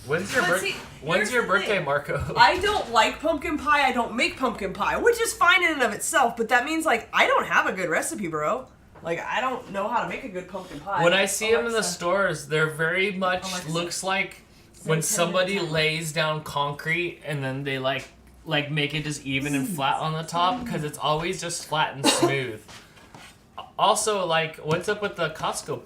When's your, But see, when's here's your the birthday, thing. Marco? I don't like pumpkin pie. I don't make pumpkin pie, which is fine in and of itself. But that means, like, I don't have a good recipe, bro. Like, I don't know how to make a good pumpkin pie. When I see them in the Alexa. stores, they're very much Alexa. looks like when 10 somebody minutes. lays down concrete and then they like make it just even and flat on the top because it's always just flat and smooth. Also, like, what's up with the Costco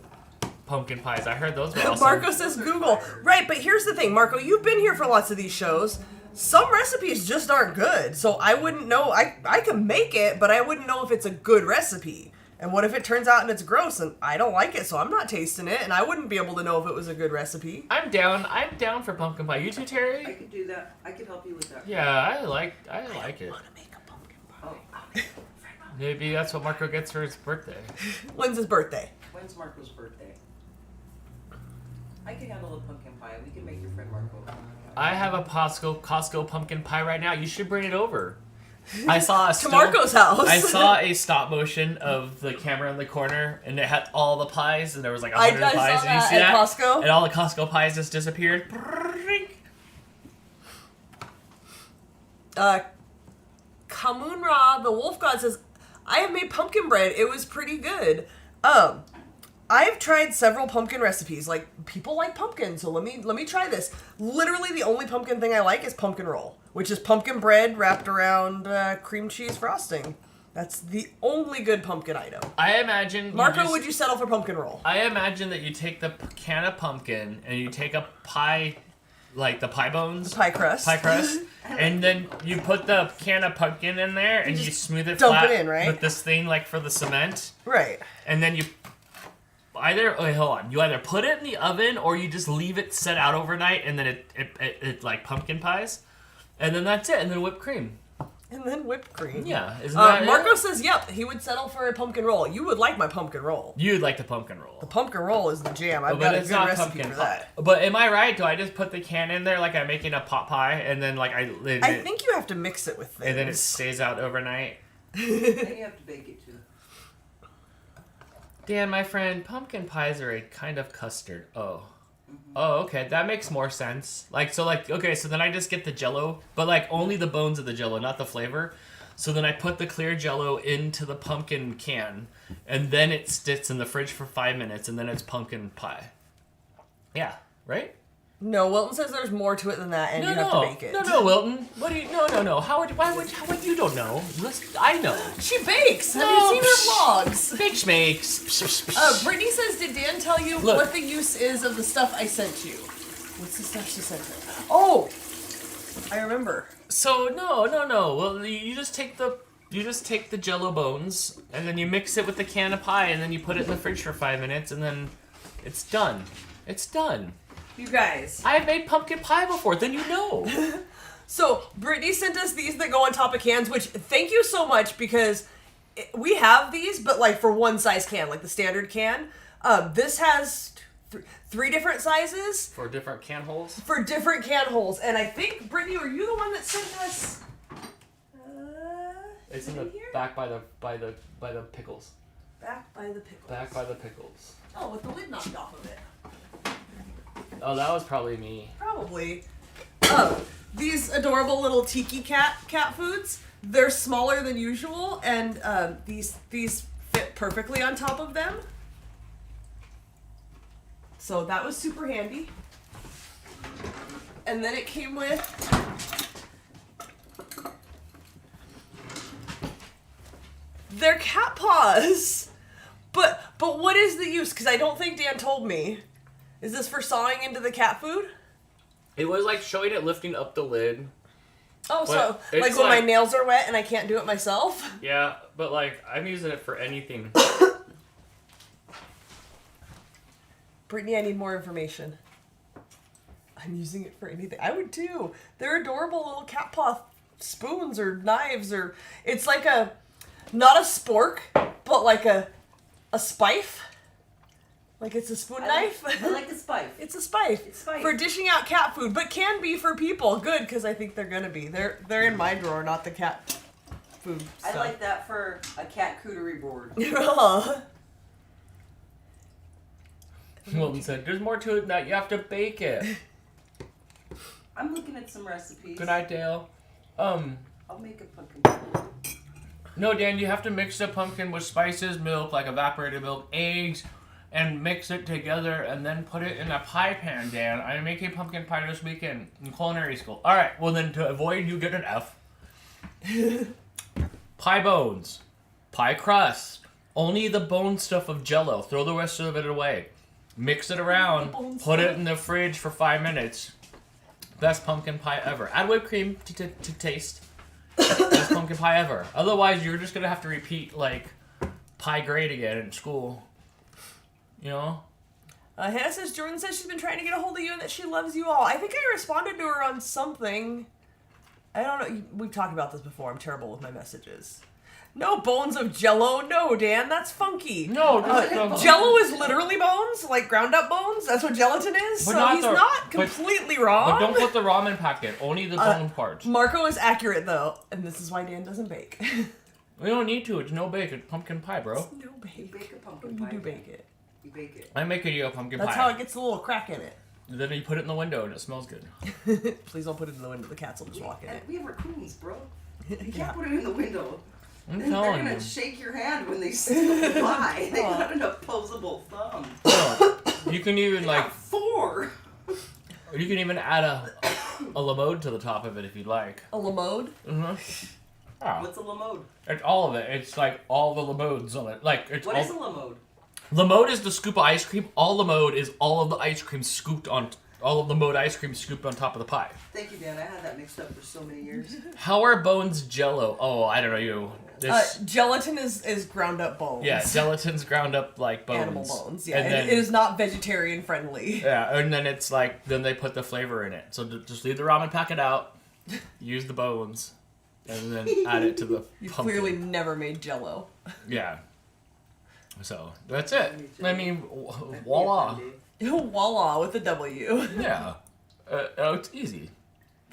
pumpkin pies? I heard those were awesome. Marco says Google. Right, but here's the thing, Marco. You've been here for lots of these shows. Some recipes just aren't good, so I wouldn't know. I can make it, but I wouldn't know if it's a good recipe. And what if it turns out and it's gross and I don't like it, so I'm not tasting it, and I wouldn't be able to know if it was a good recipe. I'm down for pumpkin pie. You too, I Terry? could do that. I could help you with that. Yeah, I like it. I want to make a pumpkin pie. Oh, Maybe that's what Marco gets for his birthday. When's his birthday? when's Marco's birthday? I can handle a pumpkin pie. We can make your friend Marco a pumpkin pie. I have a Costco pumpkin pie right now. You should bring it over. I saw a To Marco's house. I saw a stop motion of the camera in the corner, and it had all the pies, and there was like 100 I pies. saw and you that see at that? Costco. And all the Costco pies just disappeared. Kamunra, the wolf god, says, I have made pumpkin bread. It was pretty good. I've tried several pumpkin recipes. Like, people like pumpkin, so let me try this. Literally, the only pumpkin thing I like is pumpkin roll, which is pumpkin bread wrapped around cream cheese frosting. That's the only good pumpkin item. I imagine. Marco, would you settle for pumpkin roll? I imagine that you take the can of pumpkin and you take a pie, like the pie bones, Pie crust. and then you put the can of pumpkin in there and you smooth it dump flat it in, right? with this thing like for the cement, Right. and then you you either put it in the oven or you just leave it set out overnight, and then it like pumpkin pies, and then that's it, and then whipped cream. And then whipped cream. Yeah, isn't that it? Marco says, yep, he would settle for a pumpkin roll. You would like my pumpkin roll. You'd like the pumpkin roll. The pumpkin roll is the jam. I've But got a it's good not recipe pumpkin for pie. that. But am I right? Do I just put the can in there like I'm making a pot pie, and then like I think you have to mix it with things. and then it stays out overnight? And you have to bake it too. Dan, my friend, pumpkin pies are a kind of custard. Oh. Oh, okay. That makes more sense. Okay, so then I just get the Jell-O, but like only the bones of the Jell-O, not the flavor. So then I put the clear Jell-O into the pumpkin can, and then it sits in the fridge for 5 minutes, and then it's pumpkin pie. Yeah, right? No, Wilton says there's more to it than that, and you have to bake it. No, Wilton. What do you? No. How would you don't know? I know. She bakes. Have No, you seen her vlogs? Big schmakes. Brittany says, did Dan tell you Look. what the use is of the stuff I sent you? What's the stuff she sent her? Oh, I remember. So no. Well, you just take the You just take the Jello bones and then you mix it with the can of pie and then you put it in the fridge for 5 minutes and then it's done. It's done. You guys. I have made pumpkin pie before, then you know. So, Brittany sent us these that go on top of cans, which thank you so much because we have these, but like for one size can, like the standard can. This has three different sizes. For different can holes? For different can holes. And I think, Brittany, were you the one that sent us? It's in the back by the pickles. Back by the pickles. Back by the pickles. Oh, with the lid knocked off of it. Oh, that was probably me. Probably. These adorable little tiki cat foods. They're smaller than usual, and these fit perfectly on top of them. So that was super handy. And then it came with their cat paws. But what is the use? Because I don't think Dan told me. Is this for sawing into the cat food? It was like showing it lifting up the lid. Oh, But so like it's when my like- nails are wet and I can't do it myself? Yeah, but like I'm using it for anything. Brittany, I need more information. I'm using it for anything. I would too. They're adorable little cat paw spoons or knives or... It's like a... Not a spork, but like a spife. Like it's a spoon knife. I like the spice. It's a spife. It's spife. For dishing out cat food, but can be for people. Good, because I think they're gonna be. They're in my drawer, not the cat food stuff. I like that for a cat cootery board. Wilton said, there's more to it than that. You have to bake it. I'm looking at some recipes. Good night, Dale. I'll make a pumpkin pie. No, Dan, you have to mix the pumpkin with spices, milk, like evaporated milk, eggs, and mix it together and then put it in a pie pan, Dan. I'm making pumpkin pie this weekend in culinary school. All right, well then to avoid you get an F. Pie bones, pie crust, only the bone stuff of Jello. Throw the rest of it away. Mix it around, put it in the fridge for 5 minutes. Best pumpkin pie ever. Add whipped cream to taste. Best pumpkin pie ever. Otherwise, you're just gonna have to repeat like pie grade again in school. You know? Hannah says, Jordan says she's been trying to get a hold of you and that she loves you all. I think I responded to her on something. I don't know. We've talked about this before. I'm terrible with my messages. No bones of Jello. No, Dan. That's funky. No, Jello is literally bones, like ground up bones. That's what gelatin is. But So not he's the- not but- completely wrong. But don't put the ramen packet. Only the bone parts. Marco is accurate though, and this is why Dan doesn't bake. We don't need to. It's no bake. It's pumpkin pie, bro. No You bake. bake a pumpkin You pie. do bake it. You bake it. I'm making you a pumpkin That's pie. how it gets a little crack in it. Then you put it in the window and it smells good. Please don't put it in the window. The cats will just walk in it. We have raccoons, bro. You can't Yeah. put it in the window. I'm They're telling gonna you. shake your hand when they steal the pie. They got an opposable thumb. No, you can even like, 4. you can even add a lamode to the top of it if you'd like. A lamode? Mm-hmm. Oh, What's a lamode? it's all of it. It's like all the lamodes on it. Like it's What all. is a lamode? Lamode is the scoop of ice cream. All lamode is all of the ice cream scooped on. All of the lamode ice cream scooped on top of the pie. Thank you, Dan. I had that mixed up for so many years. How are bones Jello? Oh, I don't know you. This, Gelatin is ground up bones. yeah, gelatin's ground up like bones. Animal bones. Yeah, And then, it is not vegetarian friendly. yeah, and then it's like then they put the flavor in it. So just leave the ramen packet out, use the bones, and then add it to the You pumpkin. clearly never made Jello. Yeah. So that's it. I mean, voila. Voila with a W. Yeah. Oh, it's easy.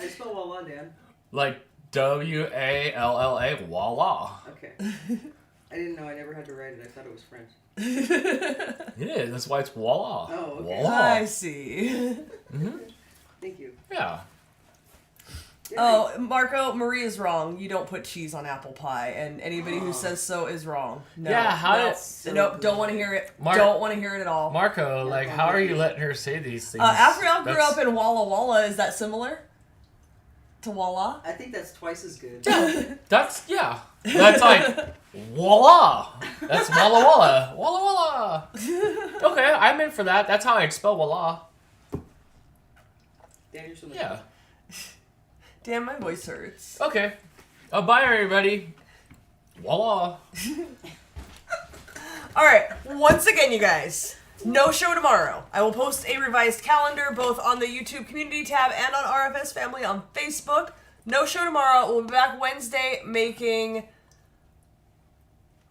I spell Walla, Dan. Like WALLA. Voila. Okay. I didn't know. I never had to write it. I thought it was French. It is. That's why it's voila. Oh, okay. Voila. I see. Thank you. Yeah. Oh, Marco, Marie is wrong. You don't put cheese on apple pie, and anybody who says so is wrong. No, Yeah, how no, did- So nope, good. don't want to hear it. Mar- Don't want to hear it at all. Marco, like, how are you letting her say these things? Afriel grew That's- up in Walla Walla. Is that similar to Walla? I think that's twice as good. That's, yeah. That's like, voila. That's Walla Walla. Walla Walla. Okay, I'm in for that. That's how I'd spell voila. Dan, you're so much Yeah. Damn, my voice hurts. Okay. Bye, everybody. Voila. All right. Once again, you guys, no show tomorrow. I will post a revised calendar both on the YouTube community tab and on RFS Family on Facebook. No show tomorrow. We'll be back Wednesday making...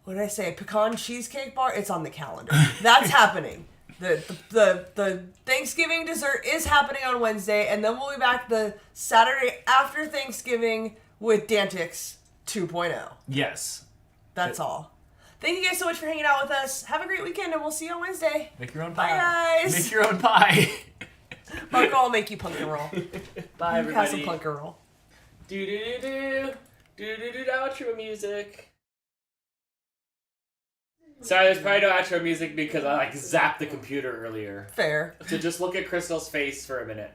What did I say? Pecan cheesecake bar? It's on the calendar. That's happening. The Thanksgiving dessert is happening on Wednesday, and then we'll be back the Saturday after Thanksgiving with Dantix 2.0. Yes. That's all. Thank you guys so much for hanging out with us. Have a great weekend, and we'll see you on Wednesday. Make your own Bye, pie. guys. Make your own pie. Marco, I'll make you punk and roll. Bye, You have some everybody. punk and roll. Do outro music. Sorry, there's probably no outro music because I zapped the computer earlier. Fair. So just look at Crystal's face for a minute.